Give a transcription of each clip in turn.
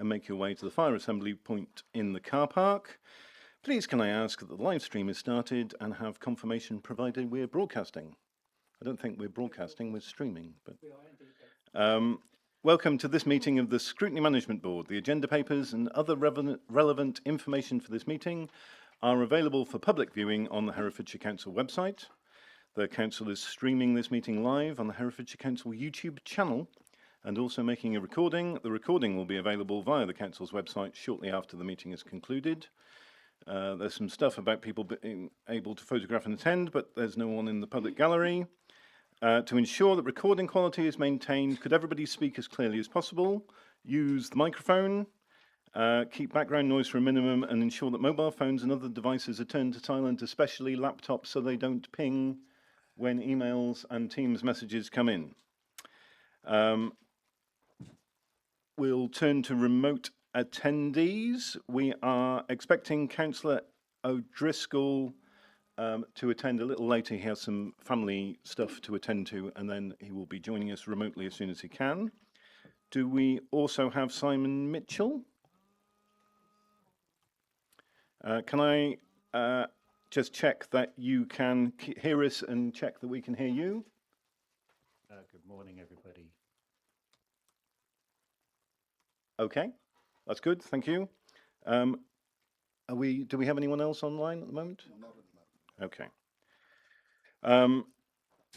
and make your way to the fire assembly point in the car park. Please can I ask that the live stream is started and have confirmation provided we're broadcasting. I don't think we're broadcasting, we're streaming. But welcome to this meeting of the Scrutiny Management Board. The agenda papers and other relevant information for this meeting are available for public viewing on the Herefordshire Council website. The Council is streaming this meeting live on the Herefordshire Council YouTube channel and also making a recording. The recording will be available via the Council's website shortly after the meeting is concluded. There's some stuff about people being able to photograph and attend, but there's no one in the public gallery. To ensure that recording quality is maintained, could everybody speak as clearly as possible? Use the microphone, keep background noise for a minimum, and ensure that mobile phones and other devices are turned to silent, especially laptops, so they don't ping when emails and Teams messages come in. We'll turn to remote attendees. We are expecting Councillor O'Driscoll to attend a little later. He has some family stuff to attend to, and then he will be joining us remotely as soon as he can. Do we also have Simon Mitchell? Can I just check that you can hear us and check that we can hear you? Good morning, everybody. Okay. That's good, thank you. Do we have anyone else online at the moment? Not at the moment. Okay.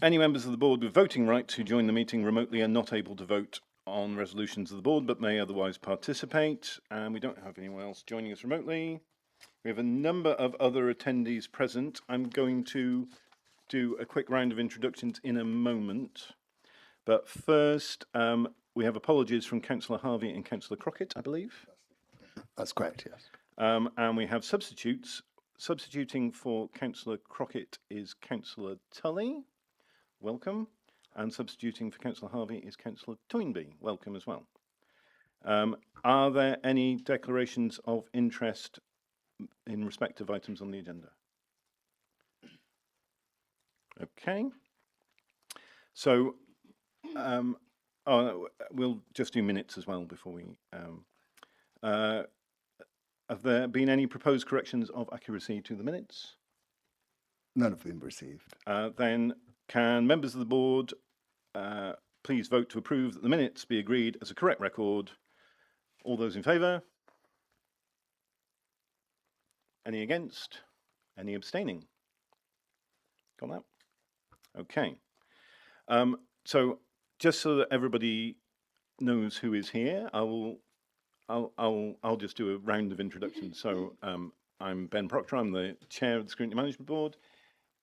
Any members of the board with voting rights who join the meeting remotely are not able to vote on resolutions of the board, but may otherwise participate. And we don't have anyone else joining us remotely. We have a number of other attendees present. I'm going to do a quick round of introductions in a moment. But first, we have apologies from Councillor Harvey and Councillor Crockett, I believe. That's correct, yes. And we have substitutes. Substituting for Councillor Crockett is Councillor Tully. Welcome. And substituting for Councillor Harvey is Councillor Toynbee. Welcome as well. Are there any declarations of interest in respect of items on the agenda? Okay. So we'll just do minutes as well before we... have there been any proposed corrections of accuracy to the minutes? None have been received. Then can members of the board please vote to approve that the minutes be agreed as a correct record? All those in favour? Any against? Any abstaining? Got that? Okay. So just so that everybody knows who is here, I'll just do a round of introductions. So I'm Ben Proctor. I'm the chair of the Scrutiny Management Board.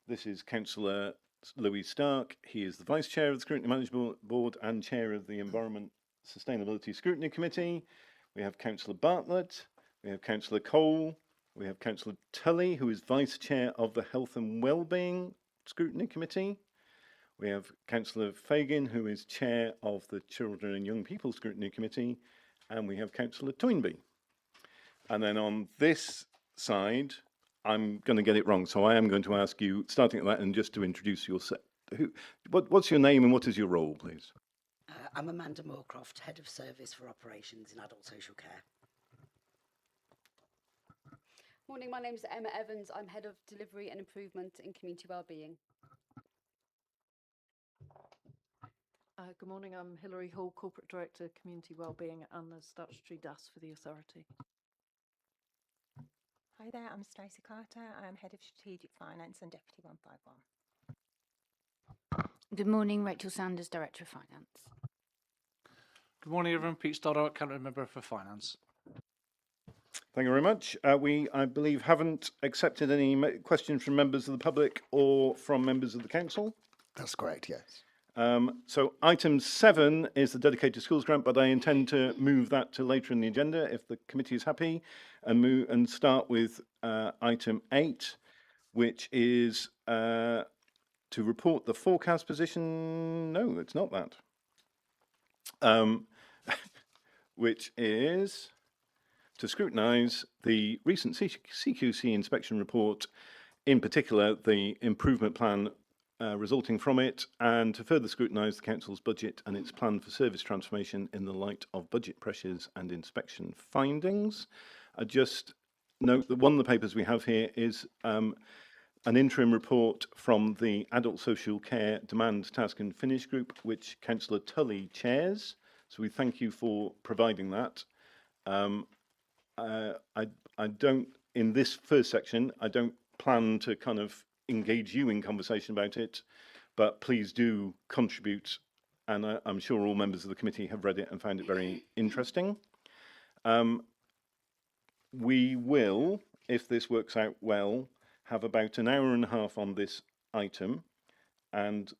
This is Councillor Louis Stark. He is the vice chair of the Scrutiny Management Board and chair of the Environment Sustainability Scrutiny Committee. We have Councillor Bartlett. We have Councillor Cole. We have Councillor Tully, who is vice chair of the Health and Wellbeing Scrutiny Committee. We have Councillor Fagan, who is chair of the Children and Young People Scrutiny Committee. And we have Councillor Toynbee. And then on this side, I'm going to get it wrong, so I am going to ask you, starting at that, and just to introduce yourself. What's your name and what is your role, please? I'm Amanda Moorcroft, Head of Service for Operations in Adult Social Care. Morning, my name is Emma Evans. I'm Head of Delivery and Improvement in Community Wellbeing. Good morning, I'm Hilary Hall, Corporate Director, Community Wellbeing and the Statutory DAS for the Authority. Hi there, I'm Stacey Carter. I'm Head of Strategic Finance and Deputy 151. Good morning, Rachel Sanders, Director of Finance. Good morning, everyone. Pete Stoddart, Cabinet Member for Finance. Thank you very much. We, I believe, haven't accepted any questions from members of the public or from members of the council. That's correct, yes. So item 7 is the dedicated schools grant, but I intend to move that to later in the agenda if the committee is happy, and start with item 8, which is to report the forecast position. No, it's not that. Which is to scrutinise the recent CQC inspection report, in particular the improvement plan resulting from it, and to further scrutinise the Council's budget and its plan for service transformation in the light of budget pressures and inspection findings. I just note that one of the papers we have here is an interim report from the Adult Social Care Demand, Task and Finish Group, which Councillor Tully chairs. So we thank you for providing that. I don't, in this first section, I don't plan to kind of engage you in conversation about it, but please do contribute. And I'm sure all members of the committee have read it and found it very interesting. We will, if this works out well, have about an hour and a half on this item. And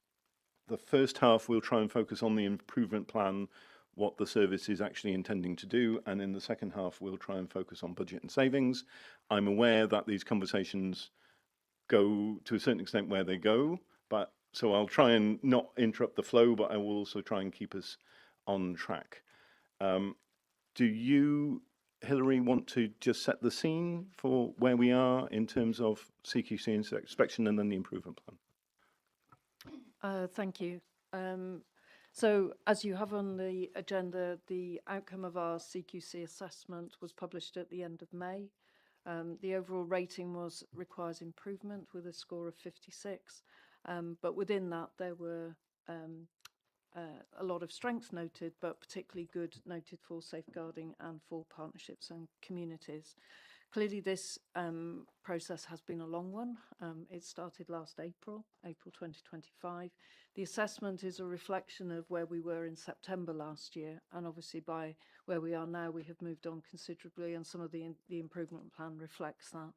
the first half we'll try and focus on the improvement plan, what the service is actually intending to do, and in the second half we'll try and focus on budget and savings. I'm aware that these conversations go to a certain extent where they go, but so I'll try and not interrupt the flow, but I will also try and keep us on track. Do you, Hilary, want to just set the scene for where we are in terms of CQC inspection and then the improvement plan? Thank you. So as you have on the agenda, the outcome of our CQC assessment was published at the end of May. The overall rating was requires improvement with a score of 56, but within that there were a lot of strengths noted, but particularly good noted for safeguarding and for partnerships and communities. Clearly this process has been a long one. It started last April 2025. The assessment is a reflection of where we were in September last year, and obviously by where we are now we have moved on considerably, and some of the improvement plan reflects that.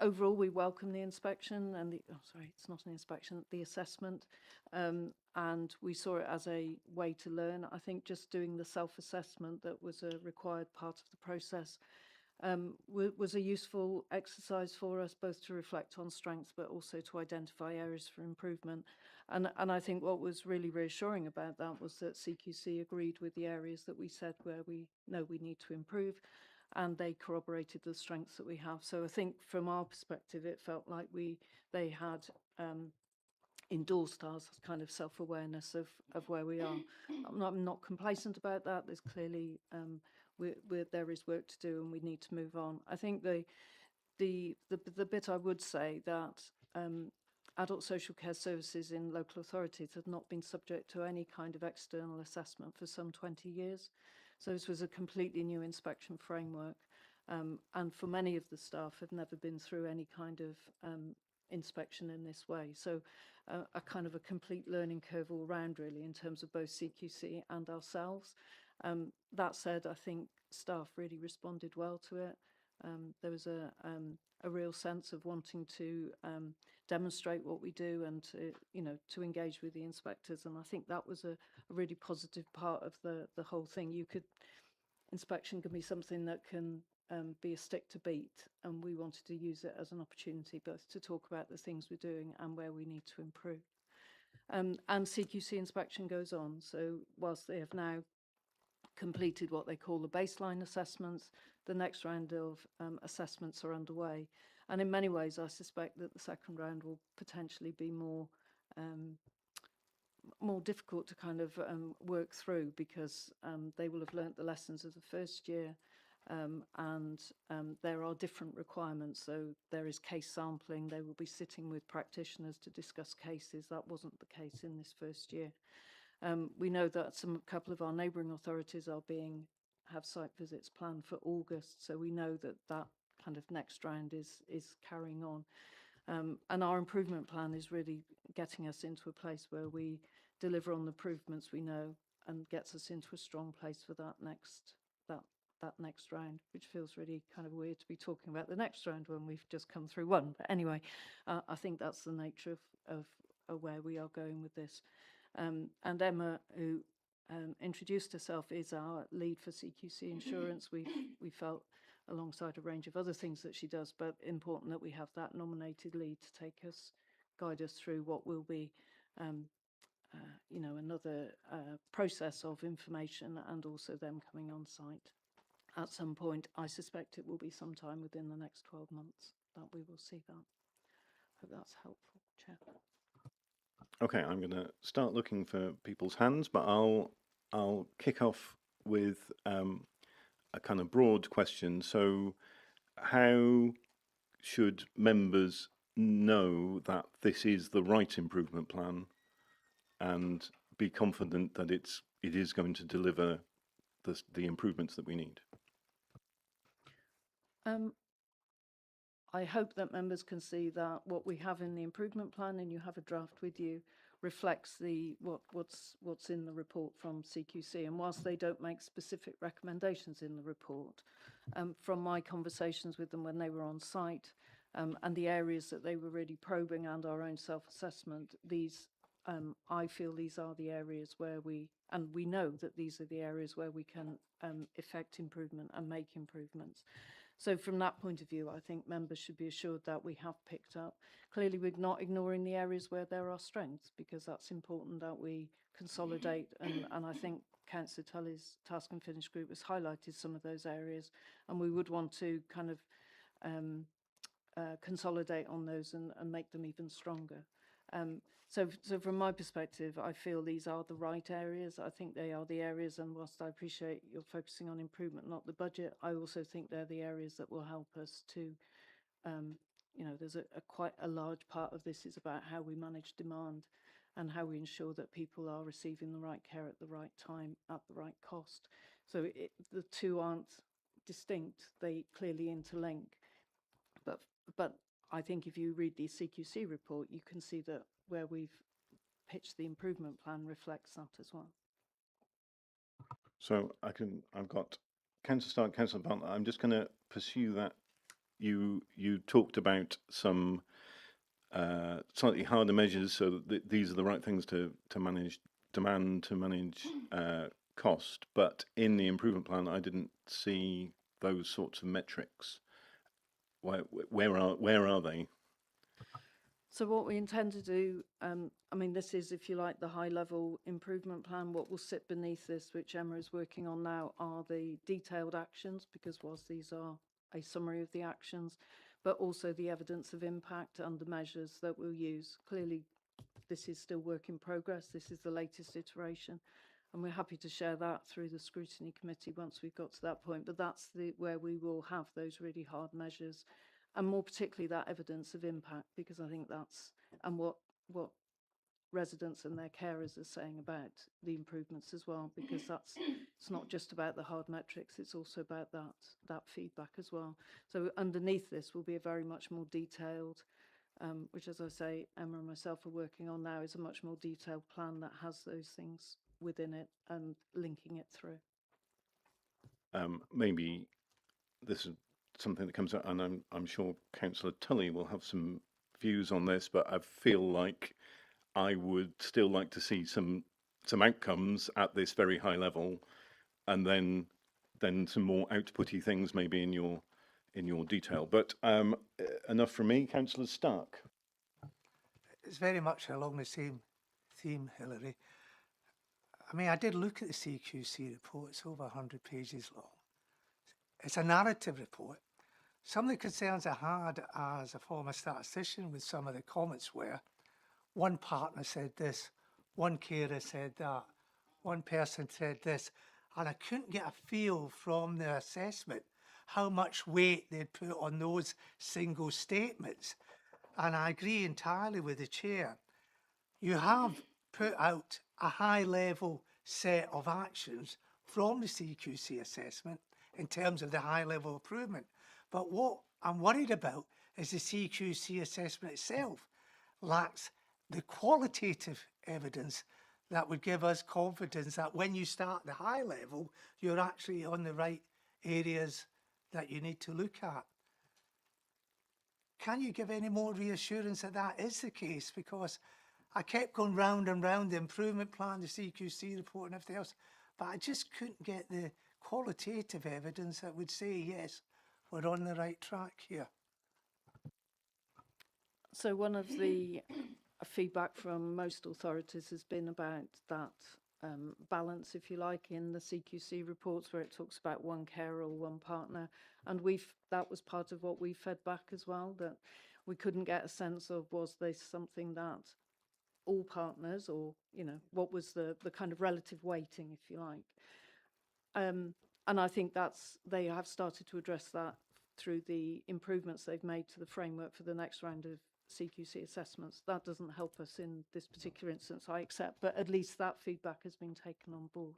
Overall, we welcome the inspection and it's not an inspection, the assessment, and we saw it as a way to learn. I think just doing the self-assessment that was a required part of the process was a useful exercise for us, both to reflect on strengths but also to identify areas for improvement. And I think what was really reassuring about that was that CQC agreed with the areas that we said where we know we need to improve, and they corroborated the strengths that we have. So I think from our perspective it felt like they had endorsed our kind of self-awareness of where we are. I'm not complacent about that. There's clearly there is work to do and we need to move on. I think the bit I would say that adult social care services in local authorities have not been subject to any kind of external assessment for some 20 years. So this was a completely new inspection framework, and for many of the staff had never been through any kind of inspection in this way. So a kind of a complete learning curve all round really in terms of both CQC and ourselves. That said, I think staff really responded well to it. There was a real sense of wanting to demonstrate what we do and to engage with the inspectors, and I think that was a really positive part of the whole thing. Inspection can be something that can be a stick to beat, and we wanted to use it as an opportunity both to talk about the things we're doing and where we need to improve. And CQC inspection goes on, so whilst they have now completed what they call the baseline assessments, the next round of assessments are underway, and in many ways I suspect that the second round will potentially be more difficult to kind of work through, because they will have learnt the lessons of the first year, and there are different requirements. So there is case sampling, they will be sitting with practitioners to discuss cases. That wasn't the case in this first year. We know that a couple of our neighbouring authorities have site visits planned for August, so we know that kind of next round is carrying on. And our improvement plan is really getting us into a place where we deliver on the improvements we know and gets us into a strong place for that next round, which feels really kind of weird to be talking about the next round when we've just come through one. But anyway, I think that's the nature of where we are going with this. And Emma, who introduced herself, is our lead for CQC insurance. We felt, alongside a range of other things that she does, but important that we have that nominated lead to guide us through what will be another process of information, and also them coming on site at some point. I suspect it will be sometime within the next 12 months that we will see that. Hope that's helpful. Chair. Okay, I'm going to start looking for people's hands, but I'll kick off with a kind of broad question. So, how should members know that this is the right improvement plan and be confident that it is going to deliver the improvements that we need? I hope that members can see that what we have in the improvement plan, and you have a draft with you, reflects what's in the report from CQC. And whilst they don't make specific recommendations in the report, from my conversations with them when they were on site, and the areas that they were really probing and our own self-assessment, I feel these are the areas where we know that these are the areas where we can effect improvement and make improvements. So from that point of view, I think members should be assured that we have picked up. Clearly, we're not ignoring the areas where there are strengths, because that's important that we consolidate. And I think Councillor Tully's Task and Finish group has highlighted some of those areas, and we would want to kind of consolidate on those and make them even stronger. So from my perspective, I feel these are the right areas. I think they are the areas, and whilst I appreciate you're focusing on improvement, not the budget, I also think they're the areas that will help us to, there's quite a large part of this is about how we manage demand and how we ensure that people are receiving the right care at the right time, at the right cost. So the two aren't distinct, they clearly interlink. But I think if you read the CQC report, you can see that where we've pitched the improvement plan reflects that as well. So I've got Councillor Stark, Councillor Butler. I'm just going to pursue that. You talked about some slightly harder measures, so that these are the right things to manage demand, to manage cost. But in the improvement plan, I didn't see those sorts of metrics. Where are they? So what we intend to do, this is, if you like, the high-level improvement plan. What will sit beneath this, which Emma is working on now, are the detailed actions, because whilst these are a summary of the actions, but also the evidence of impact and the measures that we'll use. Clearly, this is still work in progress. This is the latest iteration, and we're happy to share that through the Scrutiny Committee once we've got to that point. But that's where we will have those really hard measures, and more particularly that evidence of impact, because I think that's what residents and their carers are saying about the improvements as well, because it's not just about the hard metrics, it's also about that feedback as well. So underneath this will be a very much more detailed, which, as I say, Emma and myself are working on now, is a much more detailed plan that has those things within it and linking it through. Maybe this is something that comes up, and I'm sure Councillor Tully will have some views on this, but I feel like I would still like to see some outcomes at this very high level, and then some more outputty things maybe in your detail. But enough from me. Councillor Stark. It's very much along the same theme, Hilary. I did look at the CQC report. It's over 100 pages long. It's a narrative report. Some of the concerns I had as a former statistician with some of the comments were, one partner said this, one carer said that, one person said this, and I couldn't get a feel from the assessment how much weight they'd put on those single statements. And I agree entirely with the chair. You have put out a high-level set of actions from the CQC assessment in terms of the high-level improvement. But what I'm worried about is the CQC assessment itself lacks the qualitative evidence that would give us confidence that when you start the high level, you're actually on the right areas that you need to look at. Can you give any more reassurance that that is the case? Because I kept going round and round the improvement plan, the CQC report and everything else, but I just couldn't get the qualitative evidence that would say, yes, we're on the right track here. So one of the feedback from most authorities has been about that balance, if you like, in the CQC reports where it talks about one carer or one partner. And that was part of what we fed back as well, that we couldn't get a sense of, was this something that all partners, or, you know, what was the kind of relative weighting, if you like. And I think they have started to address that through the improvements they've made to the framework for the next round of CQC assessments. That doesn't help us in this particular instance, I accept, but at least that feedback has been taken on board.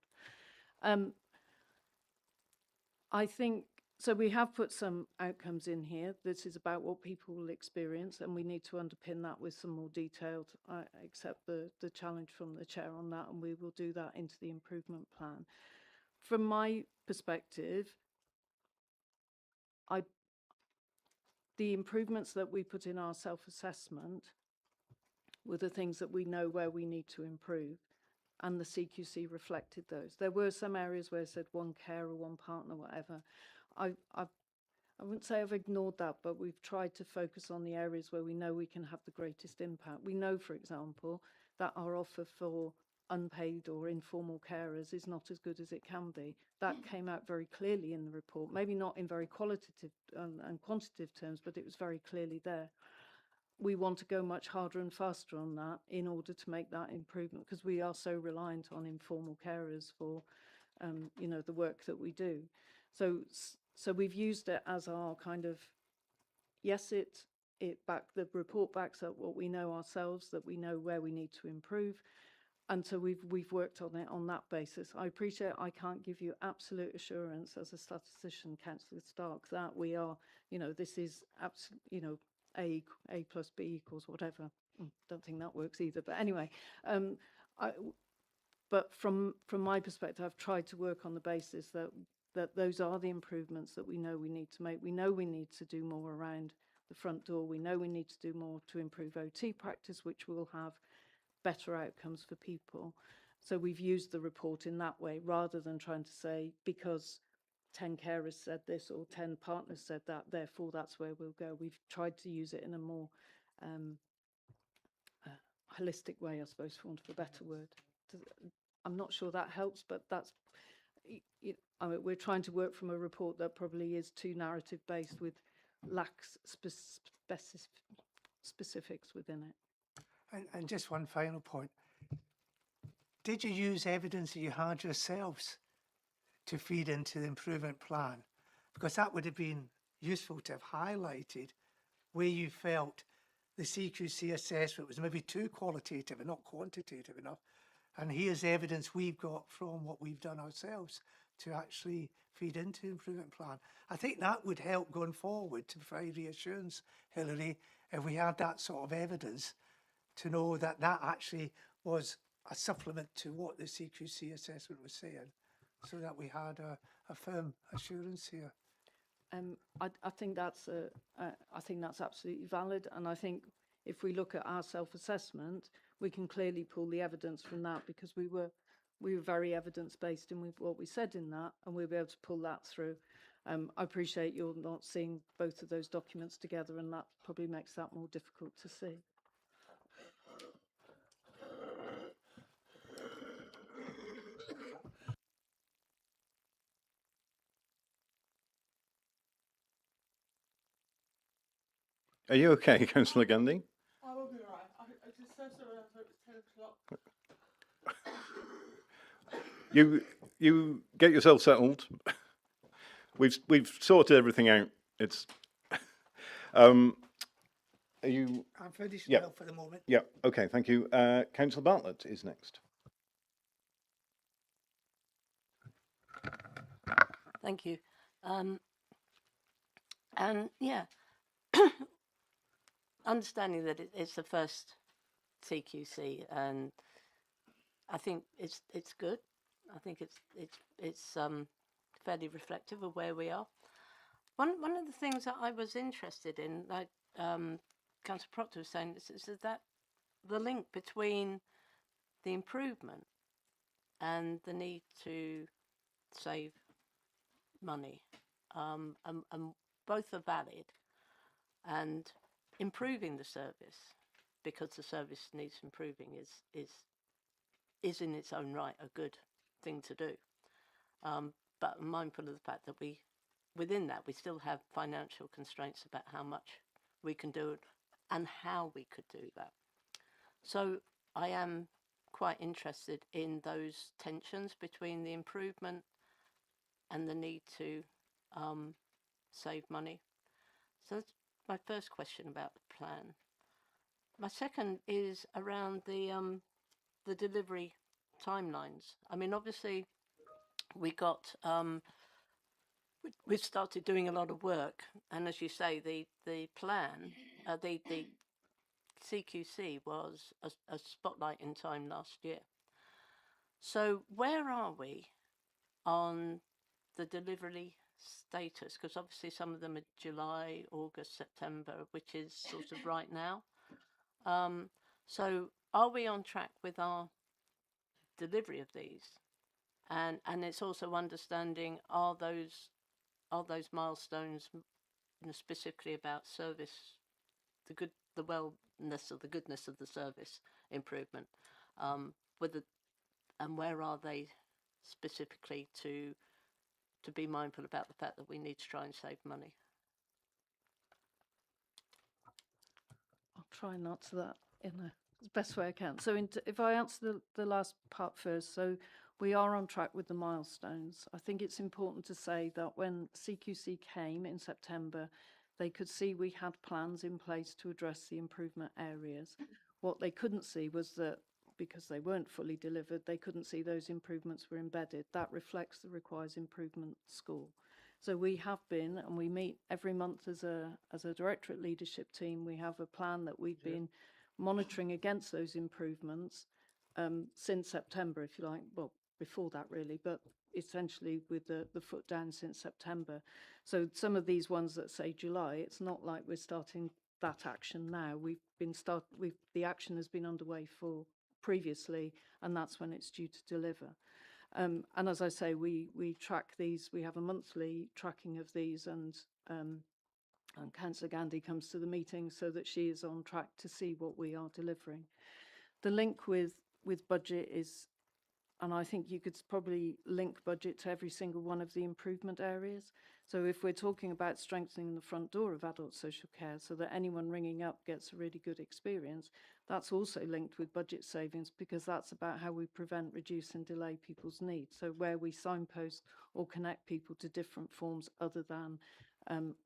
I think, so we have put some outcomes in here. This is about what people will experience, and we need to underpin that with some more detailed. I accept the challenge from the chair on that, and we will do that into the improvement plan. From my perspective, the improvements that we put in our self-assessment were the things that we know where we need to improve, and the CQC reflected those. There were some areas where it said one carer, one partner, whatever. I wouldn't say I've ignored that, but we've tried to focus on the areas where we know we can have the greatest impact. We know, for example, that our offer for unpaid or informal carers is not as good as it can be. That came out very clearly in the report, maybe not in very qualitative and quantitative terms, but it was very clearly there. We want to go much harder and faster on that in order to make that improvement, because we are so reliant on informal carers for, you know, the work that we do. So we've used it as our kind of, yes, the report backs up what we know ourselves, that we know where we need to improve. And so we've worked on it on that basis. I appreciate I can't give you absolute assurance as a statistician, Councillor Stark, that we are, you know, this is absolutely, you know, A plus B equals whatever. Don't think that works either. But anyway, but from my perspective, I've tried to work on the basis that those are the improvements that we know we need to make. We know we need to do more around the front door. We know we need to do more to improve OT practice, which will have better outcomes for people. So we've used the report in that way, rather than trying to say, because 10 carers said this or 10 partners said that, therefore that's where we'll go. We've tried to use it in a more holistic way, I suppose, for want of a better word. I'm not sure that helps, but that's, I mean, we're trying to work from a report that probably is too narrative based, with lacks specifics within it. And just one final point. Did you use evidence that you had yourselves to feed into the improvement plan? Because that would have been useful to have highlighted where you felt the CQC assessment was maybe too qualitative and not quantitative enough. And here's evidence we've got from what we've done ourselves to actually feed into the improvement plan. I think that would help going forward to provide reassurance, Hilary, if we had that sort of evidence, to know that that actually was a supplement to what the CQC assessment was saying, so that we had a firm assurance here. I think that's absolutely valid, and I think if we look at our self-assessment, we can clearly pull the evidence from that, because we were very evidence-based in what we said in that, and we'll be able to pull that through. I appreciate you're not seeing both of those documents together, and that probably makes that more difficult to see. Are you okay, Councillor Gandhi? I will be all right. I just so sorry. I thought it was 10 o'clock. You get yourself settled. We've sorted everything out. It's are you? I'm finished Yeah. now for the moment. Yeah. Okay. Thank you. Councillor Bartlett is next. Thank you. And yeah, understanding that it's the first CQC, and I think it's good. I think it's fairly reflective of where we are. One of the things that I was interested in, like Councillor Proctor was saying, is that the link between the improvement and the need to save money, and both are valid, and improving the service, because the service needs improving, is in its own right a good thing to do. But I'm mindful of the fact that within that we still have financial constraints about how much we can do and how we could do that. So I am quite interested in those tensions between the improvement and the need to save money. So that's my first question about the plan. My second is around the delivery timelines. I mean, obviously, we got we've started doing a lot of work, and as you say, the plan, the CQC was a spotlight in time last year. So where are we on the delivery status? Because obviously some of them are July, August, September, which is sort of right now. So are we on track with our delivery of these? And it's also understanding, are those milestones, you know, specifically about service, the wellness or the goodness of the service improvement, and where are they specifically to be mindful about the fact that we need to try and save money? I'll try and answer that in the best way I can. So if I answer the last part first, so we are on track with the milestones. I think it's important to say that when CQC came in September, they could see we had plans in place to address the improvement areas. What they couldn't see was that because they weren't fully delivered, they couldn't see those improvements were embedded. That reflects the requires improvement score. So we have been, and we meet every month as a directorate leadership team. We have a plan that we've been monitoring against those improvements since September, if you like. Well, before that really, but essentially with the foot down since September. So some of these ones that say July, it's not like we're starting that action now. The action has been underway for previously, and that's when it's due to deliver. And as I say, we track these. We have a monthly tracking of these, and Councillor Gandhi comes to the meeting so that she is on track to see what we are delivering. The link with budget is, and I think you could probably link budget to every single one of the improvement areas. So if we're talking about strengthening the front door of adult social care so that anyone ringing up gets a really good experience, that's also linked with budget savings, because that's about how we prevent, reduce and delay people's needs. So where we signpost or connect people to different forms other than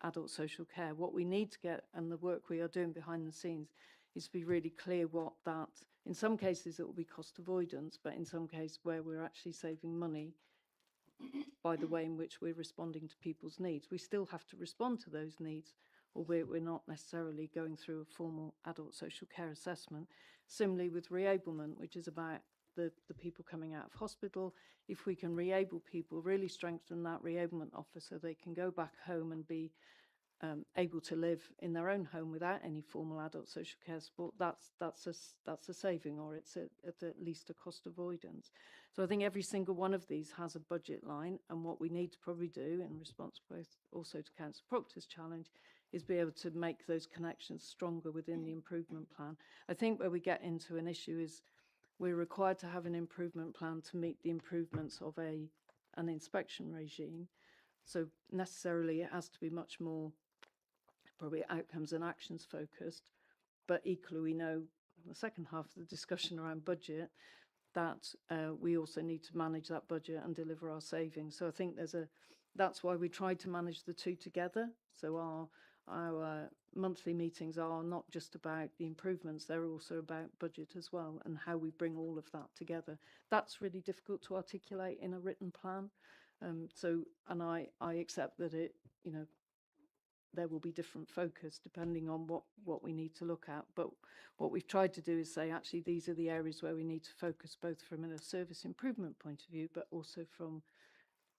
adult social care. What we need to get, and the work we are doing behind the scenes, is to be really clear what that, in some cases it will be cost avoidance, but in some cases where we're actually saving money by the way in which we're responding to people's needs. We still have to respond to those needs, albeit we're not necessarily going through a formal adult social care assessment. Similarly with reablement, which is about the people coming out of hospital. If we can reable people, really strengthen that reablement offer so they can go back home and be able to live in their own home without any formal adult social care support, that's a saving, or it's at least a cost avoidance. So I think every single one of these has a budget line, and what we need to probably do in response both also to Councillor Proctor's challenge is be able to make those connections stronger within the improvement plan. I think where we get into an issue is we're required to have an improvement plan to meet the improvements of an inspection regime. So necessarily it has to be much more probably outcomes and actions focused, but equally we know in the second half of the discussion around budget that we also need to manage that budget and deliver our savings. So I think that's why we try to manage the two together. So our monthly meetings are not just about the improvements, they're also about budget as well, and how we bring all of that together. That's really difficult to articulate in a written plan. And I accept that there will be different focus depending on what we need to look at. But what we've tried to do is say, actually, these are the areas where we need to focus, both from a service improvement point of view, but also from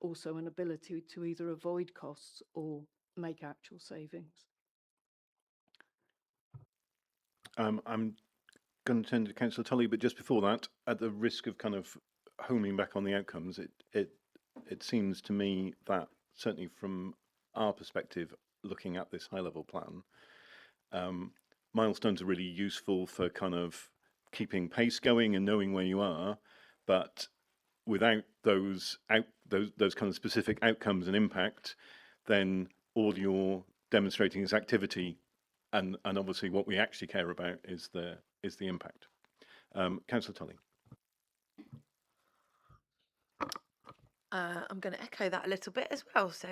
an ability to either avoid costs or make actual savings. I'm going to turn to Councillor Tully, but just before that, at the risk of kind of homing back on the outcomes, it seems to me that certainly from our perspective, looking at this high-level plan, milestones are really useful for kind of keeping pace going and knowing where you are, but without those kind of specific outcomes and impact, then all you're demonstrating is activity and obviously what we actually care about is the impact. Councillor Tully. I'm going to echo that a little bit as well. So,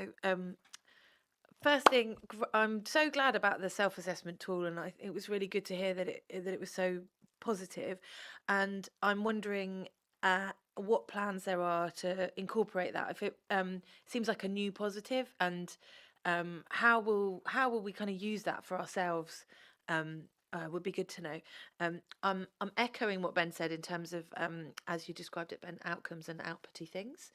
first thing, I'm so glad about the self-assessment tool, and it was really good to hear that it was so positive. And I'm wondering what plans there are to incorporate that. If it seems like a new positive, and how will we kind of use that for ourselves? Would be good to know. I'm echoing what Ben said in terms of as you described it, Ben, outcomes and outputty things.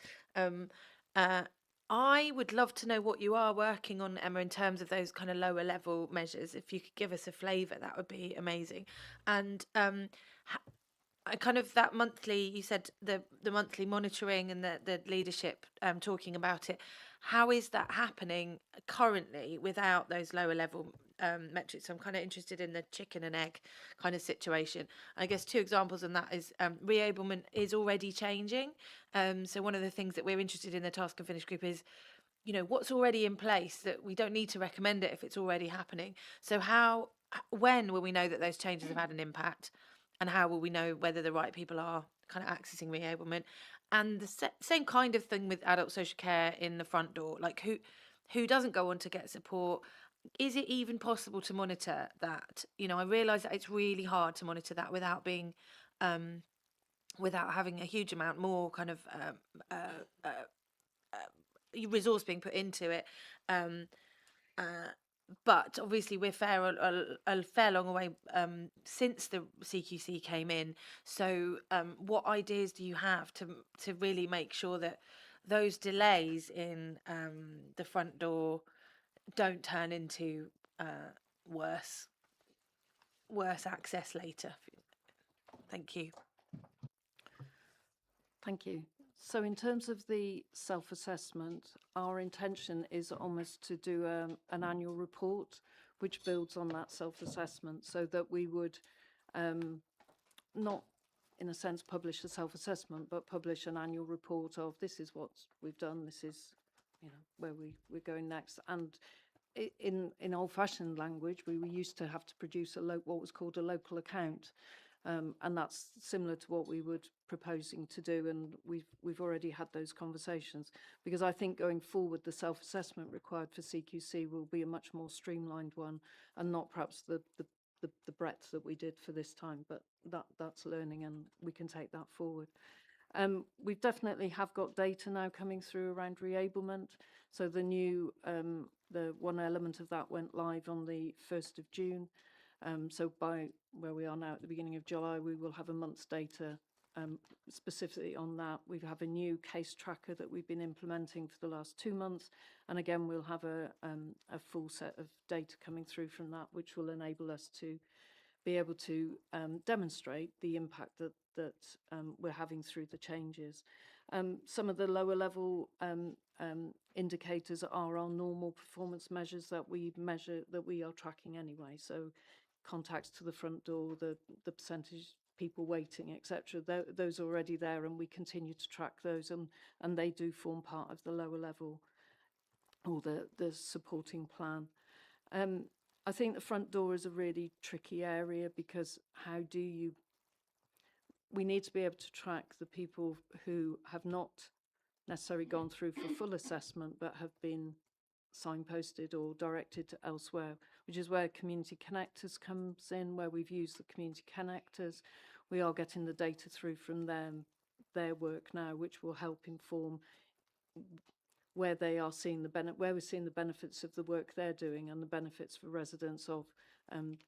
Uh, I would love to know what you are working on, Emma, in terms of those kind of lower level measures. If you could give us a flavour, that would be amazing. And I kind of that monthly, you said the monthly monitoring and the leadership talking about it. How is that happening currently without those lower level metrics? I'm kind of interested in the chicken and egg kind of situation. I guess two examples on that is reablement is already changing. So one of the things that we're interested in the task and finish group is, you know, what's already in place that we don't need to recommend it if it's already happening. So when will we know that those changes have had an impact, and how will we know whether the right people are kind of accessing reablement? And the same kind of thing with adult social care in the front door, like who doesn't go on to get support? Is it even possible to monitor that? You know, I realise that it's really hard to monitor that without being without having a huge amount more kind of resource being put into it. But obviously we're a fair long way since the CQC came in. So what ideas do you have to really make sure that those delays in the front door don't turn into worse access later? Thank you. Thank you. So in terms of the self-assessment, our intention is almost to do an annual report which builds on that self-assessment, so that we would not, in a sense, publish a self-assessment, but publish an annual report of this is what we've done, this is, you know, where we're going next. And in old-fashioned language, we used to have to produce what was called a local account. And that's similar to what we were proposing to do, and we've already had those conversations, because I think going forward the self-assessment required for CQC will be a much more streamlined one, and not perhaps the breadth that we did for this time, but that's learning, and we can take that forward. We've definitely have got data now coming through around reablement. So the new the one element of that went live on the 1st of June. So by where we are now at the beginning of July, we will have a month's data specifically on that. We have a new case tracker that we've been implementing for the last 2 months. And again, we'll have a full set of data coming through from that, which will enable us to be able to demonstrate the impact that we're having through the changes. Some of the lower level indicators are our normal performance measures that we measure, that we are tracking anyway. So contacts to the front door, the percentage people waiting, etc. Those are already there, and we continue to track those, and they do form part of the lower level or the supporting plan. I think the front door is a really tricky area, because we need to be able to track the people who have not necessarily gone through for full assessment but have been signposted or directed to elsewhere, which is where community connectors comes in, where we've used the community connectors. We are getting the data through from their work now, which will help inform where they are seeing where we're seeing the benefits of the work they're doing, and the benefits for residents of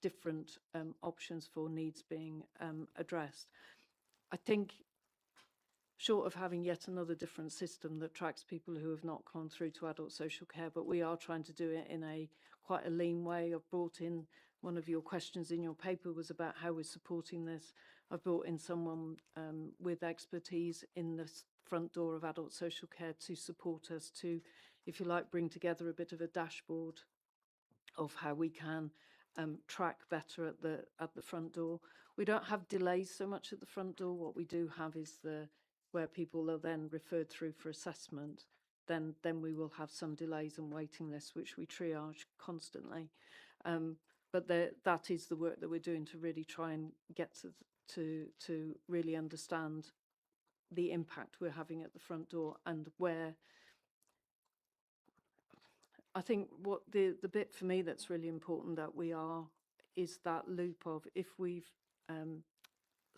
different options for needs being addressed. I think, short of having yet another different system that tracks people who have not gone through to adult social care, but we are trying to do it in quite a lean way. I've brought in, one of your questions in your paper was about how we're supporting this. I've brought in someone with expertise in the front door of adult social care to support us to, if you like, bring together a bit of a dashboard of how we can track better at the front door. We don't have delays so much at the front door. What we do have is where people are then referred through for assessment. Then we will have some delays and waiting lists, which we triage constantly. but that is the work that we're doing to really try and get to really understand the impact we're having at the front door, and where I think what the bit for me that's really important that we are is that loop of, if we've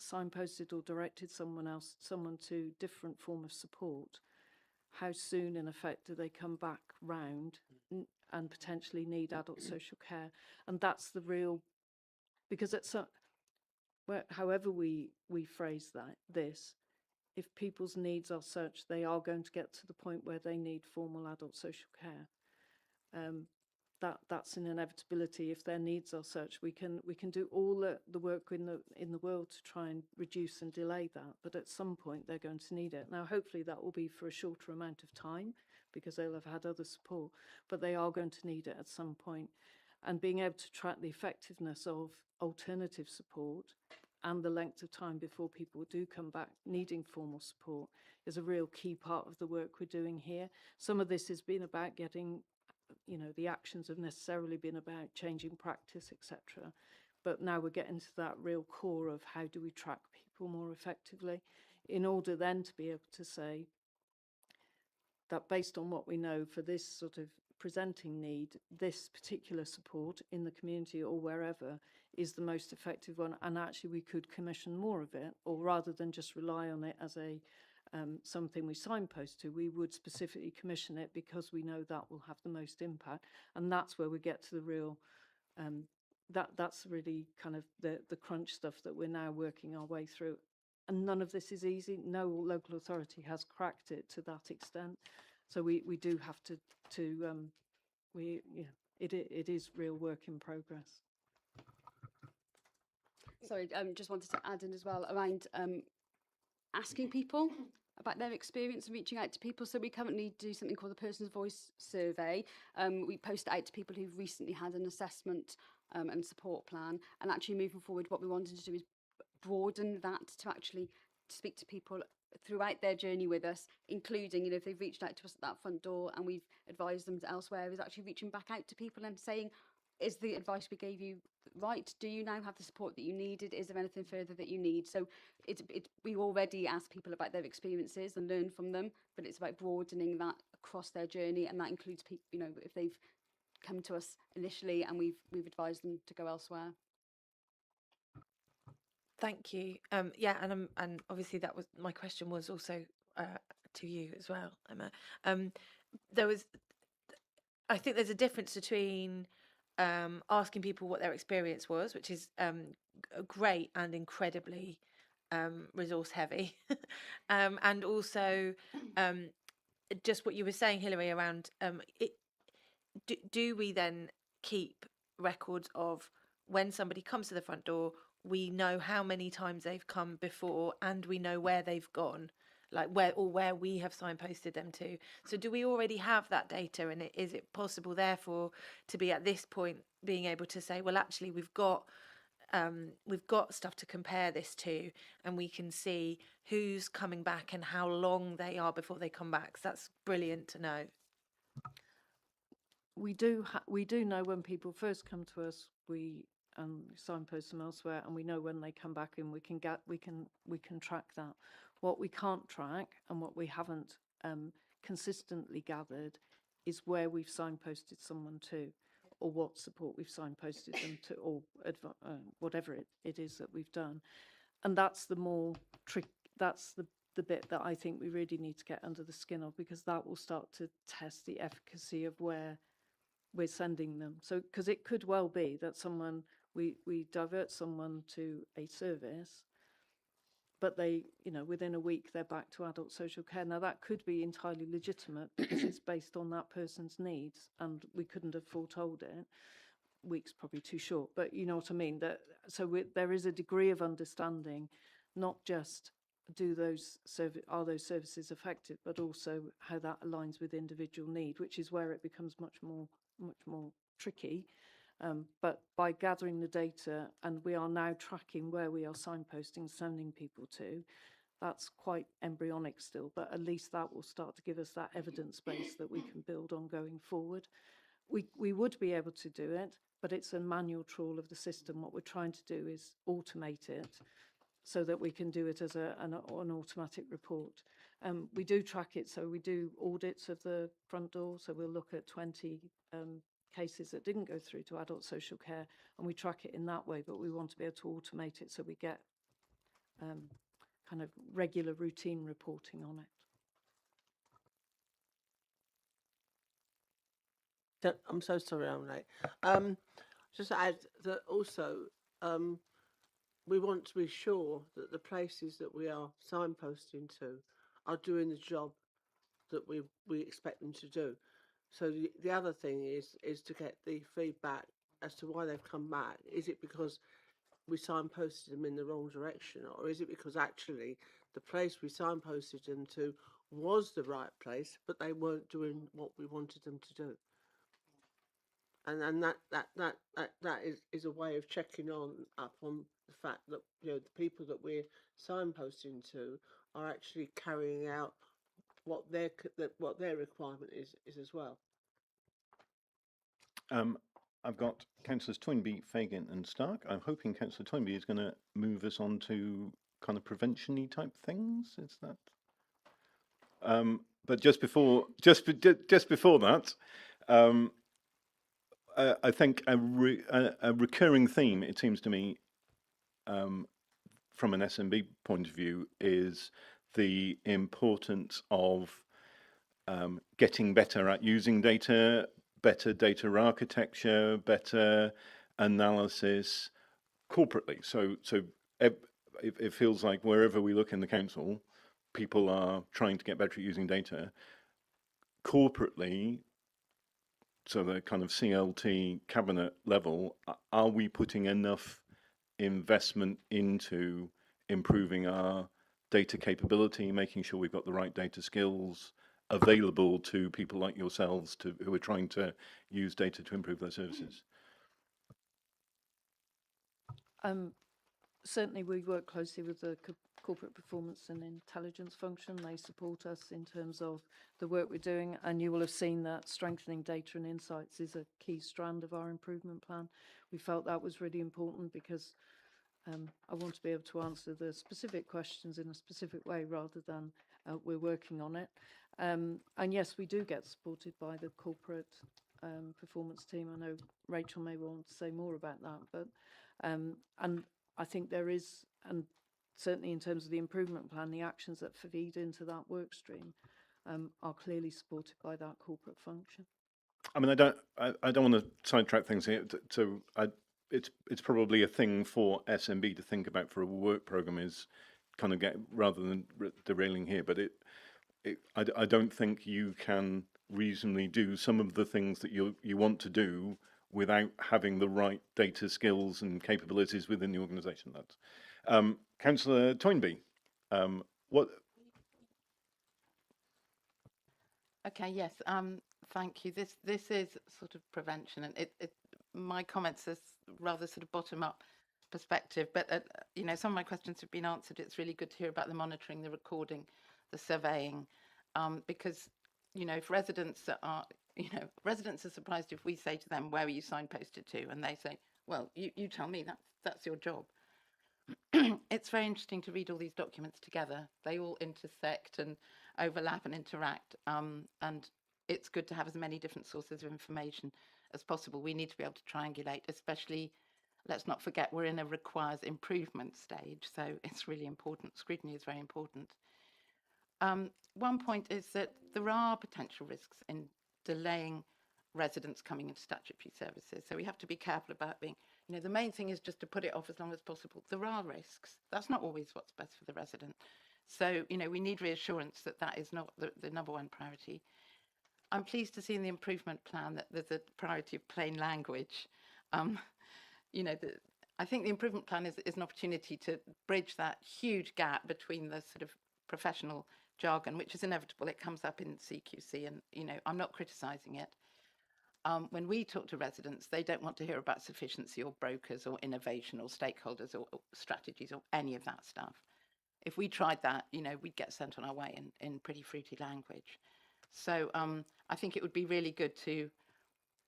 signposted or directed someone to different form of support, how soon in effect do they come back round and potentially need adult social care? And that's the real, because it's however we phrase this, if people's needs are such, they are going to get to the point where they need formal adult social care. That's an inevitability. If their needs are such, we can do all the work in the world to try and reduce and delay that, but at some point they're going to need it. Now, hopefully that will be for a shorter amount of time because they'll have had other support, but they are going to need it at some point. And being able to track the effectiveness of alternative support and the length of time before people do come back needing formal support is a real key part of the work we're doing here. Some of this has been about getting, the actions have necessarily been about changing practice, etc. But now we're getting to that real core of how do we track people more effectively, in order then to be able to say that based on what we know for this sort of presenting need, this particular support in the community or wherever is the most effective one, and actually we could commission more of it, or rather than just rely on it as a something we signpost to, we would specifically commission it because we know that will have the most impact. And that's where we get to the real, that's really kind of the crunch stuff that we're now working our way through. And none of this is easy. No local authority has cracked it to that extent. So we do have to it is real work in progress. Sorry, just wanted to add in as well around asking people about their experience and reaching out to people. So we currently do something called the Person's Voice Survey. We post it out to people who've recently had an assessment and support plan. And actually moving forward, what we wanted to do is broaden that to actually speak to people throughout their journey with us, including, if they've reached out to us at that front door and we've advised them elsewhere, is actually reaching back out to people and saying, is the advice we gave you right? Do you now have the support that you needed? Is there anything further that you need? So we already ask people about their experiences and learn from them, but it's about broadening that across their journey, and that includes people, if they've come to us initially and we've advised them to go elsewhere. Thank you. And obviously that was my question, was also to you as well, Emma. I think there's a difference between asking people what their experience was, which is great and incredibly resource heavy, and also just what you were saying, Hilary, around do we then keep records of when somebody comes to the front door, we know how many times they've come before and we know where they've gone, like where we have signposted them to. So do we already have that data, and is it possible therefore to be at this point being able to say, well, actually we've got stuff to compare this to, and we can see who's coming back and how long they are before they come back? So that's brilliant to know. We do know when people first come to us, we signpost them elsewhere, and we know when they come back, and we can track that. What we can't track, and what we haven't consistently gathered, is where we've signposted someone to, or what support we've signposted them to, or whatever it is that we've done. And that's the more trick. That's the bit that I think we really need to get under the skin of, because that will start to test the efficacy of where we're sending them. So, because it could well be that we divert someone to a service, but they, within a week they're back to adult social care. Now that could be entirely legitimate because it's based on that person's needs, and we couldn't have foretold it. Week's probably too short, but you know what I mean. There is a degree of understanding, not just are those services effective, but also how that aligns with individual need, which is where it becomes much more tricky. But by gathering the data, and we are now tracking where we are signposting, sending people to, that's quite embryonic still, but at least that will start to give us that evidence base that we can build on going forward. we would be able to do it, but it's a manual trawl of the system. What we're trying to do is automate it so that we can do it as an automatic report. We do track it, so we do audits of the front door. So we'll look at 20 cases that didn't go through to adult social care, and we track it in that way, but we want to be able to automate it so we get kind of regular routine reporting on it. I'm so sorry, I'm late. Just to add that also, we want to be sure that the places that we are signposting to are doing the job that we expect them to do. So the other thing is to get the feedback as to why they've come back. Is it because we signposted them in the wrong direction, or is it because actually the place we signposted them to was the right place, but they weren't doing what we wanted them to do? And that is a way of checking up on the fact that, you know, the people that we're signposting to are actually carrying out what their requirement is as well. I've got Councillors Toynbee, Fagan and Stark. I'm hoping Councillor Toynbee is going to move us on to kind of prevention-y type things. Is that? But just before that, I think a recurring theme, it seems to me, from an SMB point of view, is the importance of getting better at using data, better data architecture, better analysis corporately. So it feels like wherever we look in the council, people are trying to get better at using data. Corporately, so the kind of CLT cabinet level, are we putting enough investment into improving our data capability, making sure we've got the right data skills available to people like yourselves who are trying to use data to improve their services? Certainly, we work closely with the corporate performance and intelligence function. They support us in terms of the work we're doing, and you will have seen that strengthening data and insights is a key strand of our improvement plan. We felt that was really important because I want to be able to answer the specific questions in a specific way rather than we're working on it. And yes, we do get supported by the corporate performance team. I know Rachel may want to say more about that, but and I think there is, and certainly in terms of the improvement plan, the actions that feed into that work stream are clearly supported by that corporate function. I mean, I don't want to sidetrack things here. So it's probably a thing for SMB to think about for a work program, is kind of get, rather than derailing here, but I don't think you can reasonably do some of the things that you want to do without having the right data skills and capabilities within the organisation. That's Councillor Toynbee. What? Okay. Yes. Thank you. This is sort of prevention, and my comments is rather sort of bottom up perspective. But you know, some of my questions have been answered. It's really good to hear about the monitoring, the recording, the surveying, because you know, if residents are residents are surprised if we say to them, where were you signposted to? And they say, well, you tell me, that's your job. It's very interesting to read all these documents together. They all intersect and overlap and interact. And it's good to have as many different sources of information as possible. We need to be able to triangulate, especially, let's not forget, we're in a requires improvement stage. So it's really important. Scrutiny is very important. One point is that there are potential risks in delaying residents coming into statutory services. So we have to be careful about being, you know, the main thing is just to put it off as long as possible. There are risks. That's not always what's best for the resident. So, you know, we need reassurance that that is not the number one priority. I'm pleased to see in the improvement plan that there's a priority of plain language. You know, I think the improvement plan is an opportunity to bridge that huge gap between the sort of professional jargon, which is inevitable. It comes up in CQC, and you know, I'm not criticising it. When we talk to residents, they don't want to hear about sufficiency or brokers or innovation or stakeholders or strategies or any of that stuff. If we tried that, you know, we'd get sent on our way in pretty fruity language. So I think it would be really good to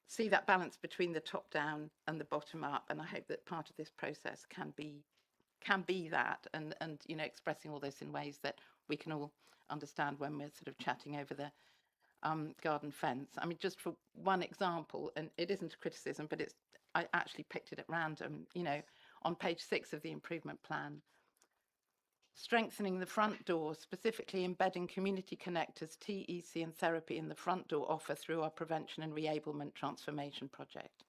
see that balance between the top down and the bottom up, and I hope that part of this process can be that, and you know, expressing all this in ways that we can all understand when we're sort of chatting over the garden fence. I mean, just for one example, and it isn't a criticism, but I actually picked it at random, you know, on page 6 of the improvement plan, strengthening the front door, specifically embedding community connectors, TEC and therapy in the front door offer through our prevention and reablement transformation project.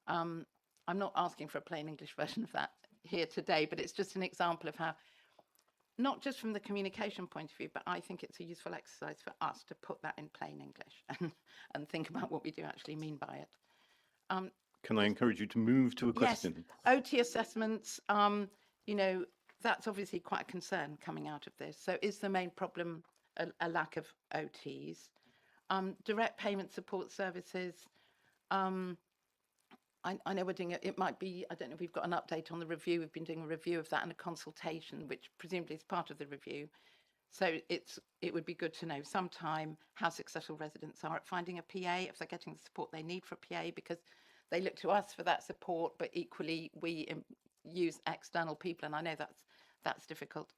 I'm not asking for a plain English version of that here today, but it's just an example of how, not just from the communication point of view, but I think it's a useful exercise for us to put that in plain English and think about what we do actually mean by it. Can I encourage you to move to a question? Yes, OT assessments, you know, that's obviously quite a concern coming out of this. So is the main problem a lack of OTs? Direct payment support services, I know we're doing it might be, I don't know if we've got an update on the review. We've been doing a review of that and a consultation, which presumably is part of the review. So it would be good to know sometime how successful residents are at finding a PA, if they're getting the support they need for a PA, because they look to us for that support, but equally we use external people, and I know that's difficult.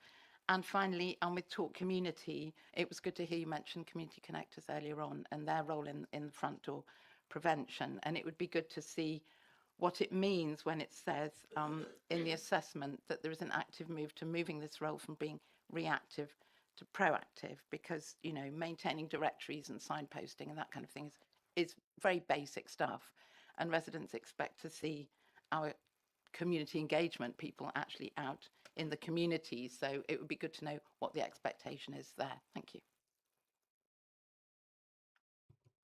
And finally, with Talk Community, it was good to hear you mention community connectors earlier on and their role in the front door prevention. And it would be good to see what it means when it says in the assessment that there is an active move to moving this role from being reactive to proactive, because, you know, maintaining directories and signposting and that kind of thing is very basic stuff. And residents expect to see our community engagement people actually out in the community. So it would be good to know what the expectation is there. Thank you.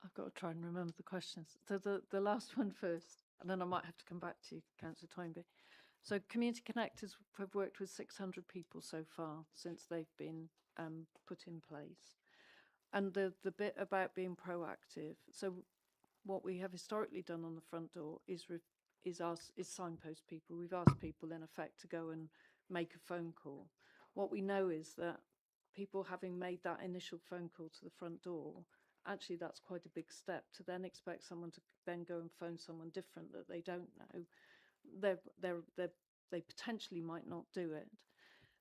I've got to try and remember the questions. So the last one first, and then I might have to come back to you, Councillor Toynbee. So community connectors have worked with 600 people so far since they've been put in place. And the bit about being proactive, so what we have historically done on the front door is signpost people. We've asked people in effect to go and make a phone call. What we know is that people having made that initial phone call to the front door, actually that's quite a big step to then expect someone to then go and phone someone different that they don't know. They potentially might not do it.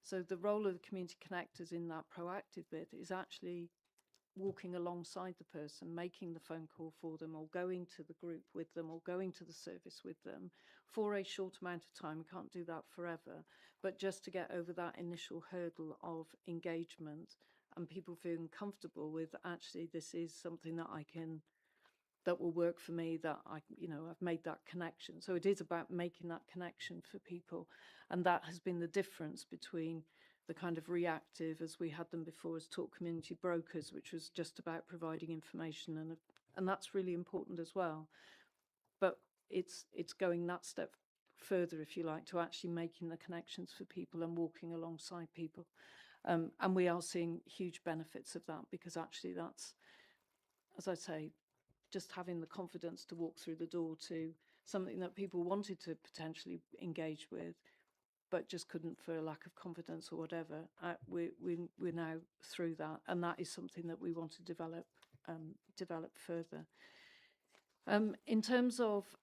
So the role of the community connectors in that proactive bit is actually walking alongside the person, making the phone call for them, or going to the group with them, or going to the service with them for a short amount of time. We can't do that forever, but just to get over that initial hurdle of engagement and people feeling comfortable with, actually this is something that will work for me, that I've made that connection. So it is about making that connection for people, and that has been the difference between the kind of reactive, as we had them before, as Talk Community brokers, which was just about providing information, and that's really important as well. But it's going that step further, if you like, to actually making the connections for people and walking alongside people. And we are seeing huge benefits of that, because actually that's, as I say, just having the confidence to walk through the door to something that people wanted to potentially engage with, but just couldn't for a lack of confidence or whatever. We're now through that, and that is something that we want to develop further. In terms of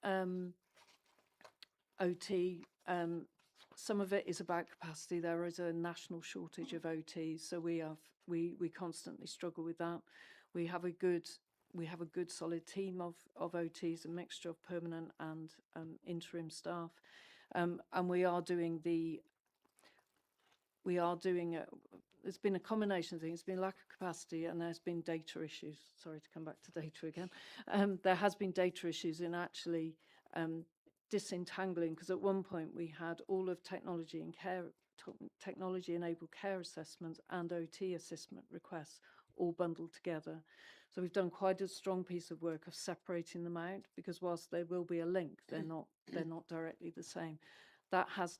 OT, some of it is about capacity. There is a national shortage of OTs, so we constantly struggle with that. We have a good solid team of OTs, a mixture of permanent and interim staff. And there's been a combination of things. There's been lack of capacity, and there's been data issues. Sorry to come back to data again. There has been data issues in actually disentangling, because at one point we had all of technology-enabled care assessments and OT assessment requests all bundled together. So we've done quite a strong piece of work of separating them out, because whilst there will be a link, they're not directly the same. That has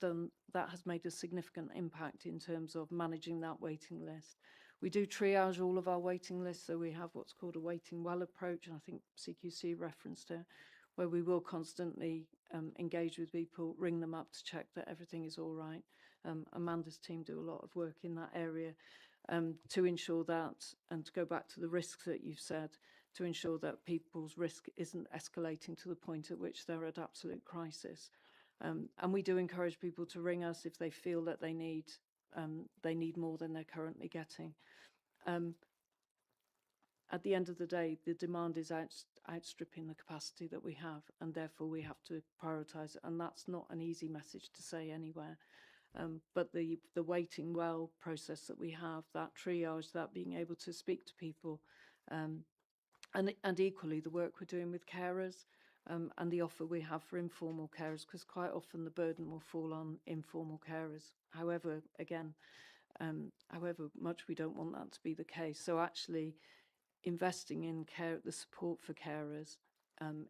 made a significant impact in terms of managing that waiting list. We do triage all of our waiting lists, so we have what's called a waiting well approach, and I think CQC referenced it, where we will constantly engage with people, ring them up to check that everything is all right. Amanda's team do a lot of work in that area to ensure that, and to go back to the risks that you've said, to ensure that people's risk isn't escalating to the point at which they're at absolute crisis. And we do encourage people to ring us if they feel that they need more than they're currently getting. At the end of the day, the demand is outstripping the capacity that we have, and therefore we have to prioritise it. And that's not an easy message to say anywhere. But the waiting well process that we have, that triage, that being able to speak to people, and equally the work we're doing with carers, and the offer we have for informal carers, because quite often the burden will fall on informal carers. However, again, however much we don't want that to be the case. So actually investing in care, the support for carers,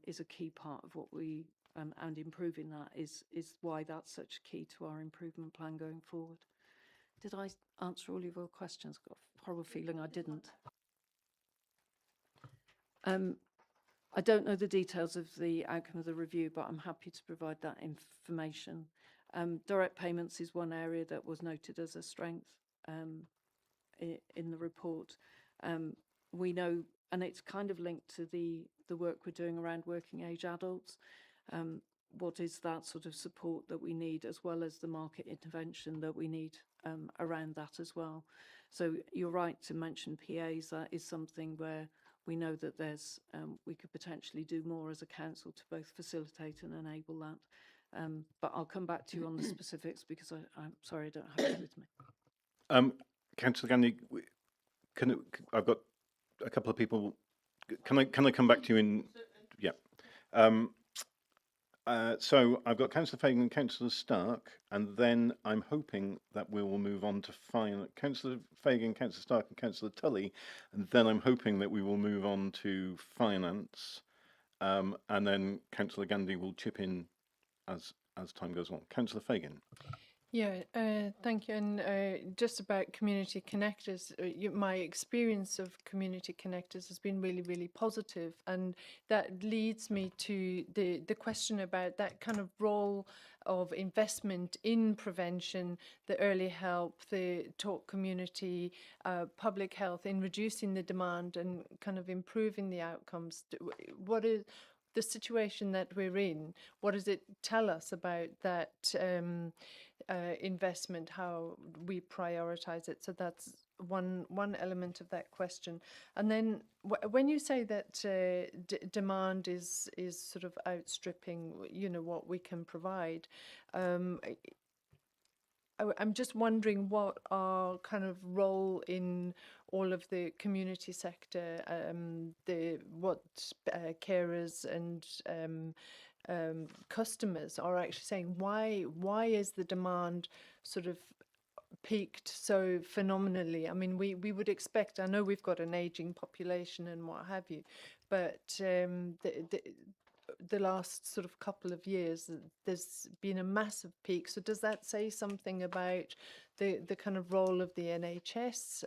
is a key part of what we, and improving that is why that's such key to our improvement plan going forward. Did I answer all of your questions? I've got a horrible feeling I didn't. I don't know the details of the outcome of the review, but I'm happy to provide that information. Direct payments is one area that was noted as a strength in the report. We know, and it's kind of linked to the work we're doing around working age adults. What is that sort of support that we need, as well as the market intervention that we need around that as well. So you're right to mention PAs. That is something where we know that there's we could potentially do more as a council to both facilitate and enable that. But I'll come back to you on the specifics, because I'm sorry I don't have it with me. Councillor Gandhi, I've got a couple of people. Can I come back to you in? Yeah. So I've got Councillor Fagan and Councillor Stark, and then I'm hoping that we will move on to Councillor Fagan, Councillor Stark, and Councillor Tully, and then I'm hoping that we will move on to finance, and then Councillor Gandhi will chip in as time goes on. Councillor Fagan. Yeah, thank you. And just about community connectors, my experience of community connectors has been really, really positive, and that leads me to the question about that kind of role of investment in prevention, the early help, the talk community, public health, in reducing the demand and kind of improving the outcomes. What is the situation that we're in? What does it tell us about that investment, how we prioritize it? So that's one element of that question. And then when you say that demand is sort of outstripping, what we can provide, I'm just wondering what our kind of role in all of the community sector, what carers and customers are actually saying. Why is the demand sort of peaked so phenomenally? I mean, we would expect, I know we've got an aging population and what have you, but the last sort of couple of years, there's been a massive peak. So does that say something about the kind of role of the NHS?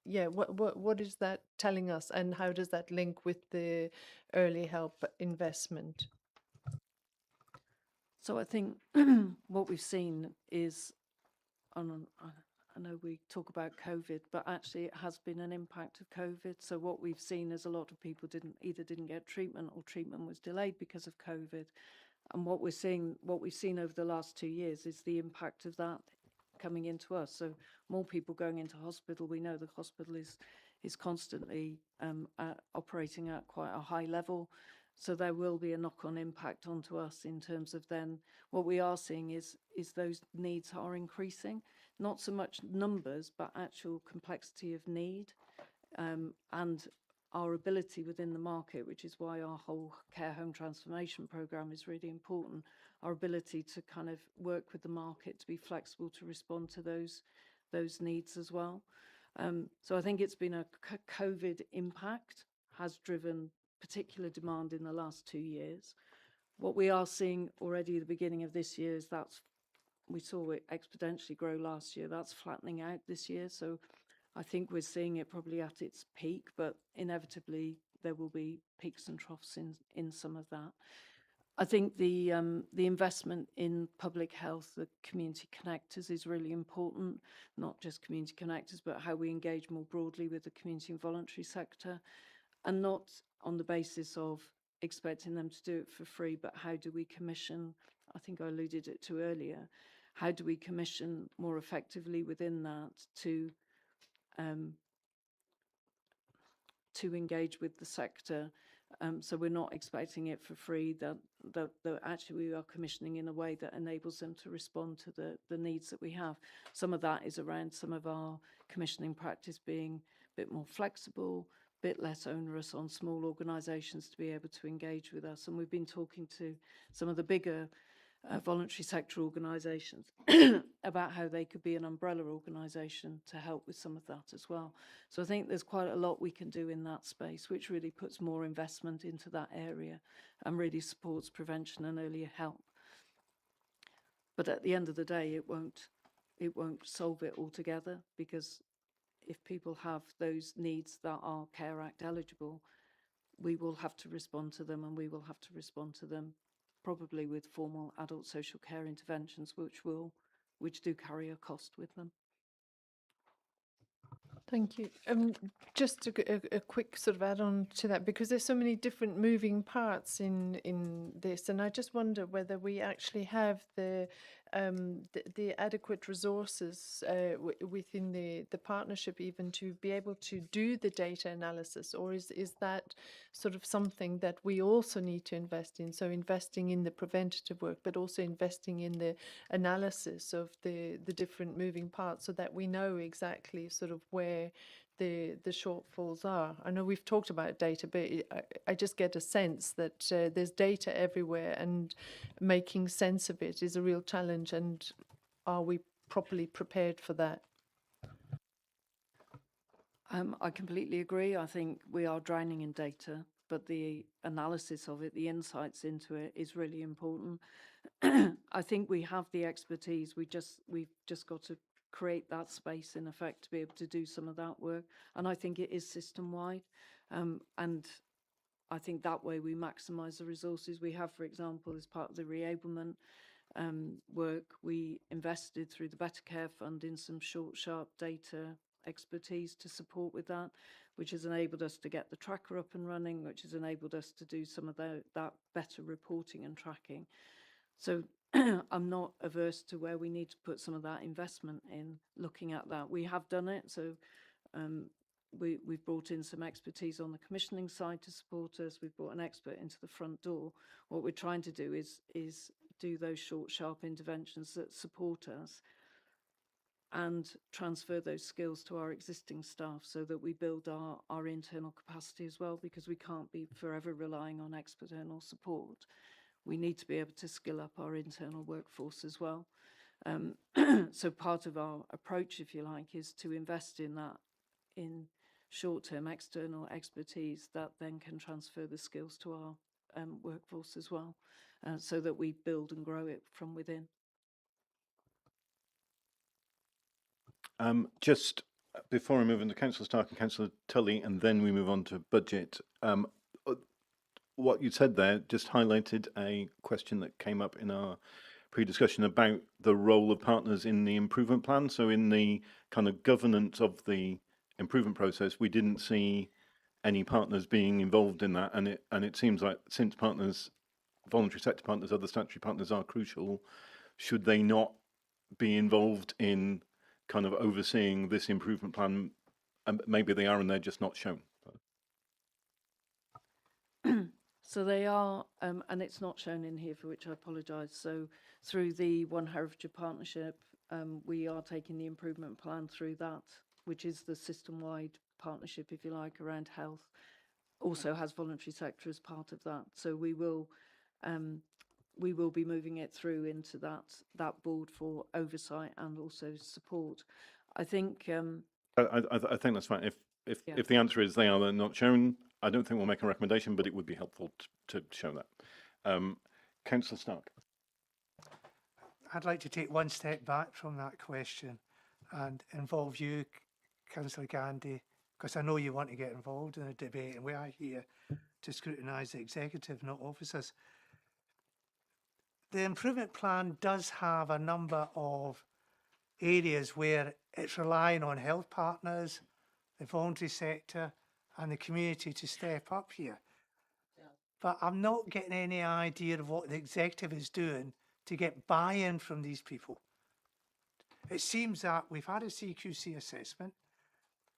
Yeah, what is that telling us, and how does that link with the early help investment? So I think what we've seen is, I know we talk about COVID, but actually it has been an impact of COVID. So what we've seen is a lot of people either didn't get treatment, or treatment was delayed because of COVID. And what we've seen over the last 2 years is the impact of that coming into us. So more people going into hospital. We know the hospital is constantly operating at quite a high level. So there will be a knock-on impact onto us in terms of then what we are seeing is those needs are increasing. Not so much numbers, but actual complexity of need, and our ability within the market, which is why our whole care home transformation programme is really important. Our ability to kind of work with the market to be flexible to respond to those needs as well. So I think it's been a COVID impact has driven particular demand in the last 2 years. What we are seeing already at the beginning of this year is we saw it exponentially grow last year. That's flattening out this year. So I think we're seeing it probably at its peak, but inevitably there will be peaks and troughs in some of that. I think the investment in public health, the community connectors, is really important. Not just community connectors, but how we engage more broadly with the community and voluntary sector, and not on the basis of expecting them to do it for free, but how do we commission? I think I alluded it to earlier. How do we commission more effectively within that to engage with the sector? So we're not expecting it for free, that actually we are commissioning in a way that enables them to respond to the needs that we have. Some of that is around some of our commissioning practice being a bit more flexible, a bit less onerous on small organisations to be able to engage with us. And we've been talking to some of the bigger voluntary sector organisations about how they could be an umbrella organisation to help with some of that as well. So I think there's quite a lot we can do in that space, which really puts more investment into that area and really supports prevention and earlier help. But at the end of the day, it won't solve it altogether, because if people have those needs that are Care Act eligible, we will have to respond to them, and we will have to respond to them probably with formal adult social care interventions, which do carry a cost with them. Thank you. Just a quick sort of add-on to that, because there's so many different moving parts in this, and I just wonder whether we actually have the adequate resources within the partnership even to be able to do the data analysis, or is that sort of something that we also need to invest in? So investing in the preventative work, but also investing in the analysis of the different moving parts, so that we know exactly sort of where the shortfalls are. I know we've talked about data, but I just get a sense that there's data everywhere, and making sense of it is a real challenge. And are we properly prepared for that? I completely agree. I think we are drowning in data, but the analysis of it, the insights into it, is really important. I think we have the expertise. We've just got to create that space, in effect, to be able to do some of that work. And I think it is system-wide. And I think that way we maximise the resources we have. For example, as part of the reablement work, we invested through the Better Care Fund in some short, sharp data expertise to support with that, which has enabled us to get the tracker up and running, which has enabled us to do some of that better reporting and tracking. So I'm not averse to where we need to put some of that investment in looking at that. We have done it. So we've brought in some expertise on the commissioning side to support us. We've brought an expert into the front door. What we're trying to do is do those short, sharp interventions that support us and transfer those skills to our existing staff, so that we build our internal capacity as well, because we can't be forever relying on external support. We need to be able to skill up our internal workforce as well. So part of our approach, if you like, is to invest in that, in short-term external expertise that then can transfer the skills to our workforce as well, so that we build and grow it from within. Just before I move into Councillor Stark and Councillor Tully, and then we move on to budget, what you said there just highlighted a question that came up in our pre-discussion about the role of partners in the improvement plan. So in the kind of governance of the improvement process, we didn't see any partners being involved in that, and it seems like, since partners, voluntary sector partners, other statutory partners are crucial, should they not be involved in kind of overseeing this improvement plan? Maybe they are and they're just not shown. So they are, and it's not shown in here, for which I apologise. So through the One Herefordshire Partnership, we are taking the improvement plan through that, which is the system-wide partnership, if you like, around health. Also has voluntary sector as part of that. So we will be moving it through into that board for oversight and also support. I think. I think that's fine. If the answer is they are not shown, I don't think we'll make a recommendation, but it would be helpful to show that. Councillor Stark. I'd like to take one step back from that question and involve you, Councillor Gandy, because I know you want to get involved in the debate, and we are here to scrutinise the executive, not officers. the improvement plan does have a number of areas where it's relying on health partners, the voluntary sector and the community to step up here. But I'm not getting any idea of what the executive is doing to get buy-in from these people. It seems that we've had a CQC assessment.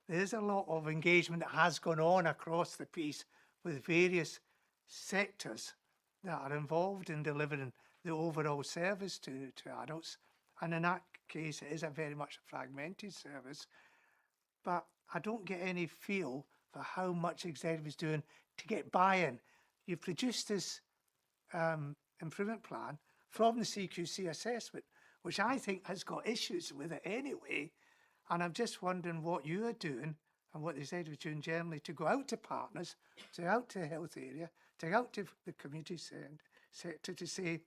There's a lot of engagement that has gone on across the piece with various sectors that are involved in delivering the overall service to adults. And in that case, it is a very much a fragmented service. But I don't get any feel for how much executive is doing to get buy-in. You've produced this improvement plan from the CQC assessment, which I think has got issues with it anyway. And I'm just wondering what you are doing and what the executive is doing generally to go out to partners, to go out to the health area, to go out to the community sector to say,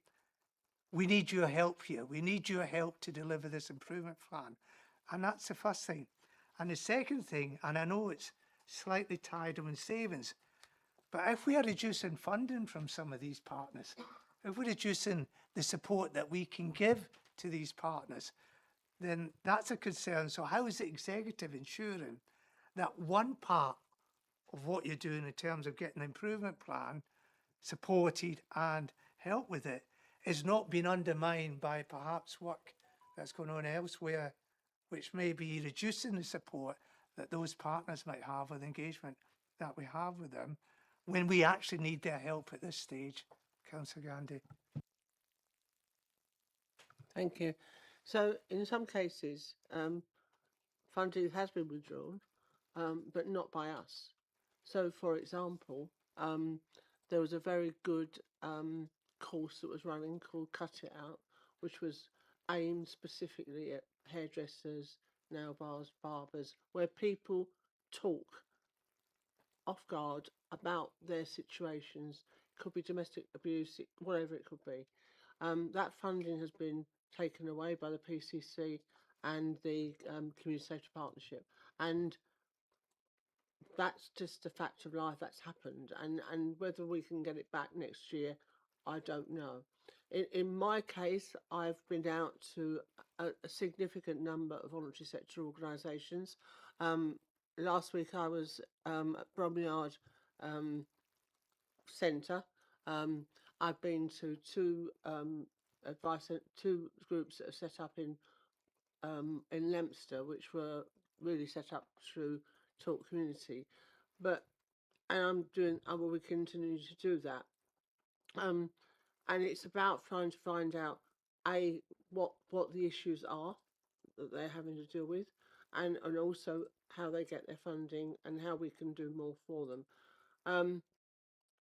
we need your help here. We need your help to deliver this improvement plan. And that's the first thing. And the second thing, and I know it's slightly tied in savings, but if we are reducing funding from some of these partners, if we're reducing the support that we can give to these partners, then that's a concern. So how is the executive ensuring that one part of what you're doing in terms of getting an improvement plan supported and help with it is not being undermined by perhaps work that's going on elsewhere, which may be reducing the support that those partners might have with engagement that we have with them when we actually need their help at this stage? Councillor Gandy. Thank you. So in some cases, funding has been withdrawn, but not by us. So, for example, there was a very good course that was running called Cut It Out, which was aimed specifically at hairdressers, nail bars, barbers, where people talk off guard about their situations. It could be domestic abuse, whatever it could be. That funding has been taken away by the PCC and the Community Safety Partnership, and that's just a fact of life. That's happened, and whether we can get it back next year, I don't know. In my case, I've been out to a significant number of voluntary sector organisations. Last week I was at Bromyard Centre. I've been to two groups that are set up in Leominster, which were really set up through Talk Community, and I will continue to do that. And it's about trying to find out what the issues are that they're having to deal with, and also how they get their funding and how we can do more for them.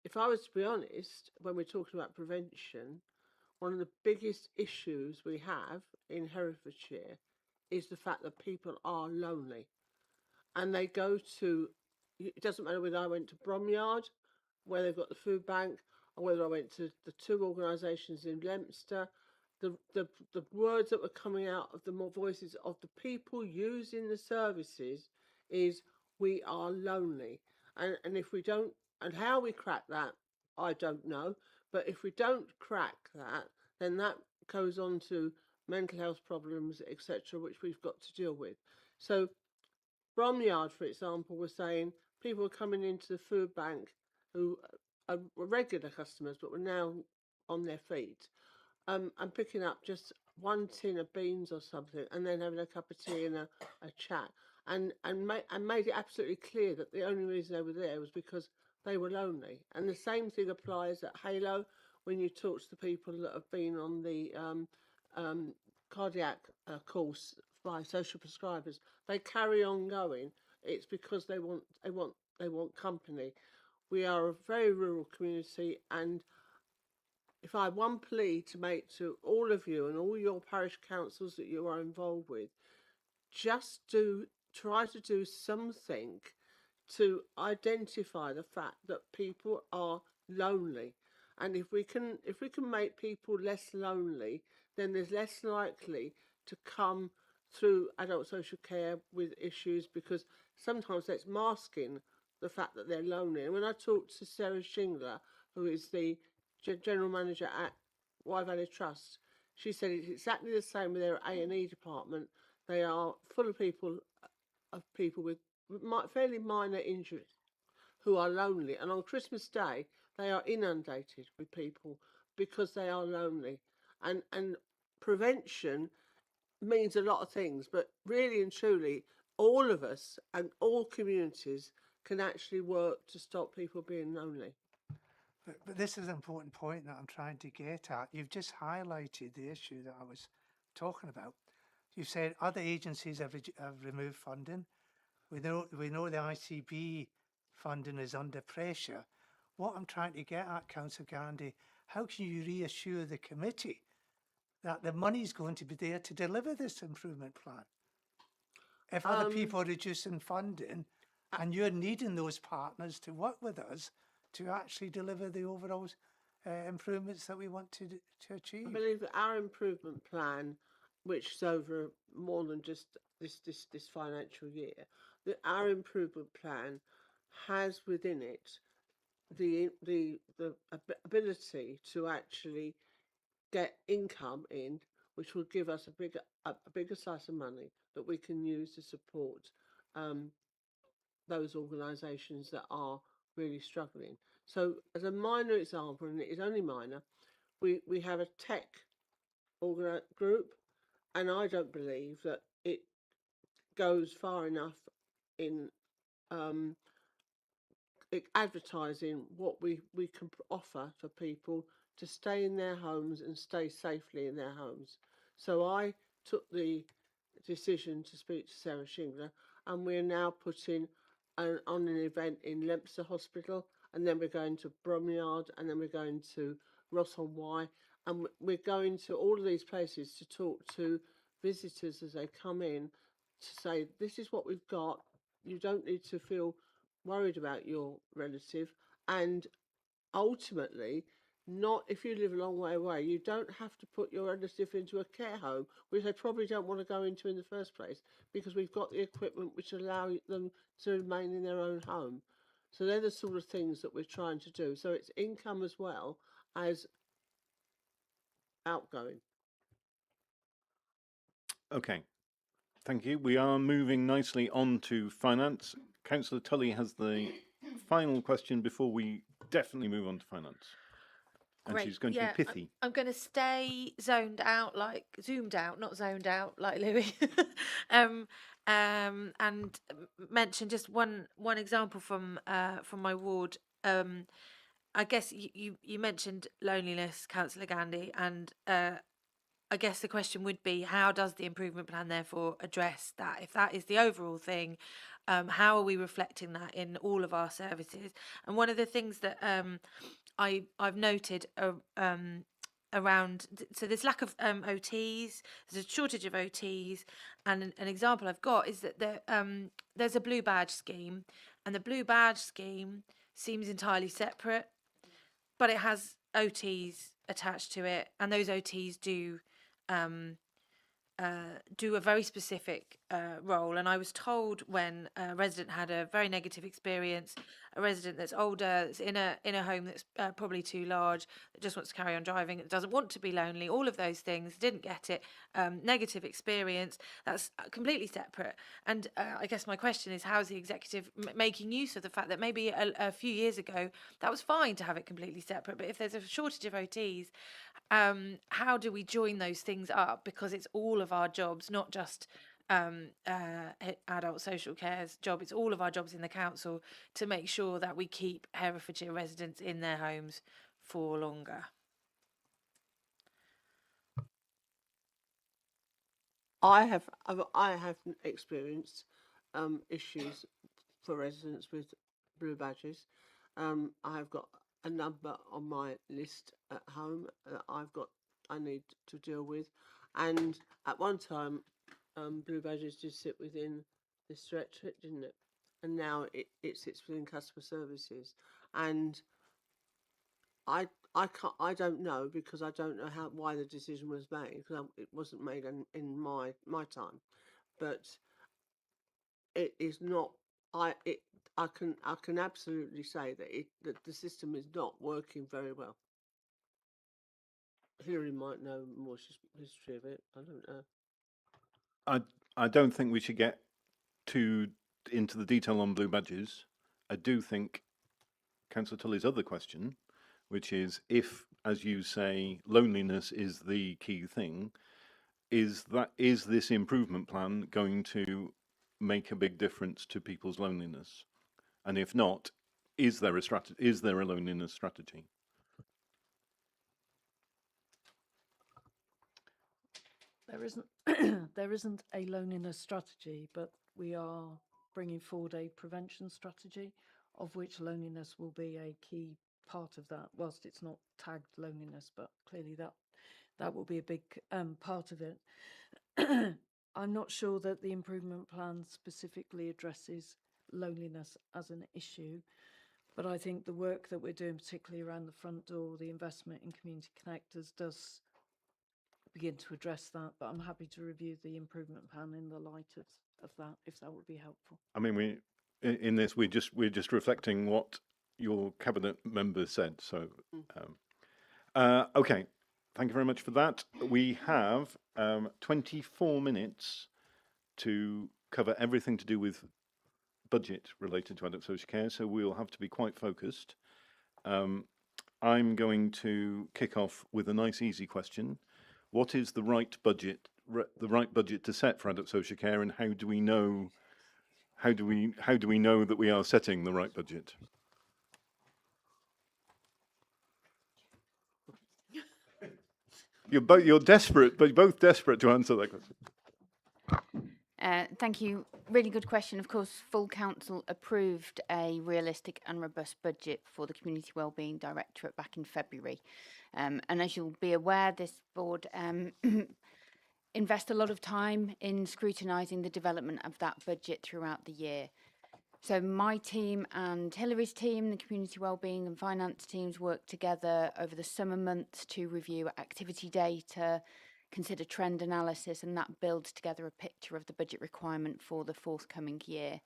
If I was to be honest, when we're talking about prevention, one of the biggest issues we have in Herefordshire is the fact that people are lonely, and they go to, it doesn't matter whether I went to Bromyard, where they've got the food bank, or whether I went to the two organisations in Leominster, the words that were coming out of the more voices of the people using the services is, we are lonely. And if we don't, and how we crack that, I don't know. But if we don't crack that, then that goes on to mental health problems, etc., which we've got to deal with. So Bromyard, for example, was saying people were coming into the food bank who were regular customers but were now on their feet, and picking up just one tin of beans or something, and then having a cup of tea and a chat, and made it absolutely clear that the only reason they were there was because they were lonely. And the same thing applies at Halo when you talk to the people that have been on the cardiac course by social prescribers. They carry on going. It's because they want company. We are a very rural community, and if I had one plea to make to all of you and all your parish councils that you are involved with, just try to do something to identify the fact that people are lonely. And if we can make people less lonely, then there's less likely to come through adult social care with issues, because sometimes that's masking the fact that they're lonely. And when I talked to Sarah Shingler, who is the general manager at Wye Valley Trust, she said it's exactly the same with their A&E department. They are full of people with fairly minor injuries who are lonely, and on Christmas Day they are inundated with people because they are lonely. And prevention means a lot of things, but really and truly, all of us and all communities can actually work to stop people being lonely. But this is an important point that I'm trying to get at. You've just highlighted the issue that I was talking about. You've said other agencies have removed funding. We know the ICB funding is under pressure. What I'm trying to get at, Councillor Gandhi, how can you reassure the committee that the money is going to be there to deliver this improvement plan? If other people are reducing funding and you're needing those partners to work with us to actually deliver the overall improvements that we want to achieve. I believe that our improvement plan, which is over more than just this financial year, that our improvement plan has within it the ability to actually get income in, which will give us a bigger slice of money that we can use to support those organisations that are really struggling. So, as a minor example, and it is only minor, we have a tech group, and I don't believe that it goes far enough in advertising what we can offer for people to stay in their homes and stay safely in their homes. So I took the decision to speak to Sarah Shingler, and we're now putting on an event in Leinster Hospital, and then we're going to Bromyard, and then we're going to Ross-on-Wye, and we're going to all of these places to talk to visitors as they come in to say, this is what we've got. You don't need to feel worried about your relative, and ultimately, not if you live a long way away, you don't have to put your relative into a care home, which they probably don't want to go into in the first place, because we've got the equipment which allow them to remain in their own home. So they're the sort of things that we're trying to do. So it's income as well as outgoing. Okay, thank you. We are moving nicely on to finance. Councillor Tully has the final question before we definitely move on to finance. And she's going to be pithy. I'm going to stay zoomed out, not zoned out, like Louis. And mention just one example from my ward. I guess you mentioned loneliness, Councillor Gandhi, and I guess the question would be, how does the improvement plan therefore address that? If that is the overall thing, how are we reflecting that in all of our services? And one of the things that I've noted around, so there's lack of OTs, there's a shortage of OTs, and an example I've got is that there's a blue badge scheme, and the blue badge scheme seems entirely separate, but it has OTs attached to it, and those OTs do a very specific role. And I was told when a resident had a very negative experience, a resident that's older, that's in a home that's probably too large, that just wants to carry on driving, that doesn't want to be lonely, all of those things, didn't get it, negative experience, that's completely separate. And I guess my question is, how is the executive making use of the fact that maybe a few years ago that was fine to have it completely separate, but if there's a shortage of OTs, how do we join those things up? Because it's all of our jobs, not just adult social care's job, it's all of our jobs in the council to make sure that we keep Herefordshire residents in their homes for longer. I have experienced issues for residents with blue badges. I have got a number on my list at home that I need to deal with, and at one time, blue badges did sit within this directorate, didn't it? And now it sits within customer services, and I don't know, because I don't know why the decision was made, because it wasn't made in my time, but it is not. I can absolutely say that the system is not working very well. Hilary might know more history of it. I don't know. I don't think we should get too into the detail on blue badges. I do think Councillor Tully's other question, which is if, as you say, loneliness is the key thing, is this improvement plan going to make a big difference to people's loneliness? And if not, is there a loneliness strategy? There isn't there isn't a loneliness strategy, but we are bringing forward a prevention strategy, of which loneliness will be a key part of that. Whilst it's not tagged loneliness, but clearly that will be a big part of it. I'm not sure that the improvement plan specifically addresses loneliness as an issue, but I think the work that we're doing, particularly around the front door, the investment in community connectors, does begin to address that. But I'm happy to review the improvement plan in the light of that, if that would be helpful. I mean, in this we're just reflecting what your cabinet member said. So, okay, thank you very much for that. We have 24 minutes to cover everything to do with budget related to adult social care. So we'll have to be quite focused. I'm going to kick off with a nice, easy question. What is the right budget? The right budget to set for adult social care, and how do we know? How do we know that we are setting the right budget? You're desperate, but you're both desperate to answer that question. Thank you. Really good question. Of course, full council approved a realistic and robust budget for the Community Wellbeing Directorate back in February. And as you'll be aware, this board invest a lot of time in scrutinising the development of that budget throughout the year. So my team and Hilary's team, the Community Wellbeing and Finance teams, work together over the summer months to review activity data, consider trend analysis, and that builds together a picture of the budget requirement for the forthcoming year.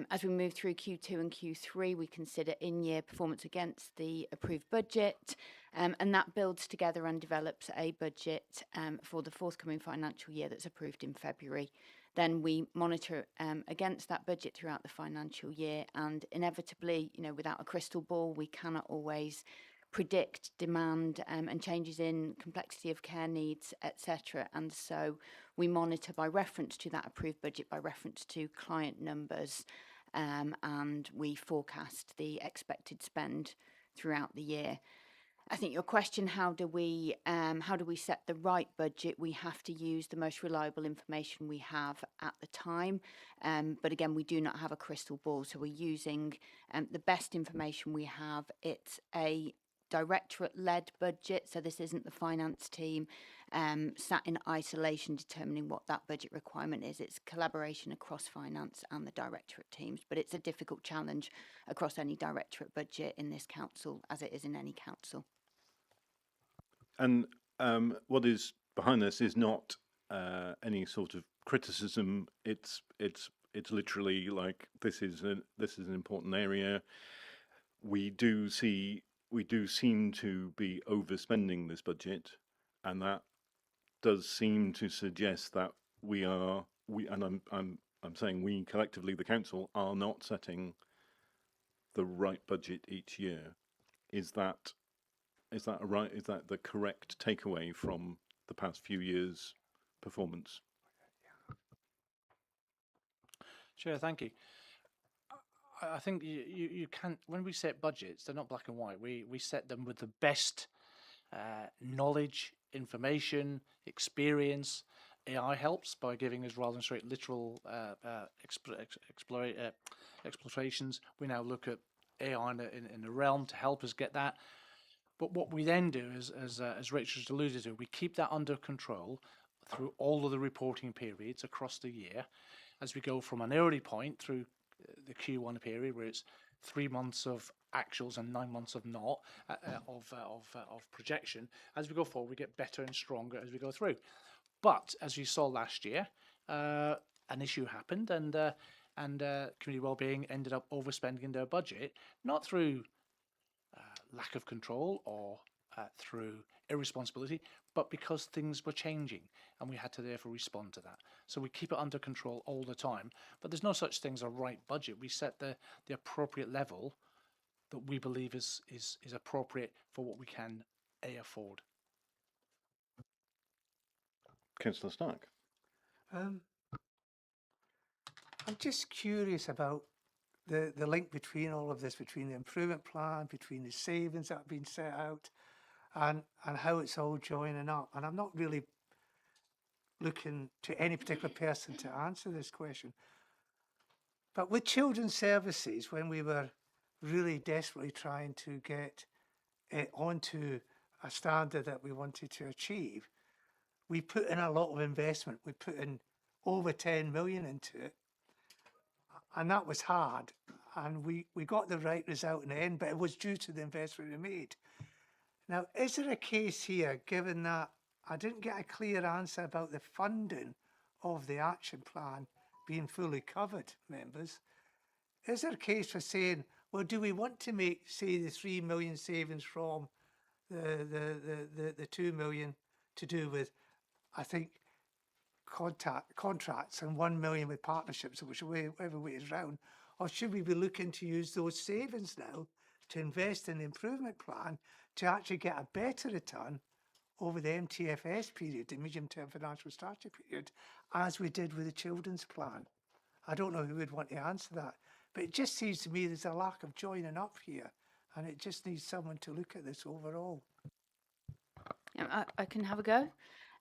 As we move through Q2 and Q3, we consider in-year performance against the approved budget, and that builds together and develops a budget for the forthcoming financial year that's approved in February. Then we monitor against that budget throughout the financial year, and inevitably, without a crystal ball, we cannot always predict demand and changes in complexity of care needs, etc. And so we monitor by reference to that approved budget, by reference to client numbers, and we forecast the expected spend throughout the year. I think your question, how do we set the right budget? We have to use the most reliable information we have at the time. But again, we do not have a crystal ball. So we're using the best information we have. It's a directorate-led budget, so this isn't the finance team sat in isolation determining what that budget requirement is. It's collaboration across finance and the directorate teams, but it's a difficult challenge across any directorate budget in this council, as it is in any council. And what is behind this is not any sort of criticism. It's literally like this is an important area. We do seem to be overspending this budget, and that does seem to suggest that I'm saying we collectively, the council, are not setting the right budget each year. Is that the correct takeaway from the past few years' performance? Chair, thank you. I think you can't, when we set budgets, they're not black and white. We set them with the best knowledge, information, experience. AI helps by giving us, rather than straight literal explorations. We now look at AI in the realm to help us get that. But what we then do is, as Rachel's alluded to, we keep that under control through all of the reporting periods across the year, as we go from an early point through the Q1 period, where it's 3 months of actuals and 9 months of not of projection. As we go forward, we get better and stronger as we go through. But as you saw last year, an issue happened, and community wellbeing ended up overspending their budget, not through lack of control or through irresponsibility, but because things were changing and we had to therefore respond to that. So we keep it under control all the time, but there's no such thing as a right budget. We set the appropriate level that we believe is appropriate for what we can afford. Councillor Stark. I'm just curious about the link between all of this, between the improvement plan, between the savings that have been set out, and how it's all joining up. And I'm not really looking to any particular person to answer this question. But with children's services, when we were really desperately trying to get it onto a standard that we wanted to achieve, we put in a lot of investment. We put in over 10 million into it. And that was hard. And we got the right result in the end, but it was due to the investment we made. Now, is there a case here, given that I didn't get a clear answer about the funding of the action plan being fully covered, members? Is there a case for saying, well, do we want to make, say, the 3 million savings from the 2 million to do with, I think, contracts and 1 million with partnerships, whichever way is round, or should we be looking to use those savings now to invest in the improvement plan to actually get a better return over the MTFS period, the medium-term financial strategy period, as we did with the children's plan? I don't know who would want to answer that, but it just seems to me there's a lack of joining up here, and it just needs someone to look at this overall. I can have a go.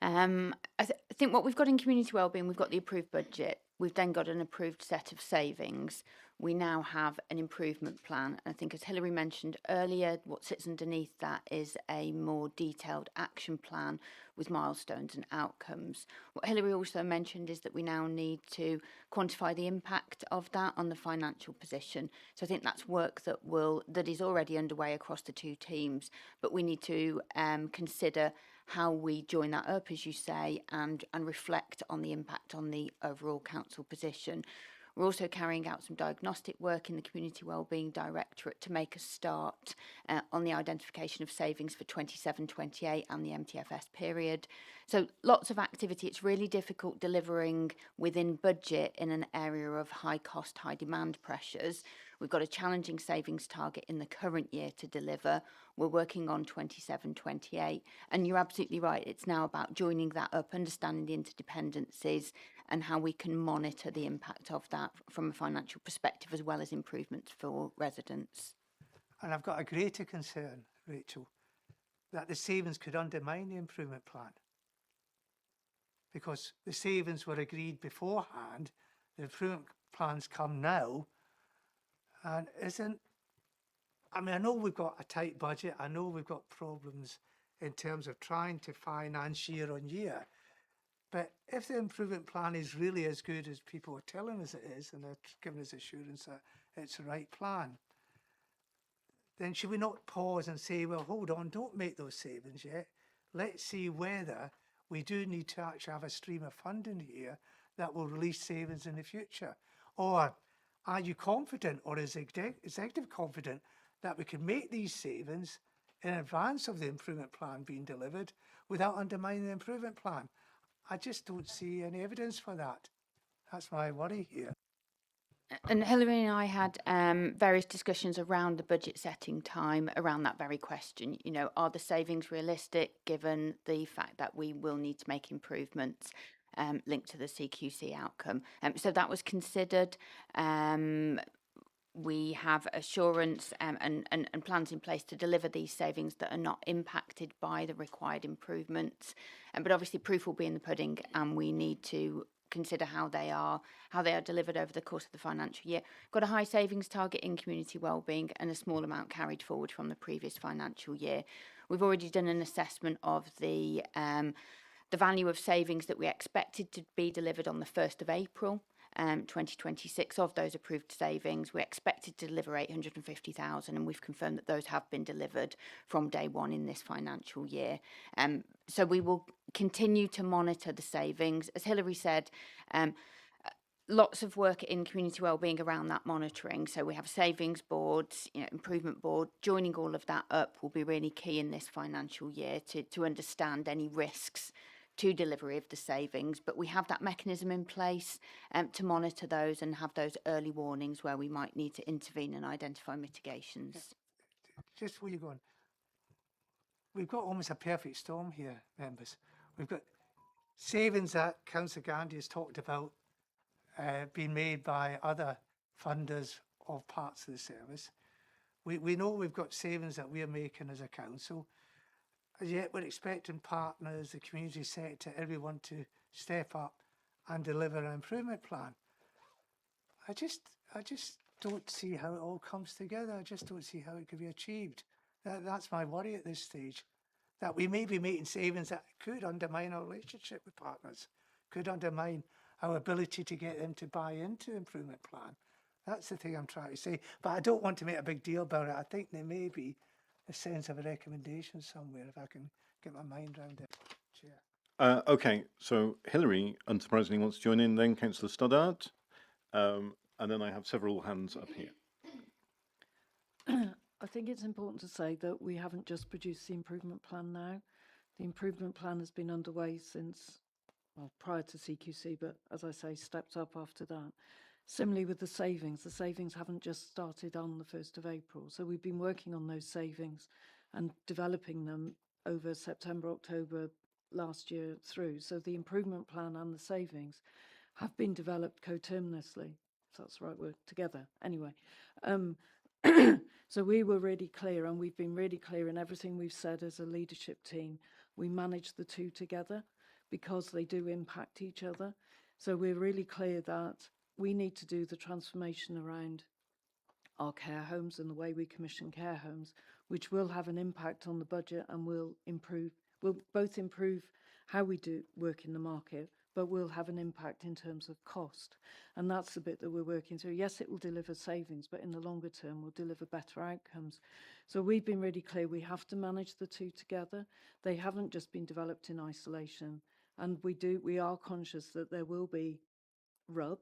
I think what we've got in community wellbeing, we've got the approved budget. We've then got an approved set of savings. We now have an improvement plan. And I think, as Hilary mentioned earlier, what sits underneath that is a more detailed action plan with milestones and outcomes. What Hilary also mentioned is that we now need to quantify the impact of that on the financial position. So I think that's work that is already underway across the two teams, but we need to consider how we join that up, as you say, and reflect on the impact on the overall council position. We're also carrying out some diagnostic work in the Community Wellbeing Directorate to make a start on the identification of savings for 27-28 and the MTFS period. So lots of activity. It's really difficult delivering within budget in an area of high cost, high demand pressures. We've got a challenging savings target in the current year to deliver. We're working on 27-28, and you're absolutely right. It's now about joining that up, understanding the interdependencies and how we can monitor the impact of that from a financial perspective, as well as improvements for residents. And I've got a greater concern, Rachel, that the savings could undermine the improvement plan. Because the savings were agreed beforehand, the improvement plans come now, and I know we've got a tight budget, I know we've got problems in terms of trying to finance year on year, but if the improvement plan is really as good as people are telling us it is, and they're giving us assurance that it's the right plan, then should we not pause and say, well, hold on, don't make those savings yet. Let's see whether we do need to actually have a stream of funding here that will release savings in the future. Or are you confident, or is executive confident, that we can make these savings in advance of the improvement plan being delivered without undermining the improvement plan? I just don't see any evidence for that. That's my worry here. And Hilary and I had various discussions around the budget setting time around that very question. You know, are the savings realistic given the fact that we will need to make improvements linked to the CQC outcome? So that was considered. We have assurance and plans in place to deliver these savings that are not impacted by the required improvements. But obviously proof will be in the pudding, and we need to consider how they are delivered over the course of the financial year. Got a high savings target in community wellbeing and a small amount carried forward from the previous financial year. We've already done an assessment of the value of savings that we expected to be delivered on the 1st of April 2026. Of those approved savings, we expected to deliver 850,000, and we've confirmed that those have been delivered from day one in this financial year. So we will continue to monitor the savings. As Hilary said, lots of work in community wellbeing around that monitoring. So we have a savings board, improvement board. Joining all of that up will be really key in this financial year to understand any risks to delivery of the savings. But we have that mechanism in place to monitor those and have those early warnings where we might need to intervene and identify mitigations. Just before you go on, we've got almost a perfect storm here, members. We've got savings that Councillor Gandhi has talked about being made by other funders of parts of the service. We know we've got savings that we're making as a council, and yet we're expecting partners, the community sector, everyone to step up and deliver an improvement plan. I just don't see how it all comes together. I just don't see how it could be achieved. That's my worry at this stage, that we may be making savings that could undermine our relationship with partners, could undermine our ability to get them to buy into the improvement plan. That's the thing I'm trying to say. But I don't want to make a big deal about it. I think there may be a sense of a recommendation somewhere, if I can get my mind around it, Chair. Okay, so Hilary, unsurprisingly, wants to join in, then Councillor Stoddart, and then I have several hands up here. I think it's important to say that we haven't just produced the improvement plan now. The improvement plan has been underway since, well, prior to CQC, but as I say, stepped up after that. Similarly with the savings haven't just started on the 1st of April. So we've been working on those savings and developing them over September, October last year through. So the improvement plan and the savings have been developed coterminously, if that's the right word, together. Anyway, so we were really clear, and we've been really clear in everything we've said as a leadership team. We manage the two together because they do impact each other. So we're really clear that we need to do the transformation around our care homes and the way we commission care homes, which will have an impact on the budget and will both improve how we do work in the market, but will have an impact in terms of cost. And that's the bit that we're working through. Yes, it will deliver savings, but in the longer term will deliver better outcomes. So we've been really clear we have to manage the two together. They haven't just been developed in isolation. And we are conscious that there will be rub,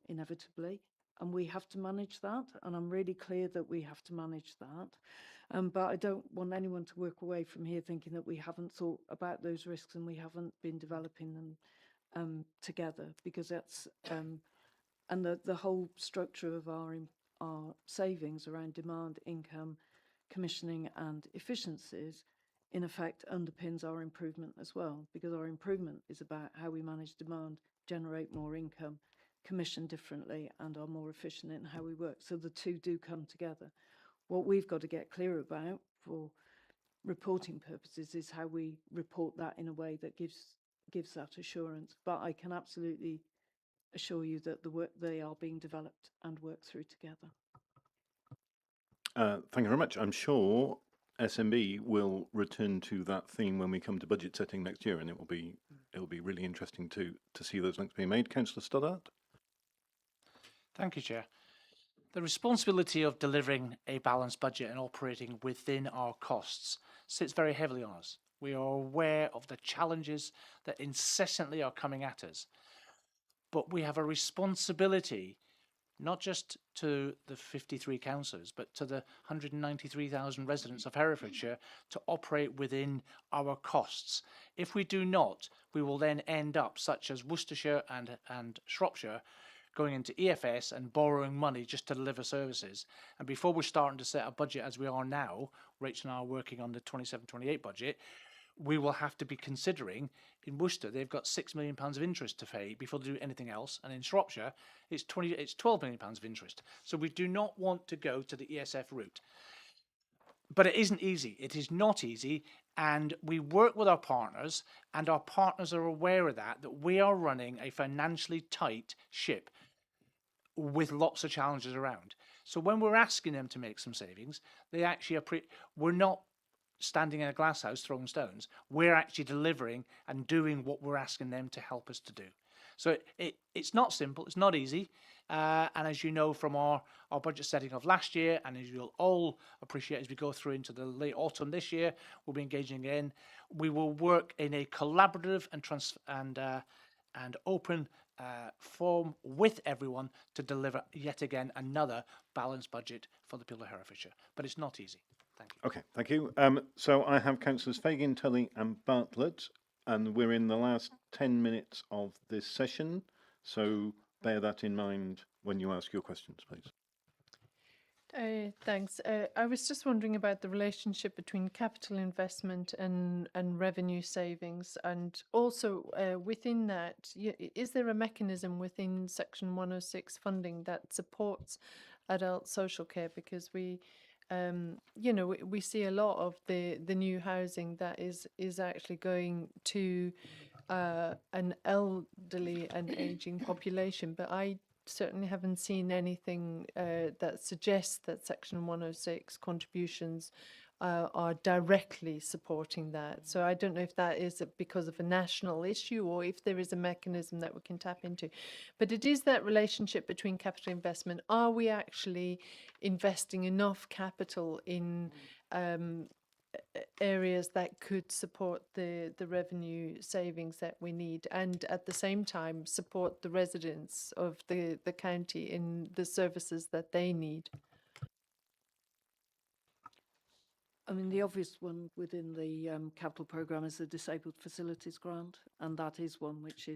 inevitably, and we have to manage that. And I'm really clear that we have to manage that. But I don't want anyone to work away from here thinking that we haven't thought about those risks and we haven't been developing them together, because that's and the whole structure of our savings around demand, income, commissioning and efficiencies in effect underpins our improvement as well, because our improvement is about how we manage demand, generate more income, commission differently and are more efficient in how we work. So the two do come together. What we've got to get clear about for reporting purposes is how we report that in a way that gives that assurance. But I can absolutely assure you that they are being developed and worked through together. Thank you very much. I'm sure SMB will return to that theme when we come to budget setting next year, and it will be really interesting to see those links being made. Councillor Stoddart. Thank you, Chair. The responsibility of delivering a balanced budget and operating within our costs sits very heavily on us. We are aware of the challenges that incessantly are coming at us, but we have a responsibility not just to the 53 councillors, but to the 193,000 residents of Herefordshire to operate within our costs. If we do not, we will then end up, such as Worcestershire and Shropshire, going into EFS and borrowing money just to deliver services. And before we're starting to set a budget as we are now, Rachel and I are working on the 27-28 budget, we will have to be considering, in Worcester, they've got £6 million of interest to pay before they do anything else. And in Shropshire, it's £12 million of interest. So we do not want to go to the ESF route. But it isn't easy. It is not easy. And we work with our partners, and our partners are aware of that we are running a financially tight ship with lots of challenges around. So when we're asking them to make some savings, they actually we're not standing in a glass house throwing stones. We're actually delivering and doing what we're asking them to help us to do. So it's not simple, it's not easy. And as you know from our budget setting of last year, and as you'll all appreciate as we go through into the late autumn this year, we'll be engaging in, we will work in a collaborative and open form with everyone to deliver yet again another balanced budget for the people of Herefordshire. But it's not easy. Thank you. Okay, thank you. So I have councillors Fagan, Tully and Bartlett, and we're in the last 10 minutes of this session. So bear that in mind when you ask your questions, please. Thanks. I was just wondering about the relationship between capital investment and revenue savings, and also within that, is there a mechanism within Section 106 funding that supports adult social care? Because we see a lot of the new housing that is actually going to an elderly and aging population, but I certainly haven't seen anything that suggests that Section 106 contributions are directly supporting that. So I don't know if that is because of a national issue or if there is a mechanism that we can tap into. But it is that relationship between capital investment. Are we actually investing enough capital in areas that could support the revenue savings that we need, and at the same time support the residents of the county in the services that they need? I mean, the obvious one within the capital programme is the Disabled Facilities Grant, and that is one which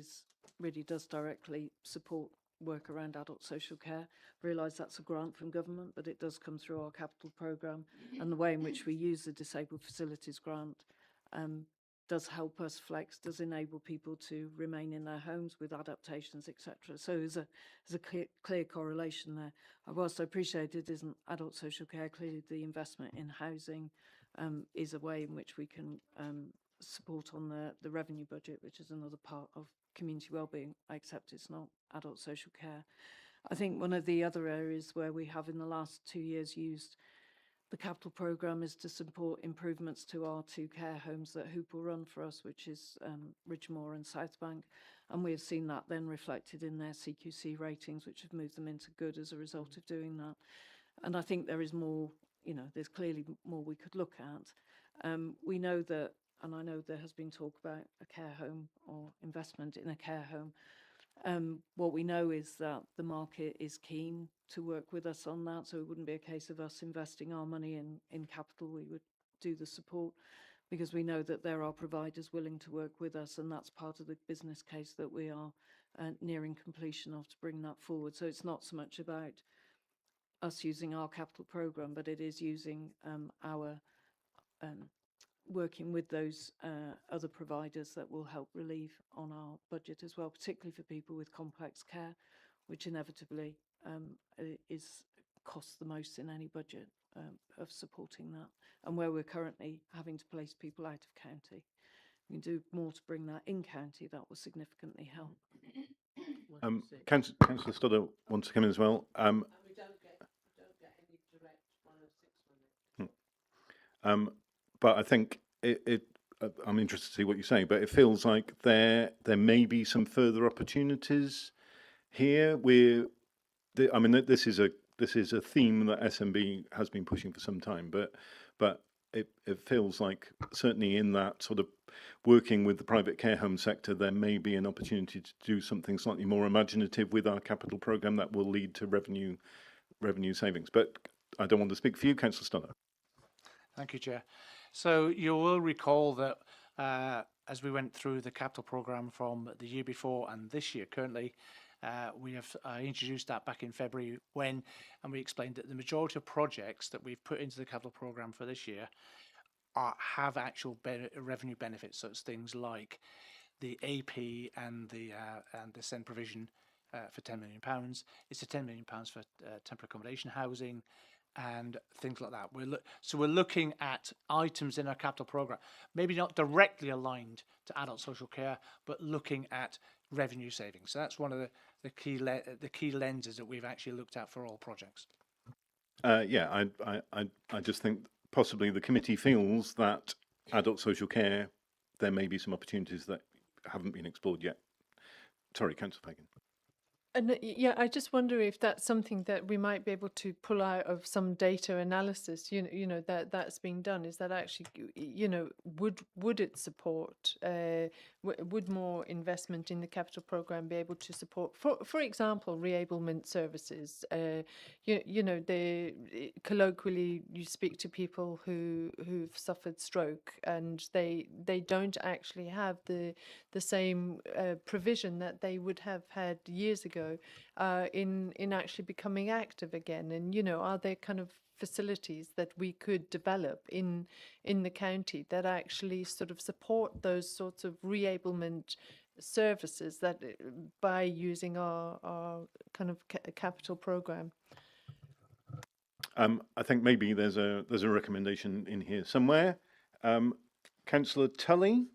really does directly support work around adult social care. Realise that's a grant from government, but it does come through our capital programme, and the way in which we use the Disabled Facilities Grant does help us flex, does enable people to remain in their homes with adaptations, etc. So there's a clear correlation there. Whilst I appreciate it isn't adult social care, clearly the investment in housing is a way in which we can support on the revenue budget, which is another part of community wellbeing, except it's not adult social care. I think one of the other areas where we have in the last 2 years used the capital programme is to support improvements to our 2 care homes that Hoople run for us, which is Ridgemore and Southbank. And we have seen that then reflected in their CQC ratings, which have moved them into good as a result of doing that. And I think there is more, there's clearly more we could look at. We know that, and I know there has been talk about a care home or investment in a care home. What we know is that the market is keen to work with us on that, so it wouldn't be a case of us investing our money in capital. We would do the support because we know that there are providers willing to work with us, and that's part of the business case that we are nearing completion of to bring that forward. So it's not so much about us using our capital programme, but it is using our working with those other providers that will help relieve on our budget as well, particularly for people with complex care, which inevitably costs the most in any budget of supporting that, and where we're currently having to place people out of county. We can do more to bring that in county. That will significantly help. Councillor Stoddart wants to come in as well. And we don't get any direct 106 funding. But I think I'm interested to see what you say, but it feels like there may be some further opportunities here. This is a theme that SMB has been pushing for some time, but it feels like certainly in that sort of working with the private care home sector, there may be an opportunity to do something slightly more imaginative with our capital programme that will lead to revenue savings. But I don't want to speak for you, Councillor Stoddart. Thank you, Chair. So you will recall that as we went through the capital programme from the year before and this year currently, we have introduced that back in February and we explained that the majority of projects that we've put into the capital programme for this year have actual revenue benefits. So it's things like the AP and the SEND provision for £10 million. It's the £10 million for temporary accommodation housing, and things like that. We're looking at items in our capital programme, maybe not directly aligned to adult social care, but looking at revenue savings. So that's one of the key lenses that we've actually looked at for all projects. I just think possibly the committee feels that adult social care, there may be some opportunities that haven't been explored yet. Sorry, Councillor Fagan. And yeah, I just wonder if that's something that we might be able to pull out of some data analysis. That that's being done. Is that actually, would it support? Would more investment in the capital program be able to support, for example, reablement services? Colloquially, you speak to people who've suffered stroke, and they don't actually have the same provision that they would have had years ago in actually becoming active again. And are there kind of facilities that we could develop in the county that actually sort of support those sorts of reablement services that by using our kind of capital program? I think maybe there's a recommendation in here somewhere. Councillor Tully.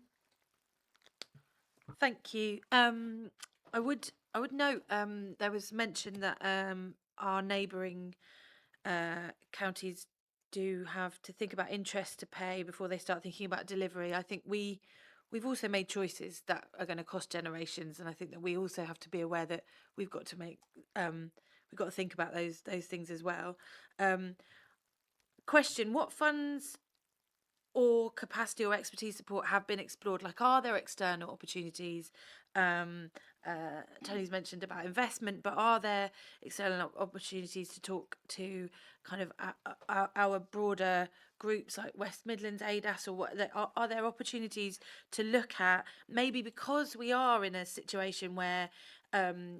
Thank you. I would note there was mention that our neighbouring counties do have to think about interest to pay before they start thinking about delivery. I think we've also made choices that are going to cost generations, and I think that we also have to be aware that we've got to make we've got to think about those things as well. Question: what funds or capacity or expertise support have been explored? Like, are there external opportunities? Tony's mentioned about investment, but are there external opportunities to talk to kind of our broader groups like West Midlands ADAS, or what? Are there opportunities to look at, maybe because we are in a situation where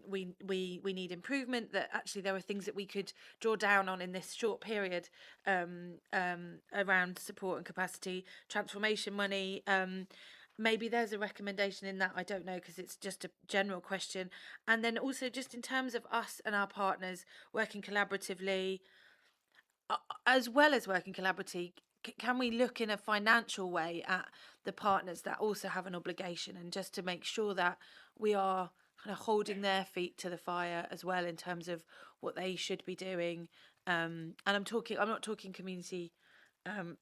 we need improvement, that actually there are things that we could draw down on in this short period around support and capacity, transformation money. Maybe there's a recommendation in that, I don't know, because it's just a general question. And then also just in terms of us and our partners working collaboratively, as well as working collaboratively, can we look in a financial way at the partners that also have an obligation, and just to make sure that we are kind of holding their feet to the fire as well in terms of what they should be doing. And I'm not talking community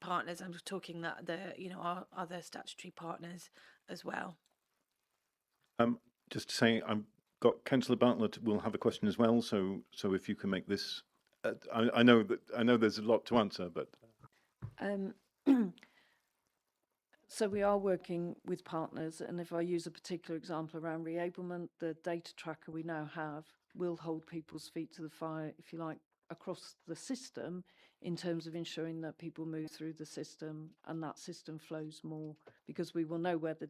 partners. I'm just talking that our other statutory partners as well. Just to say, I've got Councillor Bartlett will have a question as well. So if you can make this, I know there's a lot to answer, but. So we are working with partners, and if I use a particular example around reablement, the data tracker we now have will hold people's feet to the fire, if you like, across the system, in terms of ensuring that people move through the system and that system flows more, because we will know where the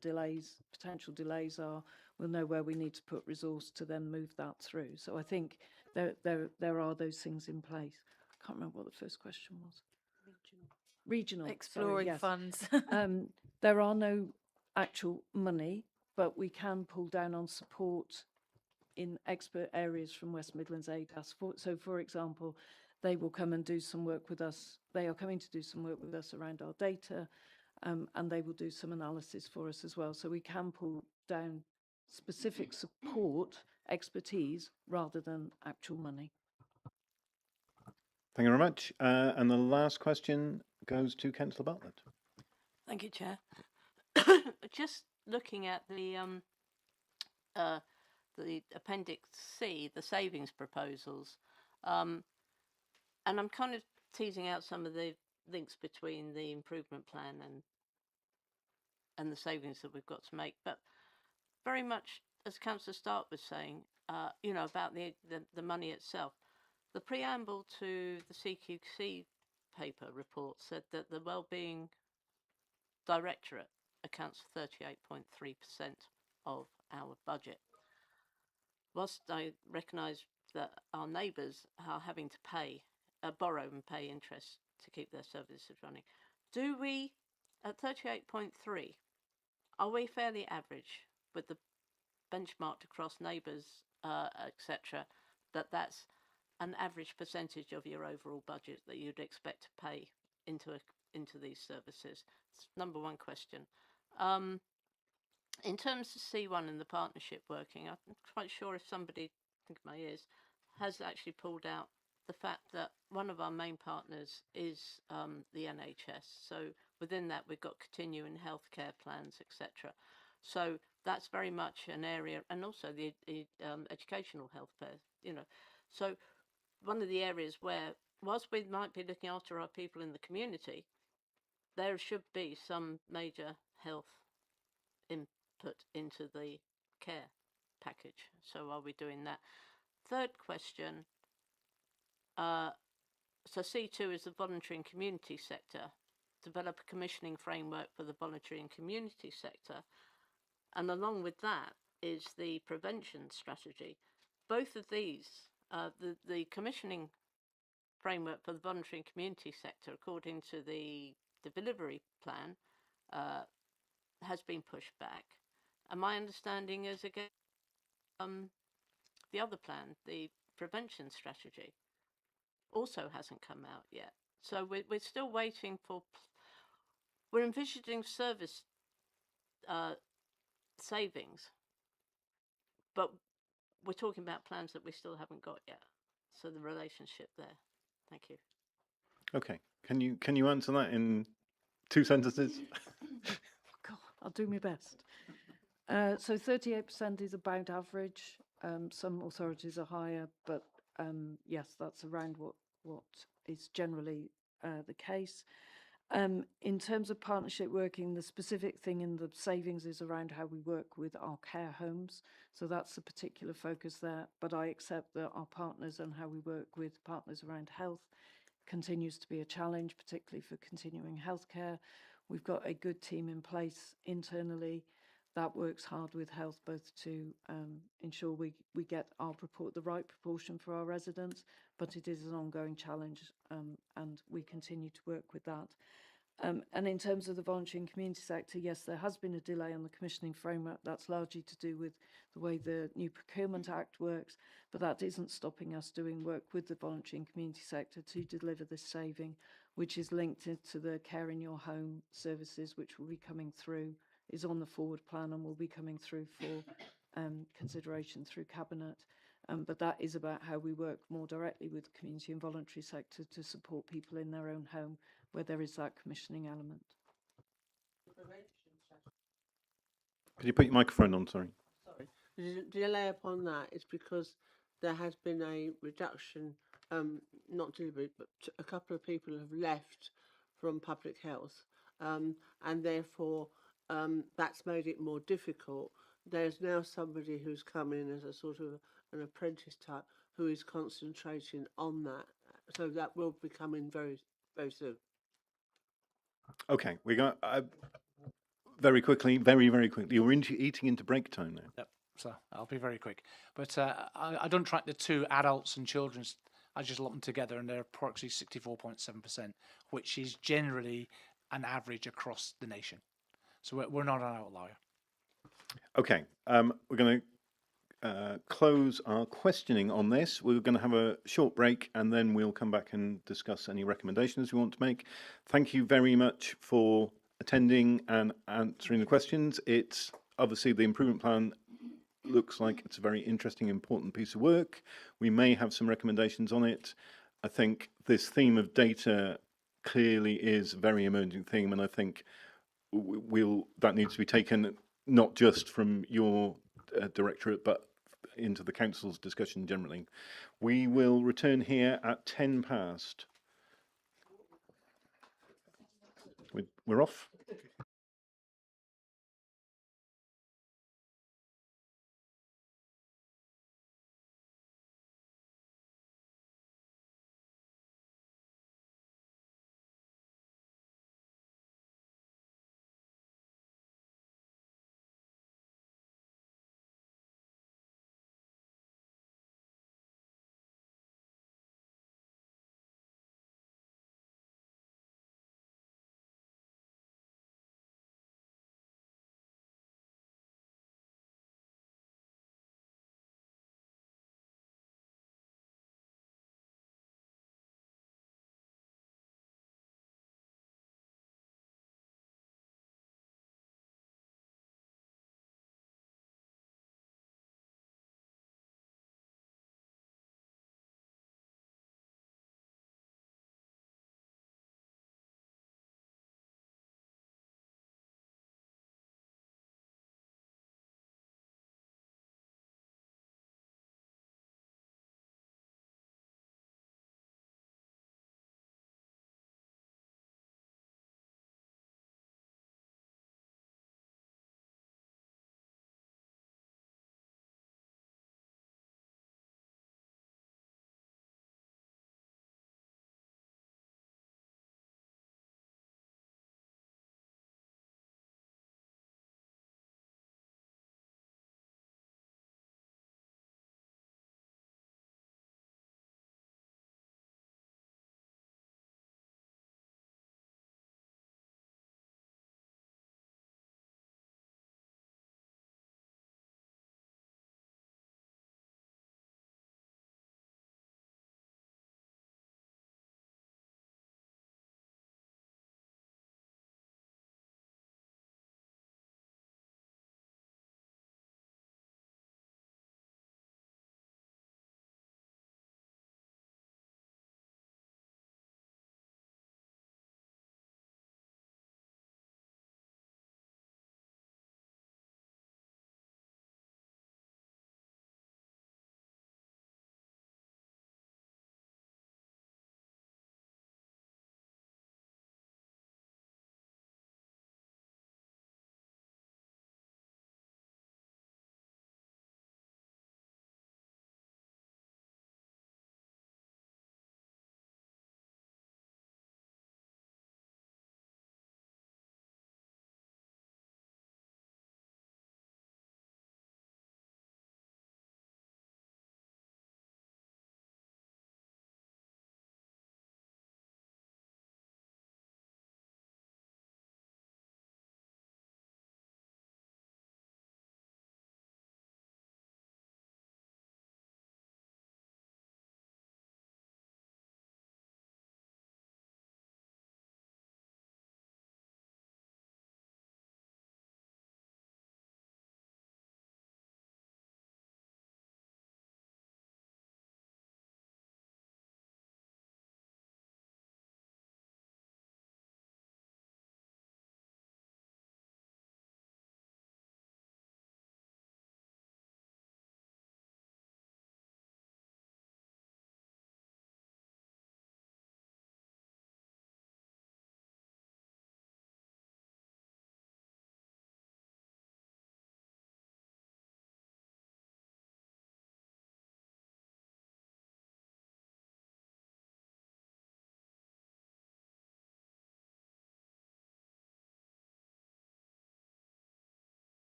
potential delays are. We'll know where we need to put resource to then move that through. So I think there are those things in place. I can't remember what the first question was. Regional. Exploring yes. funds. There are no actual money, but we can pull down on support in expert areas from West Midlands ADAS. So, for example, they will come and do some work with us. They are coming to do some work with us around our data, and they will do some analysis for us as well. So we can pull down specific support expertise rather than actual money. Thank you very much. And the last question goes to Councillor Bartlett. Thank you, Chair. Just looking at the Appendix C, the savings proposals, and I'm kind of teasing out some of the links between the improvement plan and the savings that we've got to make. But very much, as Councillor Stark was saying, about the money itself. The preamble to the CQC paper report said that the Wellbeing Directorate accounts for 38.3% of our budget. Whilst I recognise that our neighbours are having to borrow and pay interest to keep their services running, do we, at 38.3, are we fairly average with the benchmarked across neighbours, etc., that's an average percentage of your overall budget that you'd expect to pay into these services? It's number one question. In terms of C1 and the partnership working, I'm quite sure if somebody, I think of my ears, has actually pulled out the fact that one of our main partners is the NHS. So within that, we've got continuing healthcare plans, etc. So that's very much an area, and also the educational healthcare, you know. So one of the areas where, whilst we might be looking after our people in the community, there should be some major health input into the care package. So are we doing that? Third question, so C2 is the voluntary and community sector. Develop a commissioning framework for the voluntary and community sector. And along with that is the prevention strategy. Both of these, the commissioning framework for the voluntary and community sector, according to the delivery plan, has been pushed back. And my understanding is, again, the other plan, the prevention strategy, also hasn't come out yet. So we're still waiting for, we're envisaging service savings, but we're talking about plans that we still haven't got yet. So the relationship there. Thank you. Okay. Can you answer that in 2 sentences? God, I'll do my best. So 38% is about average. Some authorities are higher, but yes, that's around what is generally the case. In terms of partnership working, the specific thing in the savings is around how we work with our care homes. So that's the particular focus there. But I accept that our partners and how we work with partners around health continues to be a challenge, particularly for continuing healthcare. We've got a good team in place internally that works hard with health, both to ensure we get the right proportion for our residents, but it is an ongoing challenge, and we continue to work with that. And in terms of the voluntary and community sector, yes, there has been a delay on the commissioning framework. That's largely to do with the way the new Procurement Act works, but that isn't stopping us doing work with the voluntary and community sector to deliver this saving, which is linked to the care in your home services, which will be coming through, is on the forward plan and will be coming through for consideration through Cabinet. But that is about how we work more directly with the community and voluntary sector to support people in their own home where there is that commissioning element. Could you put your microphone on, sorry? Sorry. The delay upon that is because there has been a reduction, not delivery, but a couple of people have left from public health, and therefore that's made it more difficult. There's now somebody who's come in as a sort of an apprentice type who is concentrating on that. So that will be coming very, very soon. Okay, we got very quickly, very quickly. We're eating into break time now. Yep. So I'll be very quick. But I don't track the two adults and children's. I just lump them together, and they're approximately 64.7%, which is generally an average across the nation. So we're not an outlier. Okay, we're going to close our questioning on this. We're going to have a short break, and then we'll come back and discuss any recommendations we want to make. Thank you very much for attending and answering the questions. It's obviously the improvement plan looks like it's a very interesting, important piece of work. We may have some recommendations on it. I think this theme of data clearly is a very emerging theme, and I think that needs to be taken not just from your directorate, but into the council's discussion generally. We will return here at 10 past. We're off.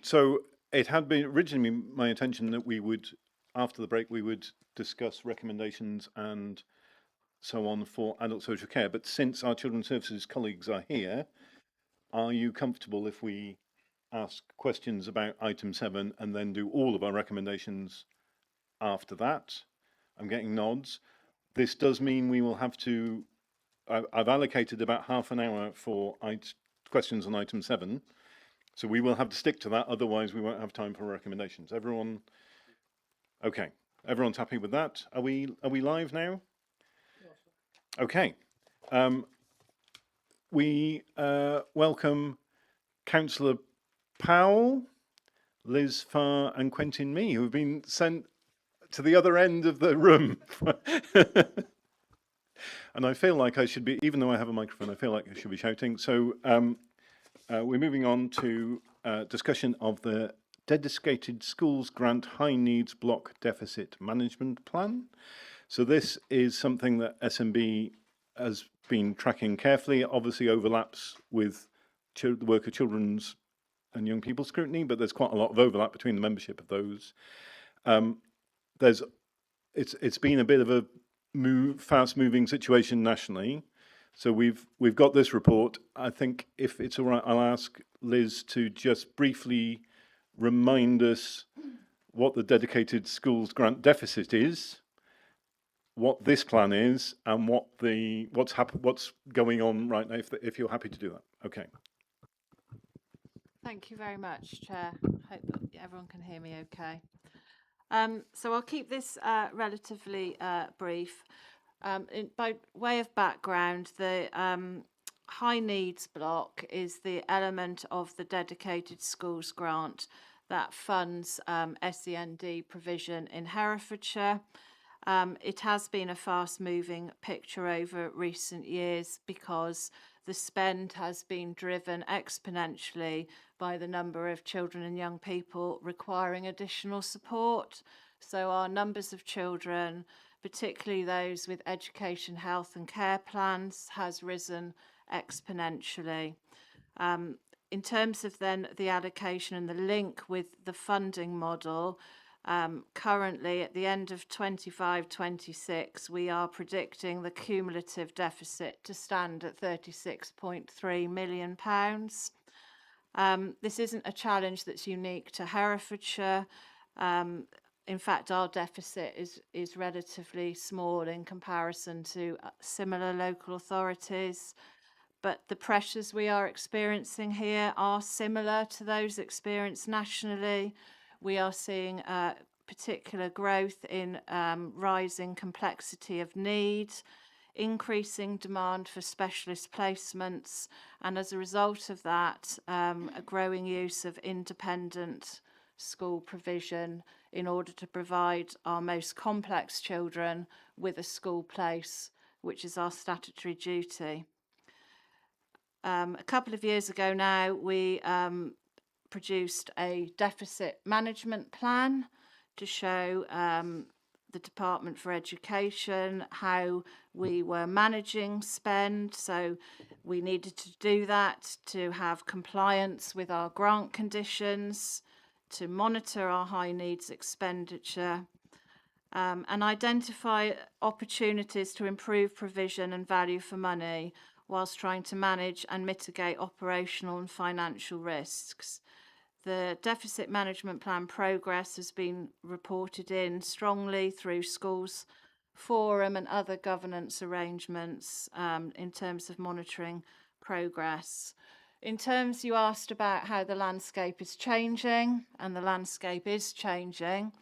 So it had been originally my intention that we would, after the break, we would discuss recommendations and so on for adult social care. But since our children's services colleagues are here, are you comfortable if we ask questions about item 7 and then do all of our recommendations after that? I'm getting nods. This does mean we will have to, I've allocated about half an hour for questions on item 7. So we will have to stick to that, otherwise we won't have time for recommendations. Everyone, okay, everyone's happy with that? Are we live now? Okay. We welcome Councillor Powell, Liz Farr and Quentin Mee, who have been sent to the other end of the room. And I feel like I should be, even though I have a microphone, I feel like I should be shouting. So we're moving on to discussion of the Dedicated Schools Grant High Needs Block Deficit Management Plan. So this is something that SMB has been tracking carefully. It obviously overlaps with the work of Children's and Young People's Scrutiny, but there's quite a lot of overlap between the membership of those. It's been a bit of a fast-moving situation nationally. So we've got this report. I think if it's all right, I'll ask Liz to just briefly remind us what the Dedicated Schools Grant Deficit is, what this plan is, and what's going on right now. If you're happy to do that, okay. Thank you very much, Chair. Hope that everyone can hear me okay. So I'll keep this relatively brief. By way of background, the high needs block is the element of the Dedicated Schools Grant that funds SEND provision in Herefordshire. It has been a fast-moving picture over recent years because the spend has been driven exponentially by the number of children and young people requiring additional support. So our numbers of children, particularly those with education, health and care plans, has risen exponentially. In terms of then the allocation and the link with the funding model, currently at the end of 25-26 we are predicting the cumulative deficit to stand at £36.3 million. This isn't a challenge that's unique to Herefordshire. In fact, our deficit is relatively small in comparison to similar local authorities, but the pressures we are experiencing here are similar to those experienced nationally. We are seeing particular growth in rising complexity of need, increasing demand for specialist placements, and as a result of that, a growing use of independent school provision in order to provide our most complex children with a school place, which is our statutory duty. A couple of years ago now, we produced a deficit management plan to show the Department for Education how we were managing spend. So we needed to do that to have compliance with our grant conditions, to monitor our high needs expenditure, and identify opportunities to improve provision and value for money whilst trying to manage and mitigate operational and financial risks. The deficit management plan progress has been reported in strongly through schools forum and other governance arrangements in terms of monitoring progress. In terms, you asked about how the landscape is changing, and the landscape is changing.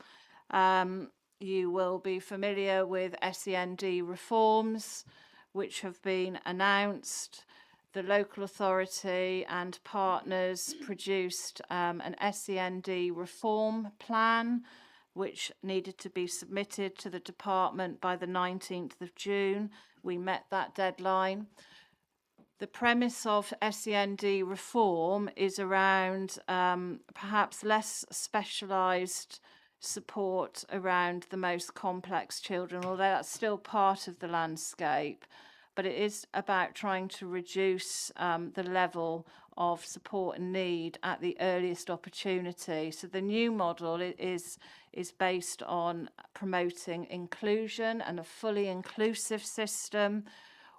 You will be familiar with SEND reforms which have been announced. The local authority and partners produced an SEND reform plan which needed to be submitted to the department by the 19th of June. We met that deadline. the premise of SEND reform is around perhaps less specialised support around the most complex children, although that's still part of the landscape. But it is about trying to reduce the level of support and need at the earliest opportunity. So the new model is based on promoting inclusion and a fully inclusive system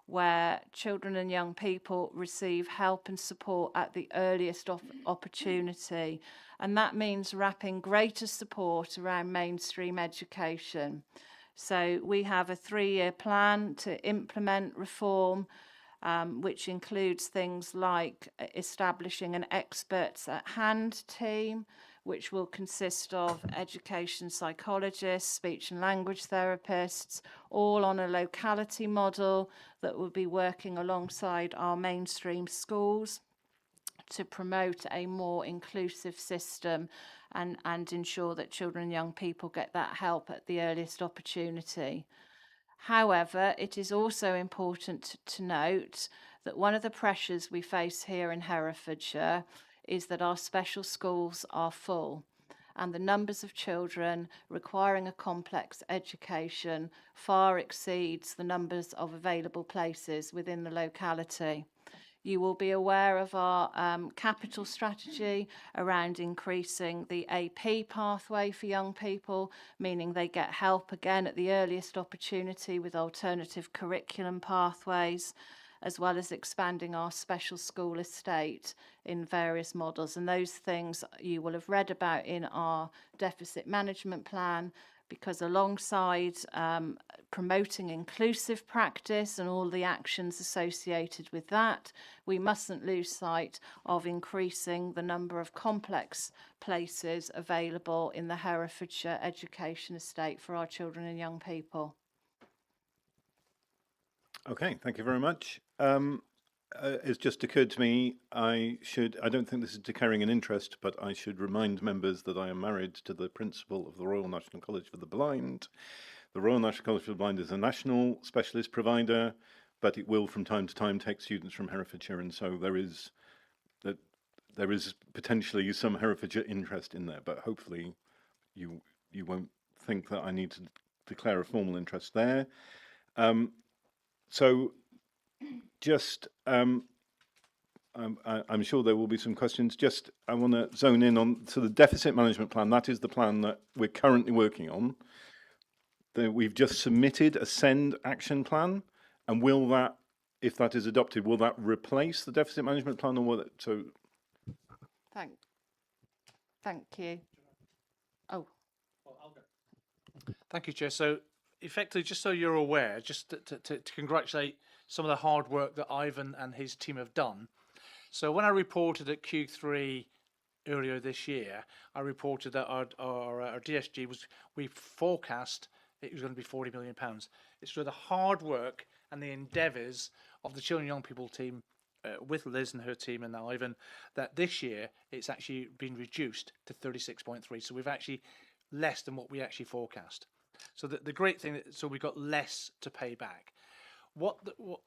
where children and young people receive help and support at the earliest opportunity. And that means wrapping greater support around mainstream education. So we have a 3-year plan to implement reform, which includes things like establishing an experts at hand team, which will consist of education psychologists, speech and language therapists, all on a locality model that will be working alongside our mainstream schools to promote a more inclusive system and ensure that children and young people get that help at the earliest opportunity. However, it is also important to note that one of the pressures we face here in Herefordshire is that our special schools are full, and the numbers of children requiring a complex education far exceeds the numbers of available places within the locality. You will be aware of our capital strategy around increasing the AP pathway for young people, meaning they get help again at the earliest opportunity with alternative curriculum pathways, as well as expanding our special school estate in various models. And those things you will have read about in our deficit management plan, because alongside promoting inclusive practice and all the actions associated with that, we mustn't lose sight of increasing the number of complex places available in the Herefordshire education estate for our children and young people. Okay, thank you very much. It's just occurred to me, I don't think this is declaring an interest, but I should remind members that I am married to the principal of the Royal National College for the Blind. The Royal National College for the Blind is a national specialist provider, but it will from time to time take students from Herefordshire, and so there is potentially some Herefordshire interest in there, but hopefully you won't think that I need to declare a formal interest there. So just, I'm sure there will be some questions. Just, I want to zone in on, so the deficit management plan, that is the plan that we're currently working on. We've just submitted a SEND action plan, and will that, if that is adopted, will that replace the deficit management plan, or will it, so? Thank you. Oh. Thank you, Chair. So effectively, just so you're aware, just to congratulate some of the hard work that Ivan and his team have done. So when I reported at Q3 earlier this year, I reported that our DSG we forecast it was going to be £40 million. It's through the hard work and the endeavours of the Children and Young People team with Liz and her team and Ivan, that this year it's actually been reduced to 36.3. So we've actually less than what we actually forecast. So the great thing, so we've got less to pay back.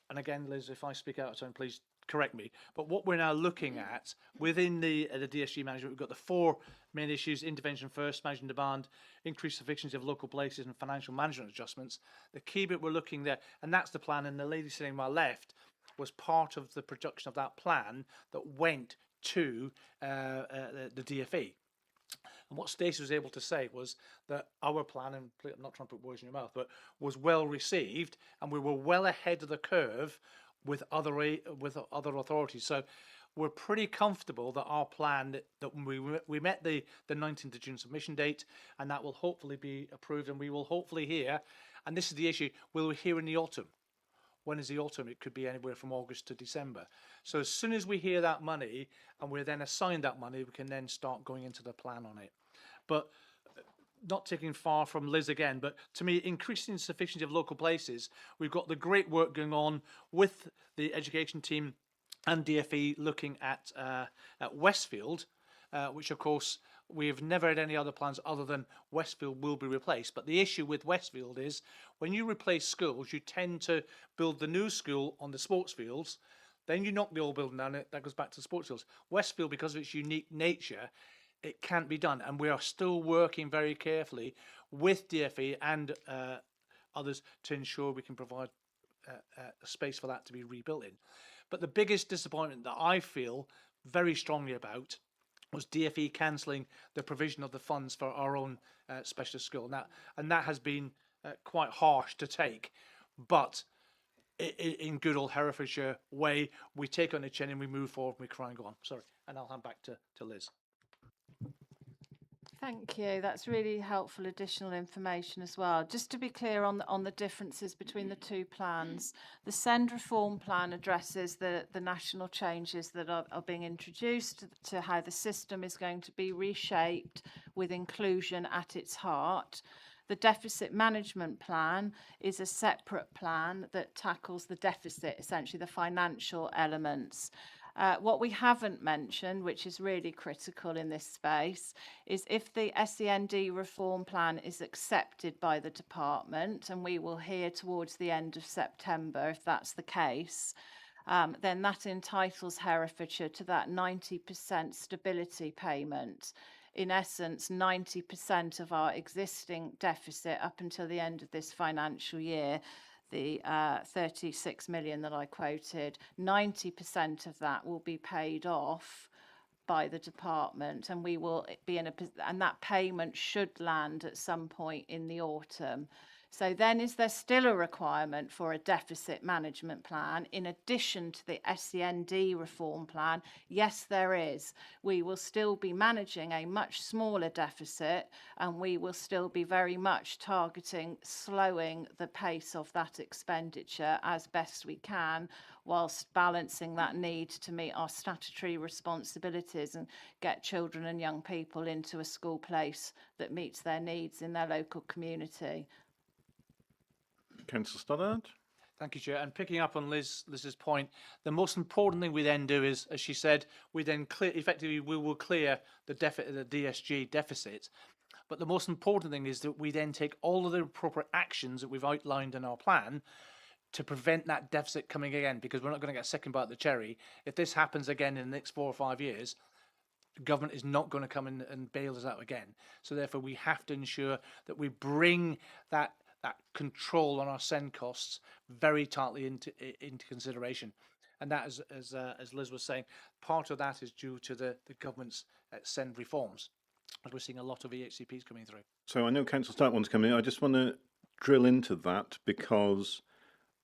And again, Liz, if I speak out of turn, please correct me. But what we're now looking at within the DSG management, we've got the 4 main issues: intervention first, managing demand, increased efficiency of local places, and financial management adjustments. The key bit we're looking there, and that's the plan. And the lady sitting on my left was part of the production of that plan that went to the DFE. And what Stacey was able to say was that our plan, and I'm not trying to put words in your mouth, but was well received, and we were well ahead of the curve with other authorities. So we're pretty comfortable that our plan, that we met the 19th of June submission date, and that will hopefully be approved, and we will hopefully hear, and this is the issue, we'll hear in the autumn. When is the autumn? It could be anywhere from August to December. So as soon as we hear that money and we're then assigned that money, we can then start going into the plan on it. But not taking far from Liz again, but to me, increasing the sufficiency of local places, we've got the great work going on with the education team and DFE looking at Westfield, which of course we've never had any other plans other than Westfield will be replaced. But the issue with Westfield is when you replace schools, you tend to build the new school on the sports fields. Then you knock the old building down, that goes back to sports fields. Westfield, because of its unique nature, it can't be done. And we are still working very carefully with DFE and others to ensure we can provide a space for that to be rebuilt in. But the biggest disappointment that I feel very strongly about was DFE cancelling the provision of the funds for our own specialist school. And that has been quite harsh to take. But in good old Herefordshire way, we take on the chin and we move forward and we cry and go on. Sorry. And I'll hand back to Liz. Thank you. That's really helpful additional information as well. Just to be clear on the differences between the two plans, the SEND reform plan addresses the national changes that are being introduced to how the system is going to be reshaped with inclusion at its heart. The deficit management plan is a separate plan that tackles the deficit, essentially the financial elements. What we haven't mentioned, which is really critical in this space, is if the SEND reform plan is accepted by the department, and we will hear towards the end of September if that's the case, then that entitles Herefordshire to that 90% stability payment. In essence, 90% of our existing deficit up until the end of this financial year, the 36 million that I quoted, 90% of that will be paid off by the department, and we will be and that payment should land at some point in the autumn. So then, is there still a requirement for a deficit management plan in addition to the SEND reform plan? Yes, there is. We will still be managing a much smaller deficit, and we will still be very much targeting slowing the pace of that expenditure as best we can, whilst balancing that need to meet our statutory responsibilities and get children and young people into a school place that meets their needs in their local community. Councillor Stoddart? Thank you, Chair. And picking up on Liz's point, the most important thing we then do is, as she said, we then we will clear the DSG deficit. But the most important thing is that we then take all of the appropriate actions that we've outlined in our plan to prevent that deficit coming again, because we're not going to get a second bite of the cherry. If this happens again in the next 4 or 5 years, the government is not going to come in and bail us out again. So therefore, we have to ensure that we bring that control on our SEND costs very tightly into consideration. And that, as Liz was saying, part of that is due to the government's SEND reforms. We're seeing a lot of EHCPs coming through. So I know Councillor Stark wants to come in. I just want to drill into that, because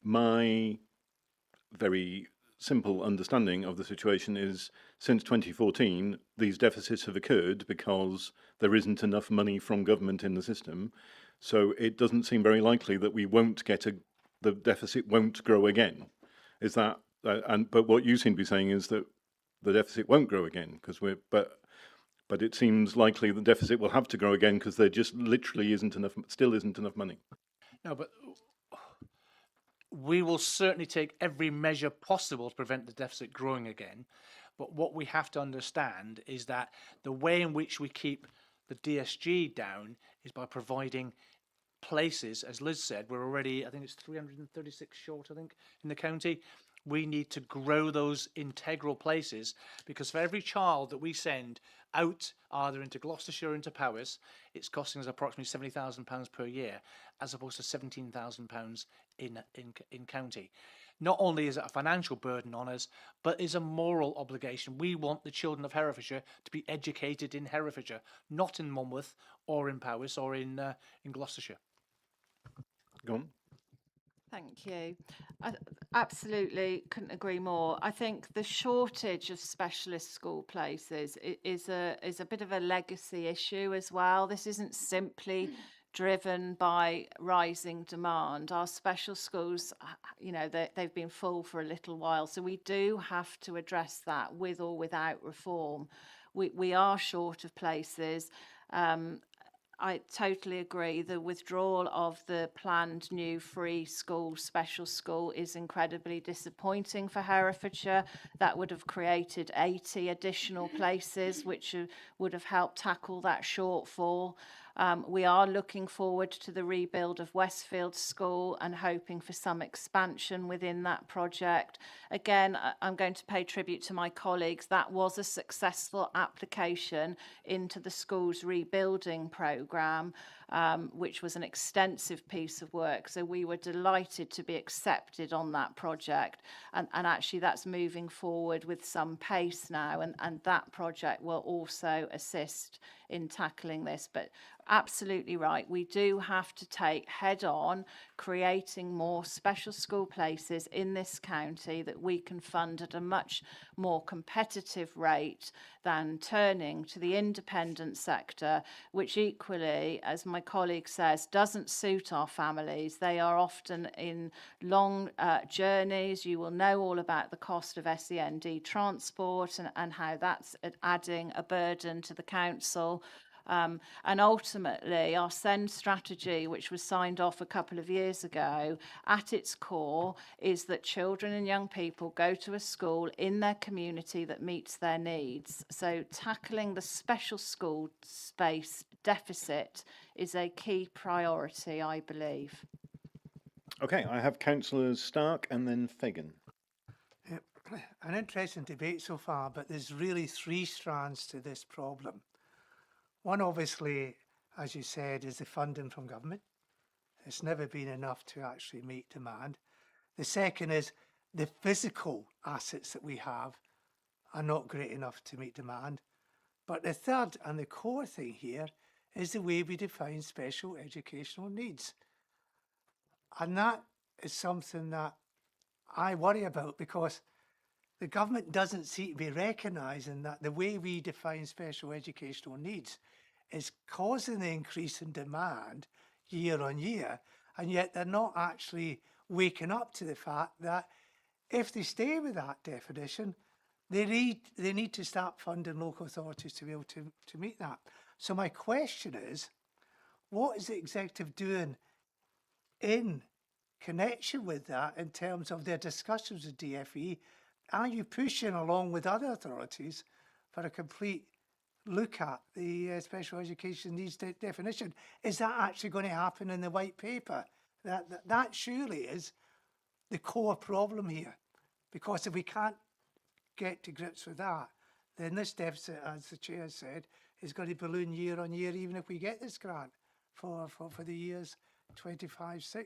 my very simple understanding of the situation is since 2014, these deficits have occurred because there isn't enough money from government in the system. So it doesn't seem very likely that we won't get the deficit won't grow again. Is that, but what you seem to be saying is that the deficit won't grow again, because but it seems likely the deficit will have to grow again because there just literally still isn't enough money. No, but we will certainly take every measure possible to prevent the deficit growing again. But what we have to understand is that the way in which we keep the DSG down is by providing places. As Liz said, we're already, I think it's 336 short, I think, in the county. We need to grow those integral places, because for every child that we send out either into Gloucestershire or into Powys, it's costing us approximately £70,000 per year, as opposed to £17,000 in county. Not only is it a financial burden on us, but is a moral obligation. We want the children of Herefordshire to be educated in Herefordshire, not in Monmouth or in Powys or in Gloucestershire. Go on. Thank you. I absolutely couldn't agree more. I think the shortage of specialist school places is a bit of a legacy issue as well. This isn't simply driven by rising demand. Our special schools, they've been full for a little while, so we do have to address that with or without reform. We are short of places. I totally agree. The withdrawal of the planned new free school, special school, is incredibly disappointing for Herefordshire. That would have created 80 additional places, which would have helped tackle that shortfall. We are looking forward to the rebuild of Westfield School and hoping for some expansion within that project. Again, I'm going to pay tribute to my colleagues. That was a successful application into the school's rebuilding programme, which was an extensive piece of work. So we were delighted to be accepted on that project. And actually that's moving forward with some pace now. And that project will also assist in tackling this. But absolutely right, we do have to take head on creating more special school places in this county that we can fund at a much more competitive rate than turning to the independent sector, which equally, as my colleague says, doesn't suit our families. They are often in long journeys. You will know all about the cost of SEND transport and how that's adding a burden to the council. And ultimately, our SEND strategy, which was signed off a couple of years ago, at its core is that children and young people go to a school in their community that meets their needs. So tackling the special school space deficit is a key priority, I believe. Okay, I have councillors Stark and then Fagan. An interesting debate so far, but there's really three strands to this problem. One, obviously, as you said, is the funding from government. It's never been enough to actually meet demand. The second is the physical assets that we have are not great enough to meet demand. But the third and the core thing here is the way we define special educational needs. And that is something that I worry about, because the government doesn't seem to be recognising that the way we define special educational needs is causing the increase in demand year on year, and yet they're not actually waking up to the fact that if they stay with that definition, they need to start funding local authorities to be able to meet that. So my question is, what is the executive doing in connection with that in terms of their discussions with DFE? Are you pushing along with other authorities for a complete look at the special education needs definition? Is that actually going to happen in the white paper? That surely is the core problem here, because if we can't get to grips with that, then this deficit, as the chair said, is going to balloon year on year, even if we get this grant for the years 25-6.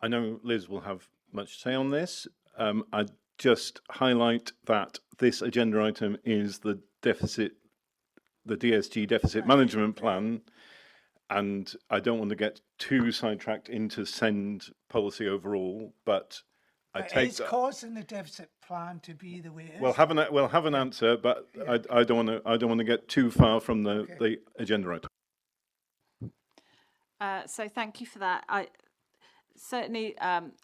I know Liz will have much to say on this. I'd just highlight that this agenda item is the DSG deficit management plan, and I don't want to get too sidetracked into SEND policy overall, but I take it's causing the deficit plan to be the way it is. We'll have an answer, but yeah. I don't want to get too far from the agenda item. So thank you for that. Certainly,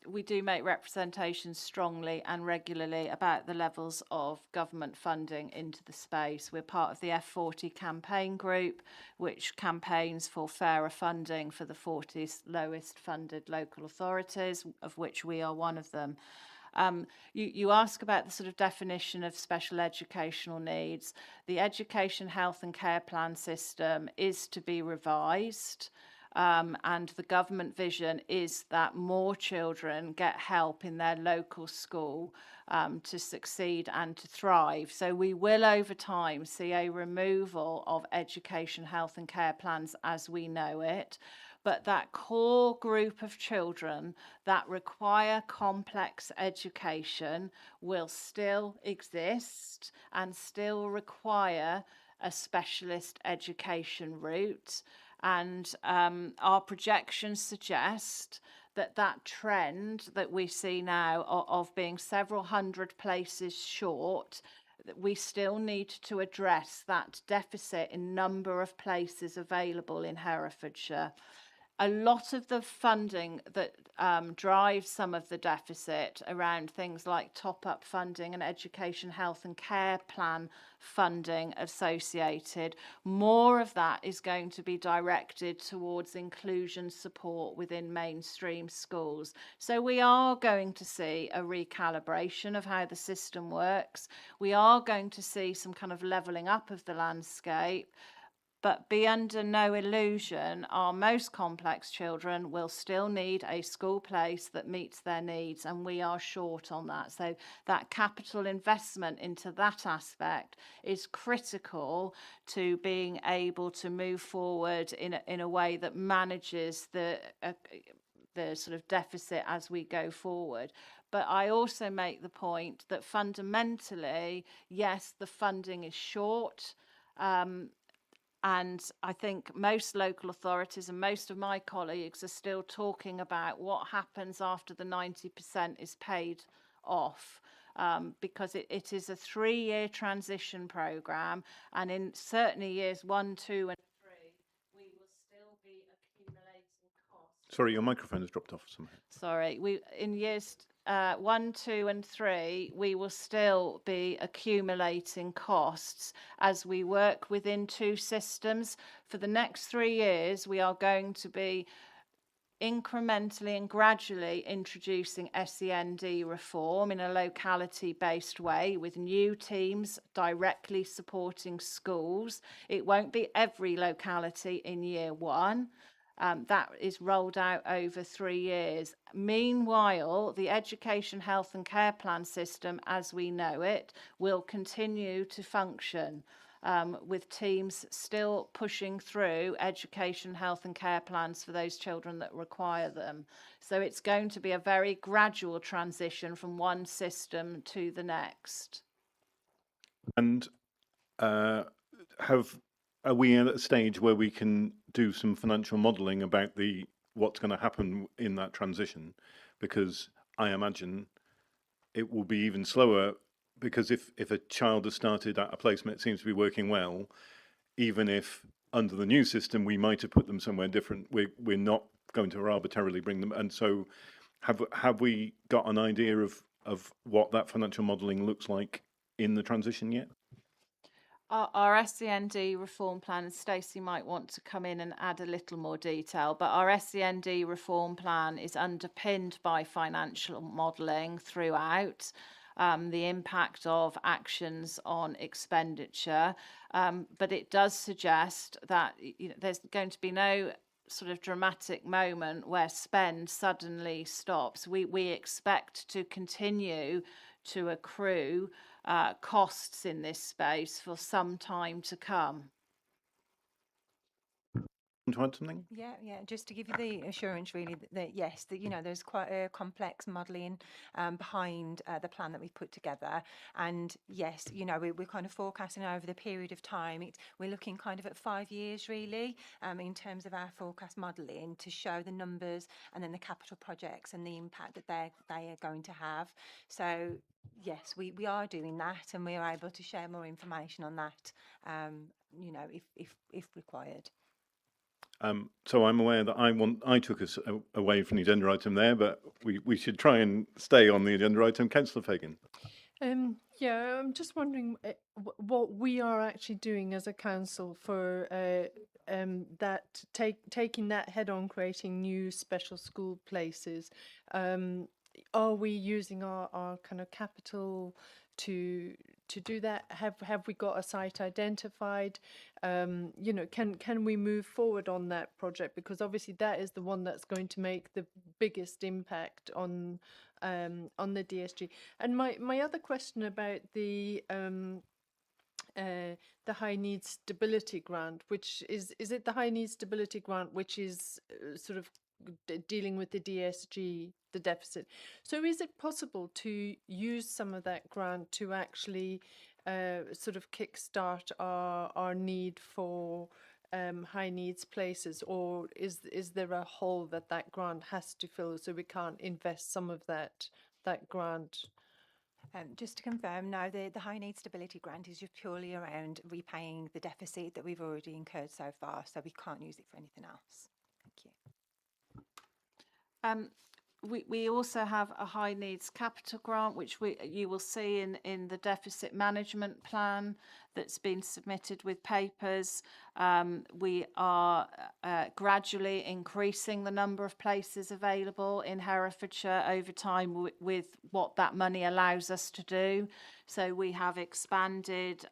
we do make representations strongly and regularly about the levels of government funding into the space. We're part of the F40 campaign group, which campaigns for fairer funding for the 40 lowest funded local authorities, of which we are one of them. You ask about the sort of definition of special educational needs. The Education, Health and Care Plan system is to be revised. And the government vision is that more children get help in their local school to succeed and to thrive. So we will over time see a removal of education, health and care plans as we know it. But that core group of children that require complex education will still exist and still require a specialist education route. And our projections suggest that that trend that we see now of being several hundred places short, that we still need to address that deficit in number of places available in Herefordshire. A lot of the funding that drives some of the deficit around things like top-up funding and education, health and care plan funding associated, more of that is going to be directed towards inclusion support within mainstream schools. So we are going to see a recalibration of how the system works. We are going to see some kind of levelling up of the landscape. But be under no illusion, our most complex children will still need a school place that meets their needs, and we are short on that. So that capital investment into that aspect is critical to being able to move forward in a way that manages the sort of deficit as we go forward. But I also make the point that fundamentally, yes, the funding is short. And I think most local authorities and most of my colleagues are still talking about what happens after the 90% is paid off. Because it is a 3-year transition programme, and in certainly years 1, 2 and 3, we will still be accumulating costs. Sorry, your microphone has dropped off somehow. Sorry, in years 1, 2 and 3, we will still be accumulating costs as we work within 2 systems. For the next 3 years, we are going to be incrementally and gradually introducing SEND reform in a locality-based way with new teams directly supporting schools. It won't be every locality in year 1. That is rolled out over 3 years. Meanwhile, the education, health and care plan system as we know it will continue to function. With teams still pushing through education, health and care plans for those children that require them. So it's going to be a very gradual transition from one system to the next. And are we at a stage where we can do some financial modelling about what's going to happen in that transition? Because I imagine it will be even slower, because if a child has started at a placement, it seems to be working well, even if under the new system we might have put them somewhere different, we're not going to arbitrarily bring them. And so have we got an idea of what that financial modelling looks like in the transition yet? Our SEND reform plan, and Stacey might want to come in and add a little more detail, but our SEND reform plan is underpinned by financial modelling throughout. The impact of actions on expenditure, but it does suggest that there's going to be no sort of dramatic moment where spend suddenly stops. We expect to continue to accrue costs in this space for some time to come. Want to add something? Yeah, just to give you the assurance really that yes, there's quite a complex modelling behind the plan that we've put together, and yes, we're kind of forecasting over the period of time. We're looking kind of at 5 years really in terms of our forecast modelling to show the numbers and then the capital projects and the impact that they are going to have. So yes, we are doing that, and we are able to share more information on that, if required. So I'm aware that I took us away from the agenda item there, but we should try and stay on the agenda item. Councillor Fagan. Yeah, I'm just wondering what we are actually doing as a council for taking that head on, creating new special school places. Are we using our kind of capital to do that? Have we got a site identified? Can we move forward on that project? Because obviously that is the one that's going to make the biggest impact on the DSG. And my other question about the high needs stability grant, which is it the high needs stability grant which is sort of dealing with the DSG, the deficit? So is it possible to use some of that grant to actually sort of kickstart our need for high needs places, or is there a hole that grant has to fill, so we can't invest some of that grant? Just to confirm, no, the high needs stability grant is just purely around repaying the deficit that we've already incurred so far, so we can't use it for anything else. Thank you. We also have a high needs capital grant, which you will see in the deficit management plan. that's been submitted with papers. We are gradually increasing the number of places available in Herefordshire over time with what that money allows us to do. So we have expanded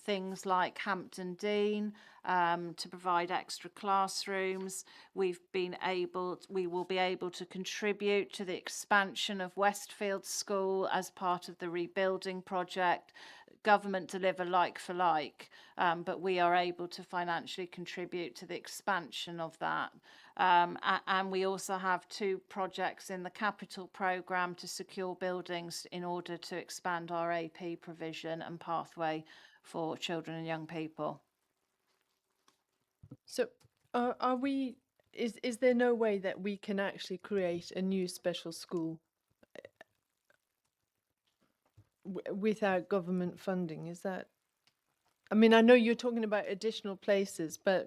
things like Hampton Dean to provide extra classrooms. We will be able to contribute to the expansion of Westfield School as part of the rebuilding project. Government deliver like for like, but we are able to financially contribute to the expansion of that. And we also have 2 projects in the capital programme to secure buildings in order to expand our AP provision and pathway for children and young people. So are we, is there no way that we can actually create a new special school without government funding? Is that, I mean, I know you're talking about additional places, but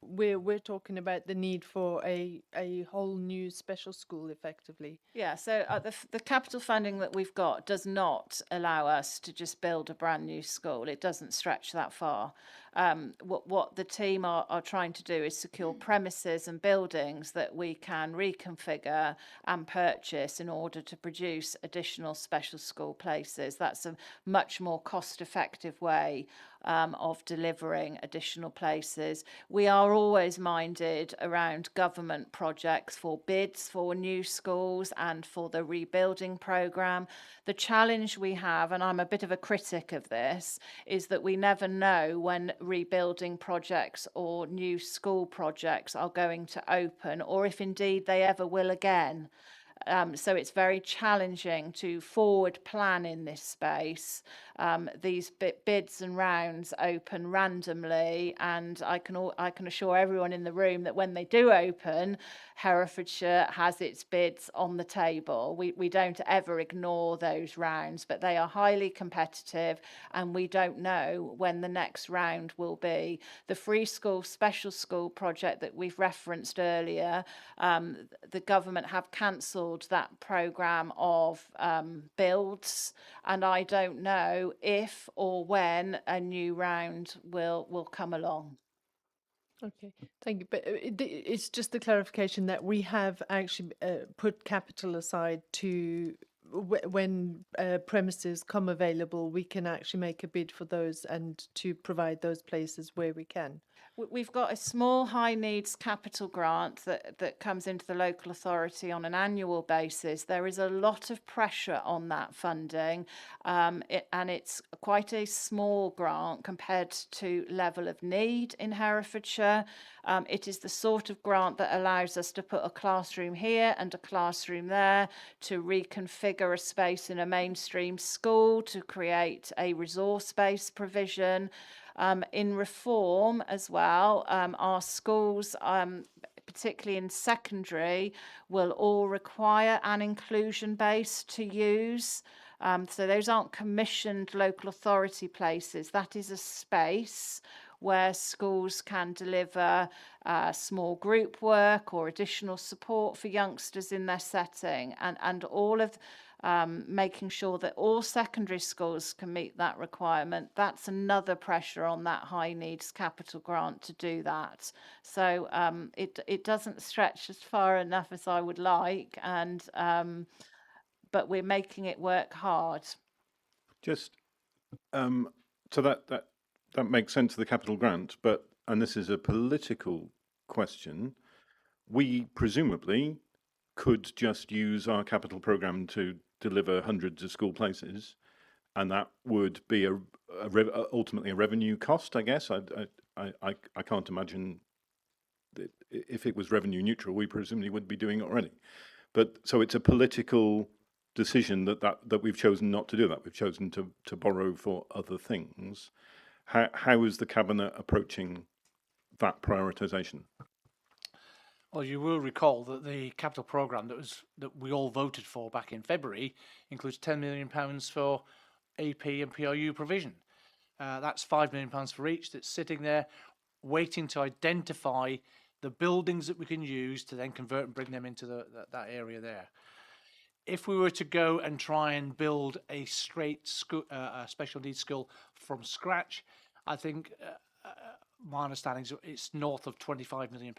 we're talking about the need for a whole new special school, effectively. Yeah, so the capital funding that we've got does not allow us to just build a brand new school. It doesn't stretch that far. What the team are trying to do is secure premises and buildings that we can reconfigure and purchase in order to produce additional special school places. That's a much more cost-effective way of delivering additional places. We are always minded around government projects for bids for new schools and for the rebuilding programme. The challenge we have, and I'm a bit of a critic of this, is that we never know when rebuilding projects or new school projects are going to open, or if indeed they ever will again. So it's very challenging to forward plan in this space. These bids and rounds open randomly, and I can assure everyone in the room that when they do open, Herefordshire has its bids on the table. We don't ever ignore those rounds, but they are highly competitive, and we don't know when the next round will be. The free school, special school project that we've referenced earlier, the government have cancelled that programme of builds, and I don't know if or when a new round will come along. Okay, thank you. But it's just the clarification that we have actually put capital aside to when premises come available, we can actually make a bid for those and to provide those places where we can. We've got a small high needs capital grant that comes into the local authority on an annual basis. There is a lot of pressure on that funding, and it's quite a small grant compared to level of need in Herefordshire. It is the sort of grant that allows us to put a classroom here and a classroom there, to reconfigure a space in a mainstream school, to create a resource-based provision. In reform as well, our schools, particularly in secondary, will all require an inclusion base to use. So those aren't commissioned local authority places. That is a space where schools can deliver small group work or additional support for youngsters in their setting, and all of making sure that all secondary schools can meet that requirement. That's another pressure on that high needs capital grant to do that. So it doesn't stretch as far enough as I would like, and but we're making it work hard. Just so that makes sense of the capital grant, but, and this is a political question, we presumably could just use our capital programme to deliver hundreds of school places, and that would be ultimately a revenue cost, I guess. I can't imagine that if it was revenue neutral, we presumably would be doing it already. But so it's a political decision that we've chosen not to do that. We've chosen to borrow for other things. How is the Cabinet approaching that prioritisation? Well, you will recall that the capital programme that we all voted for back in February includes £10 million for AP and PRU provision. That's £5 million for each that's sitting there waiting to identify the buildings that we can use to then convert and bring them into that area there. if we were to go and try and build a straight school, a special needs school from scratch, I think my understanding is it's north of £25 million.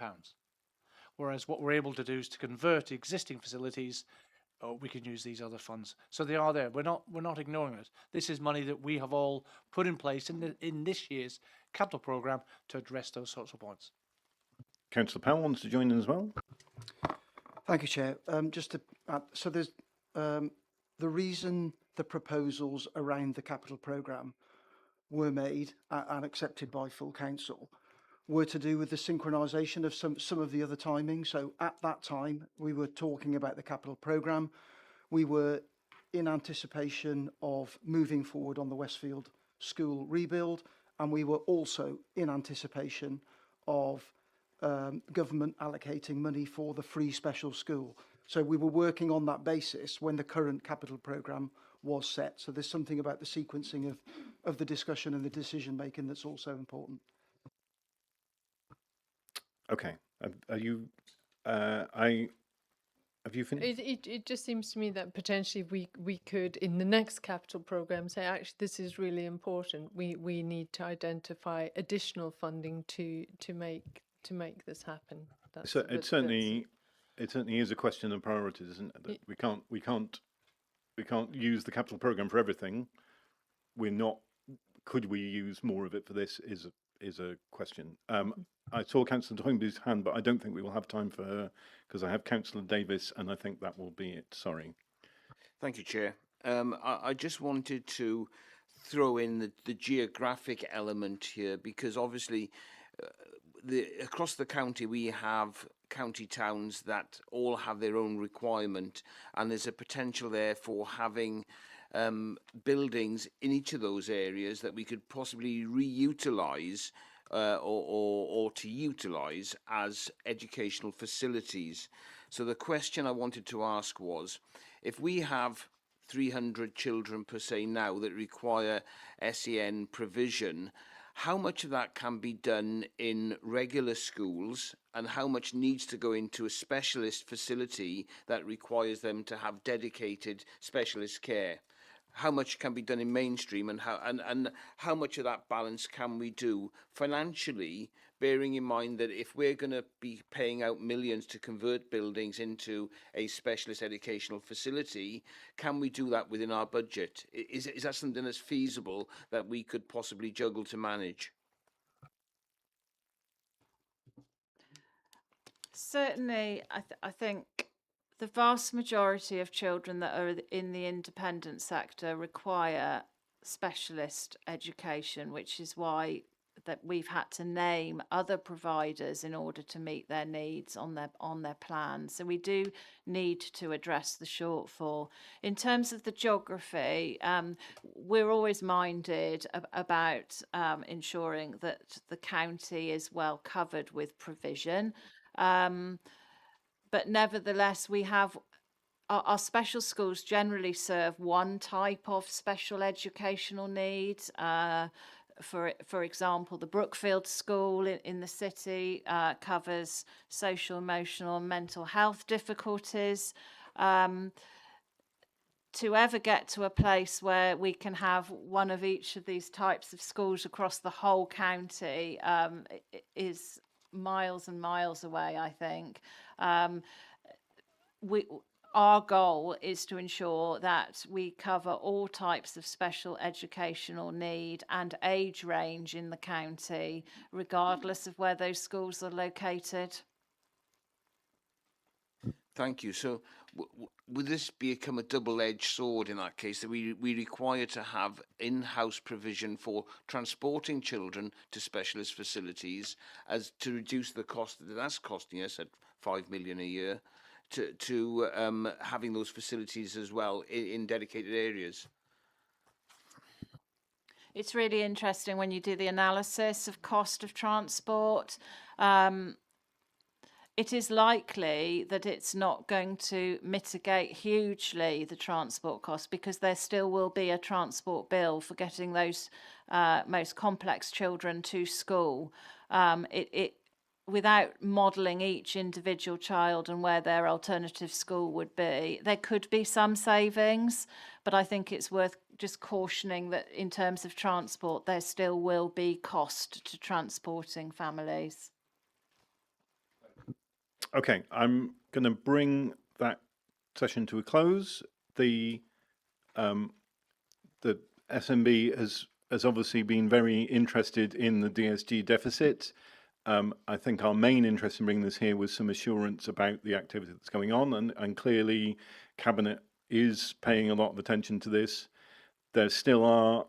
Whereas what we're able to do is to convert existing facilities. We can use these other funds, so they are there. We're not ignoring it. This is money that we have all put in place in this year's capital programme to address those sorts of points. Councillor Powell wants to join in as well. Thank you, Chair. Just to add, so there's the reason the proposals around the capital programme were made and accepted by full council were to do with the synchronisation of some of the other timings. So at that time, we were talking about the capital programme. We were in anticipation of moving forward on the Westfield school rebuild, and we were also in anticipation of government allocating money for the free special school. So we were working on that basis when the current capital programme was set. So there's something about the sequencing of the discussion and the decision making that's also important. Okay. Are you? Have you finished? It just seems to me that potentially we could, in the next capital programme, say, actually, this is really important. We need to identify additional funding to make this happen. So it certainly is a question of priorities, isn't it? That we can't use the capital programme for everything. Could we use more of it for this? Is a question. I saw Councillor Toynbee's hand, but I don't think we will have time for her because I have Councillor Davis, and I think that will be it. Sorry. Thank you, Chair. I just wanted to throw in the geographic element here, because obviously across the county we have county towns that all have their own requirement, and there's a potential there for having buildings in each of those areas that we could possibly reutilise or to utilise as educational facilities. So the question I wanted to ask was, if we have 300 children per se now that require SEN provision, how much of that can be done in regular schools and how much needs to go into a specialist facility that requires them to have dedicated specialist care? How much can be done in mainstream, and how much of that balance can we do financially, bearing in mind that if we're going to be paying out millions to convert buildings into a specialist educational facility, can we do that within our budget? Is that something that's feasible that we could possibly juggle to manage? Certainly, I think the vast majority of children that are in the independent sector require specialist education, which is why that we've had to name other providers in order to meet their needs on their plan. So we do need to address the shortfall. In terms of the geography, we're always minded about ensuring that the county is well covered with provision. But nevertheless, we have our special schools generally serve one type of special educational need. For example, the Brookfield School in the city covers social, emotional, and mental health difficulties. To ever get to a place where we can have one of each of these types of schools across the whole county is miles and miles away, I think. Our goal is to ensure that we cover all types of special educational need and age range in the county, regardless of where those schools are located. Thank you. So would this become a double-edged sword in that case, that we require to have in-house provision for transporting children to specialist facilities as to reduce the cost that's costing us at £5 million a year, to having those facilities as well in dedicated areas? It's really interesting when you do the analysis of cost of transport. It is likely that it's not going to mitigate hugely the transport costs, because there still will be a transport bill for getting those most complex children to school. without modelling each individual child and where their alternative school would be, there could be some savings, but I think it's worth just cautioning that in terms of transport, there still will be cost to transporting families. Okay, I'm going to bring that session to a close. The SMB has obviously been very interested in the DSG deficit. I think our main interest in bringing this here was some assurance about the activity that's going on, and clearly Cabinet is paying a lot of attention to this. There still are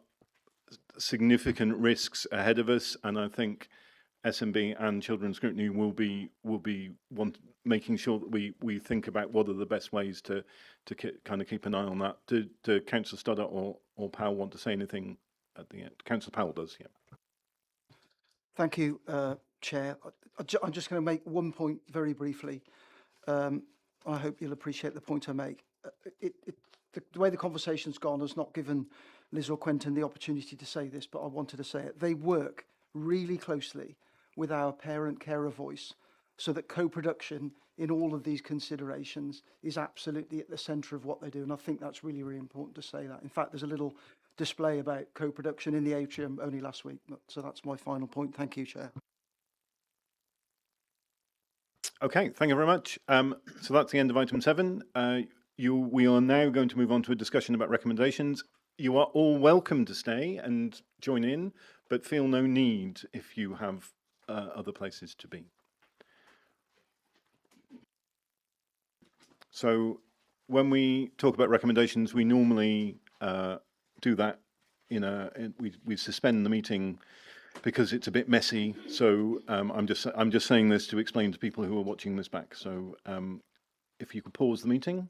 significant risks ahead of us, and I think SMB and Children's Scrutiny will be making sure that we think about what are the best ways to kind of keep an eye on that. Do Councillor Stoddart or Powell want to say anything at the end? Councillor Powell does, yeah. Thank you, Chair. I'm just going to make one point very briefly. I hope you'll appreciate the point I make. The way the conversation's gone has not given Liz or Quentin the opportunity to say this, but I wanted to say it. They work really closely with our parent carer voice so that co-production in all of these considerations is absolutely at the centre of what they do. And I think that's really, really important to say that. In fact, there's a little display about co-production in the atrium only last week. So that's my final point. Thank you, Chair. Okay, thank you very much. So that's the end of item 7. We are now going to move on to a discussion about recommendations. You are all welcome to stay and join in, but feel no need if you have other places to be. So when we talk about recommendations, we normally do that we suspend the meeting because it's a bit messy. So I'm just saying this to explain to people who are watching this back. So if you could pause the meeting.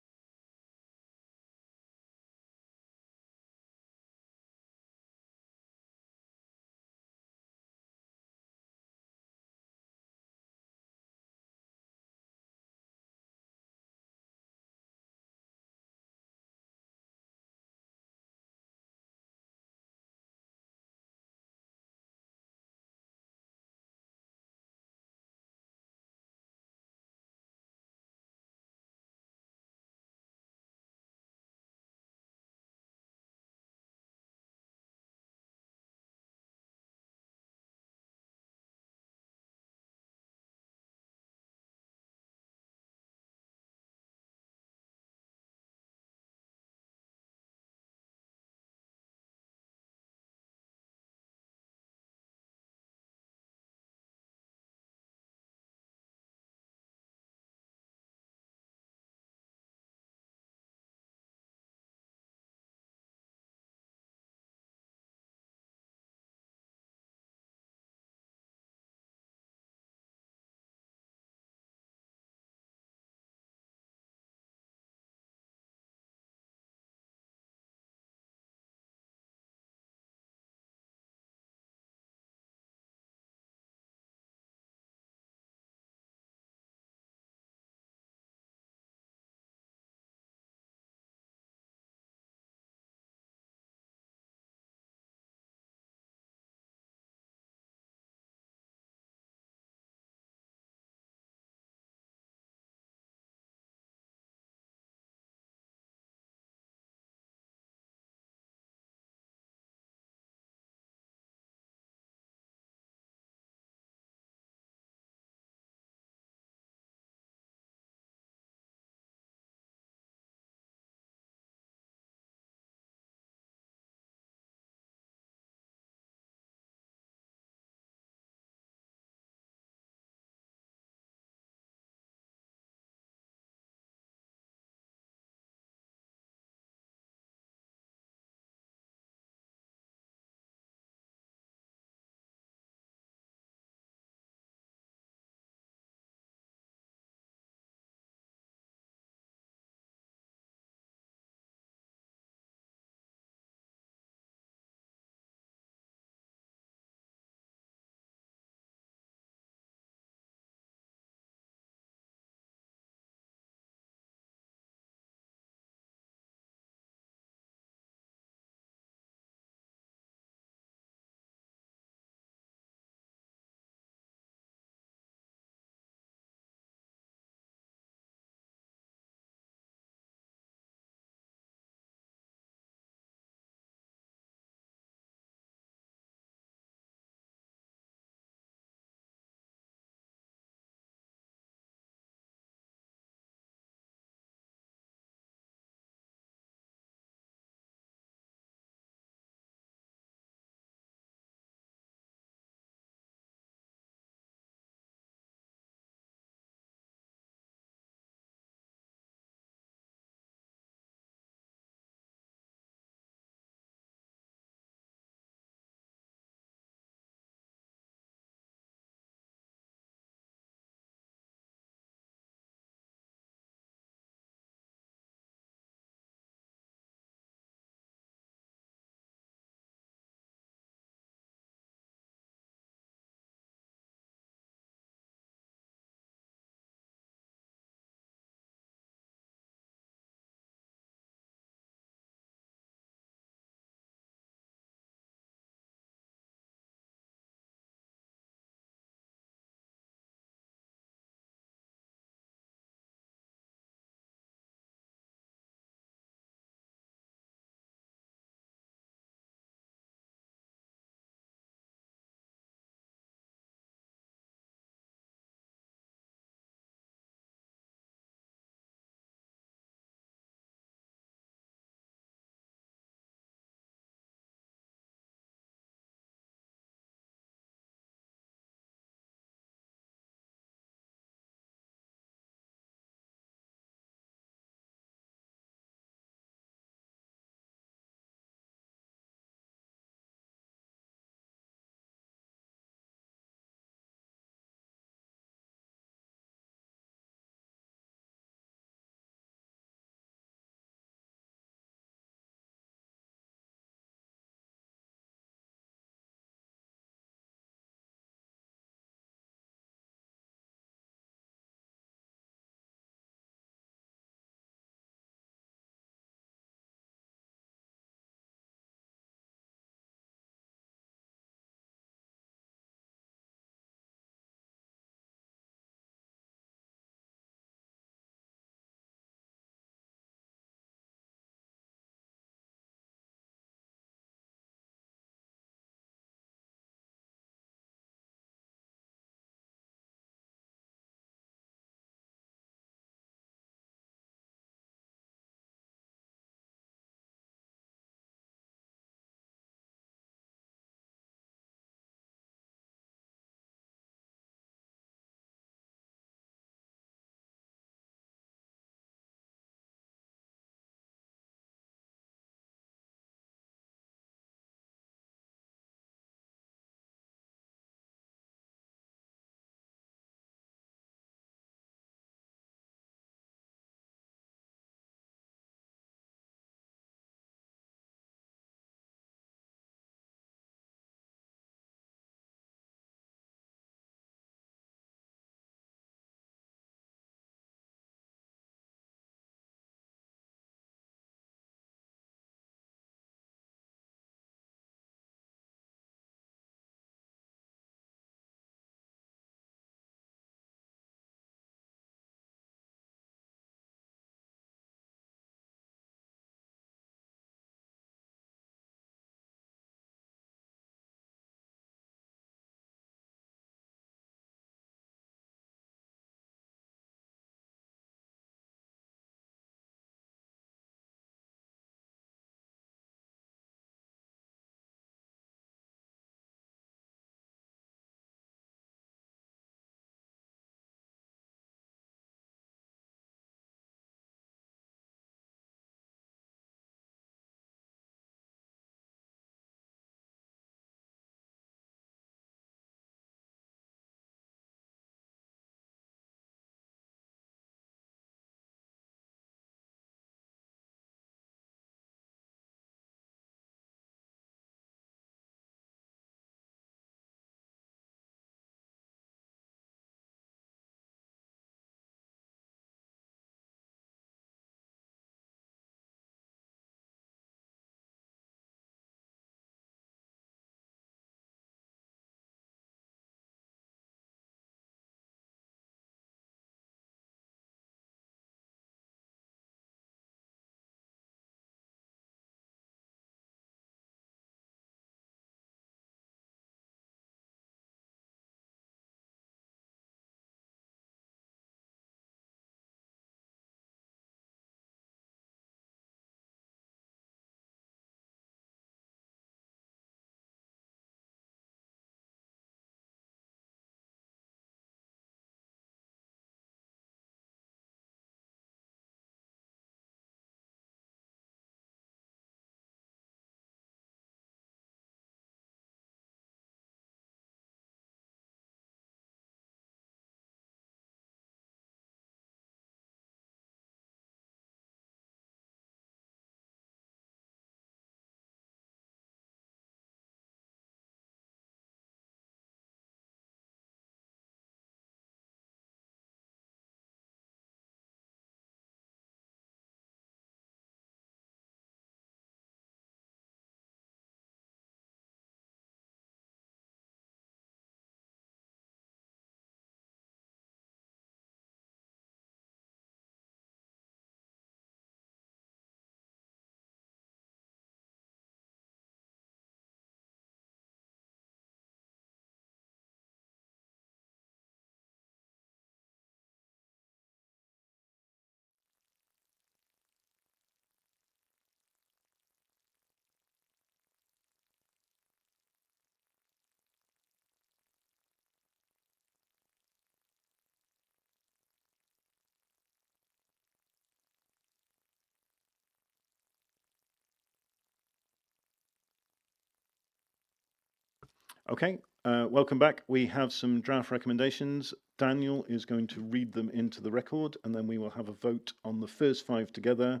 Okay, welcome back. We have some draft recommendations. Daniel is going to read them into the record, and then we will have a vote on the first 5 together,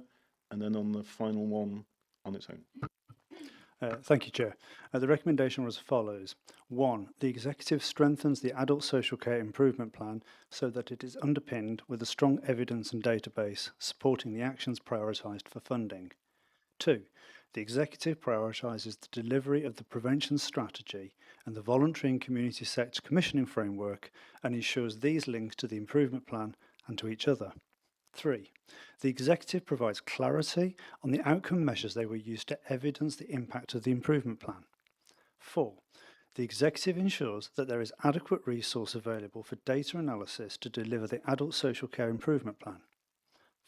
and then on the final one on its own. Thank you, Chair. The recommendation was as follows. 1. The Executive strengthens the Adult Social Care Improvement Plan so that it is underpinned with a strong evidence and database supporting the actions prioritised for funding. 2. The Executive prioritises the delivery of the prevention strategy and the voluntary and community sector commissioning framework and ensures these link to the improvement plan and to each other. 3. The Executive provides clarity on the outcome measures they will use to evidence the impact of the improvement plan. 4. The Executive ensures that there is adequate resource available for data analysis to deliver the Adult Social Care Improvement Plan.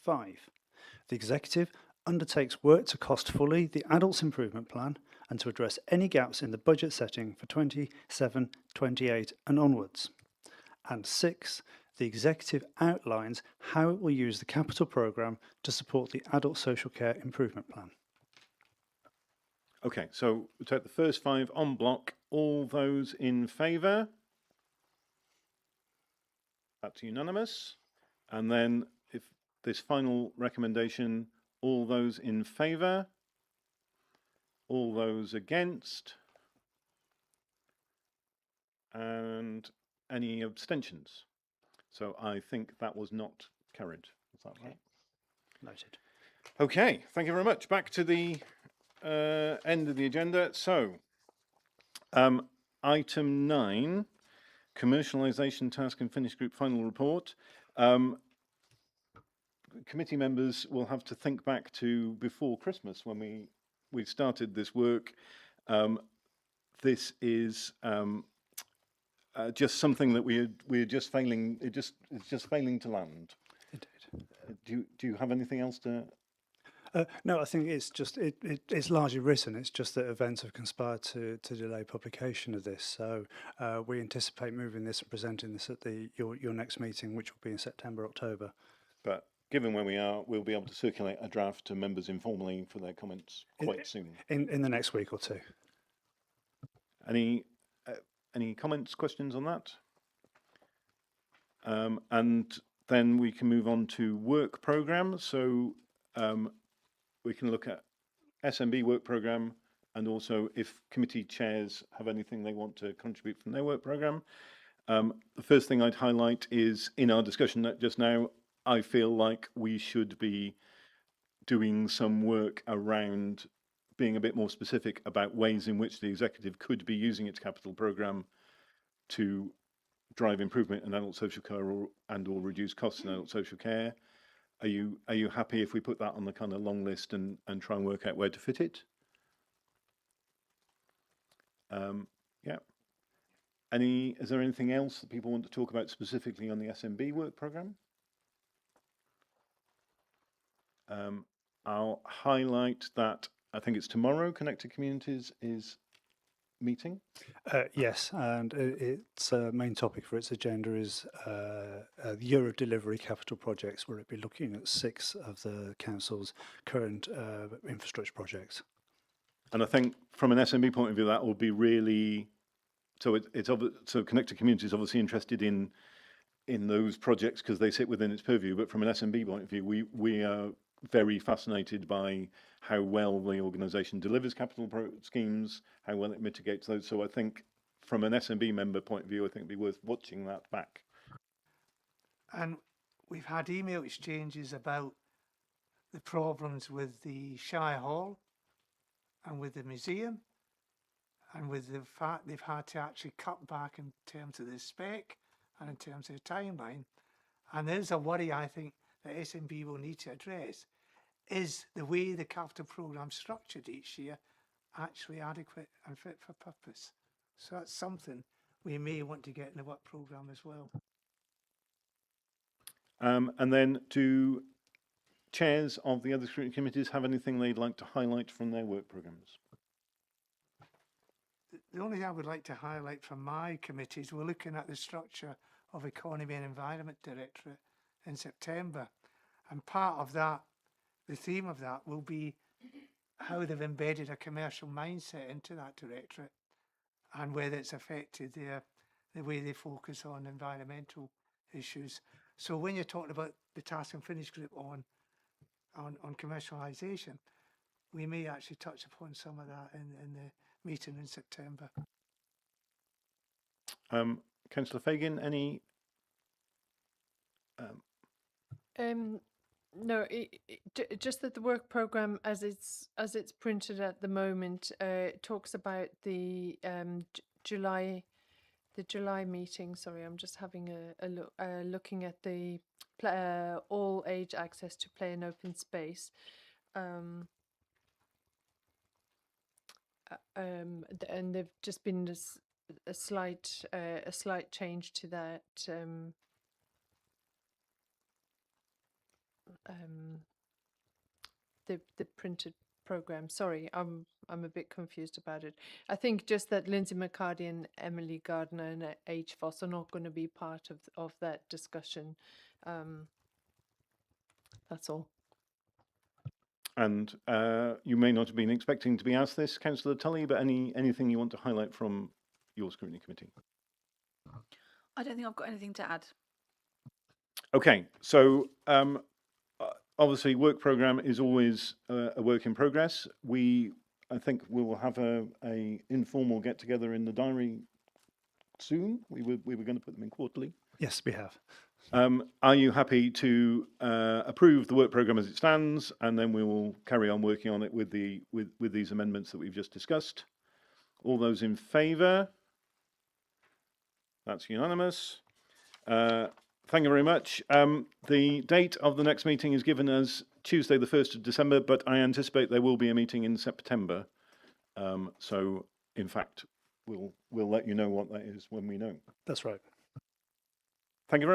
5. The Executive undertakes work to cost fully the Adults Improvement Plan and to address any gaps in the budget setting for 27, 28 and onwards. And 6. The Executive outlines how it will use the capital programme to support the Adult Social Care Improvement Plan. Okay, so we'll take the first 5 en bloc. All those in favour? That's unanimous. And then if this final recommendation, all those in favour? All those against? And any abstentions? So I think that was not carried. Is that right? Noted. Okay, thank you very much. Back to the end of the agenda. So, item 9, commercialisation task and finish group final report. Committee members will have to think back to before Christmas when we started this work. This is just something that we're just failing. It's just failing to land. Indeed. Do you have anything else to? No, I think it's just it's largely written. It's just that events have conspired to delay publication of this. So we anticipate moving this and presenting this at your next meeting, which will be in September, October. But given where we are, we'll be able to circulate a draft to members informally for their comments quite soon. In the next week or two. Any comments, questions on that? And then we can move on to work programme. So we can look at SMB work programme, and also if committee chairs have anything they want to contribute from their work programme. The first thing I'd highlight is in our discussion just now, I feel like we should be doing some work around being a bit more specific about ways in which the executive could be using its capital programme to drive improvement in adult social care or reduce costs in adult social care. Are you happy if we put that on the kind of long list and try and work out where to fit it? Yeah. Is there anything else that people want to talk about specifically on the SMB work programme? I'll highlight that I think it's tomorrow Connected Communities is meeting. Yes, and its main topic for its agenda is the Year of Delivery capital projects, where it'll be looking at 6 of the council's current infrastructure projects. And I think from an SMB point of view, that will be really so. So Connected Communities is obviously interested in those projects because they sit within its purview. But from an SMB point of view, we are very fascinated by how well the organisation delivers capital schemes, how well it mitigates those. So I think from an SMB member point of view, I think it'd be worth watching that back. And we've had email exchanges about the problems with the Shire Hall and with the museum and with the fact they've had to actually cut back in terms of the spec and in terms of the timeline. And there's a worry, I think, that SMB will need to address. Is the way the capital programme structured each year actually adequate and fit for purpose? So that's something we may want to get in the work programme as well. And then do chairs of the other scrutiny committees have anything they'd like to highlight from their work programmes? The only thing I would like to highlight from my committees, we're looking at the structure of Economy and Environment Directorate in September. And part of that, the theme of that will be how they've embedded a commercial mindset into that directorate and whether it's affected the way they focus on environmental issues. So when you're talking about the task and finish group on commercialisation, we may actually touch upon some of that in the meeting in September. Councillor Fagan, any? No, just that the work program, as it's printed at the moment, talks about the July meeting. Sorry, I'm just having a look, looking at the all age access to play in open space. And there've just been a slight change to that. The printed program. Sorry, I'm a bit confused about it. I think just that Lindsay McCarty and Emily Gardner and H. Voss are not going to be part of that discussion. That's all. And you may not have been expecting to be asked this, Councillor Tully, but anything you want to highlight from your scrutiny committee? I don't think I've got anything to add. Okay, so obviously work programme is always a work in progress. I think we will have a informal get together in the diary soon. We were going to put them in quarterly. Yes, we have. Are you happy to approve the work programme as it stands, and then we will carry on working on it with these amendments that we've just discussed? All those in favour? That's unanimous. Thank you very much. The date of the next meeting is given as Tuesday, the 1st of December, but I anticipate there will be a meeting in September. So, in fact, we'll let you know what that is when we know. That's right. Thank you very much.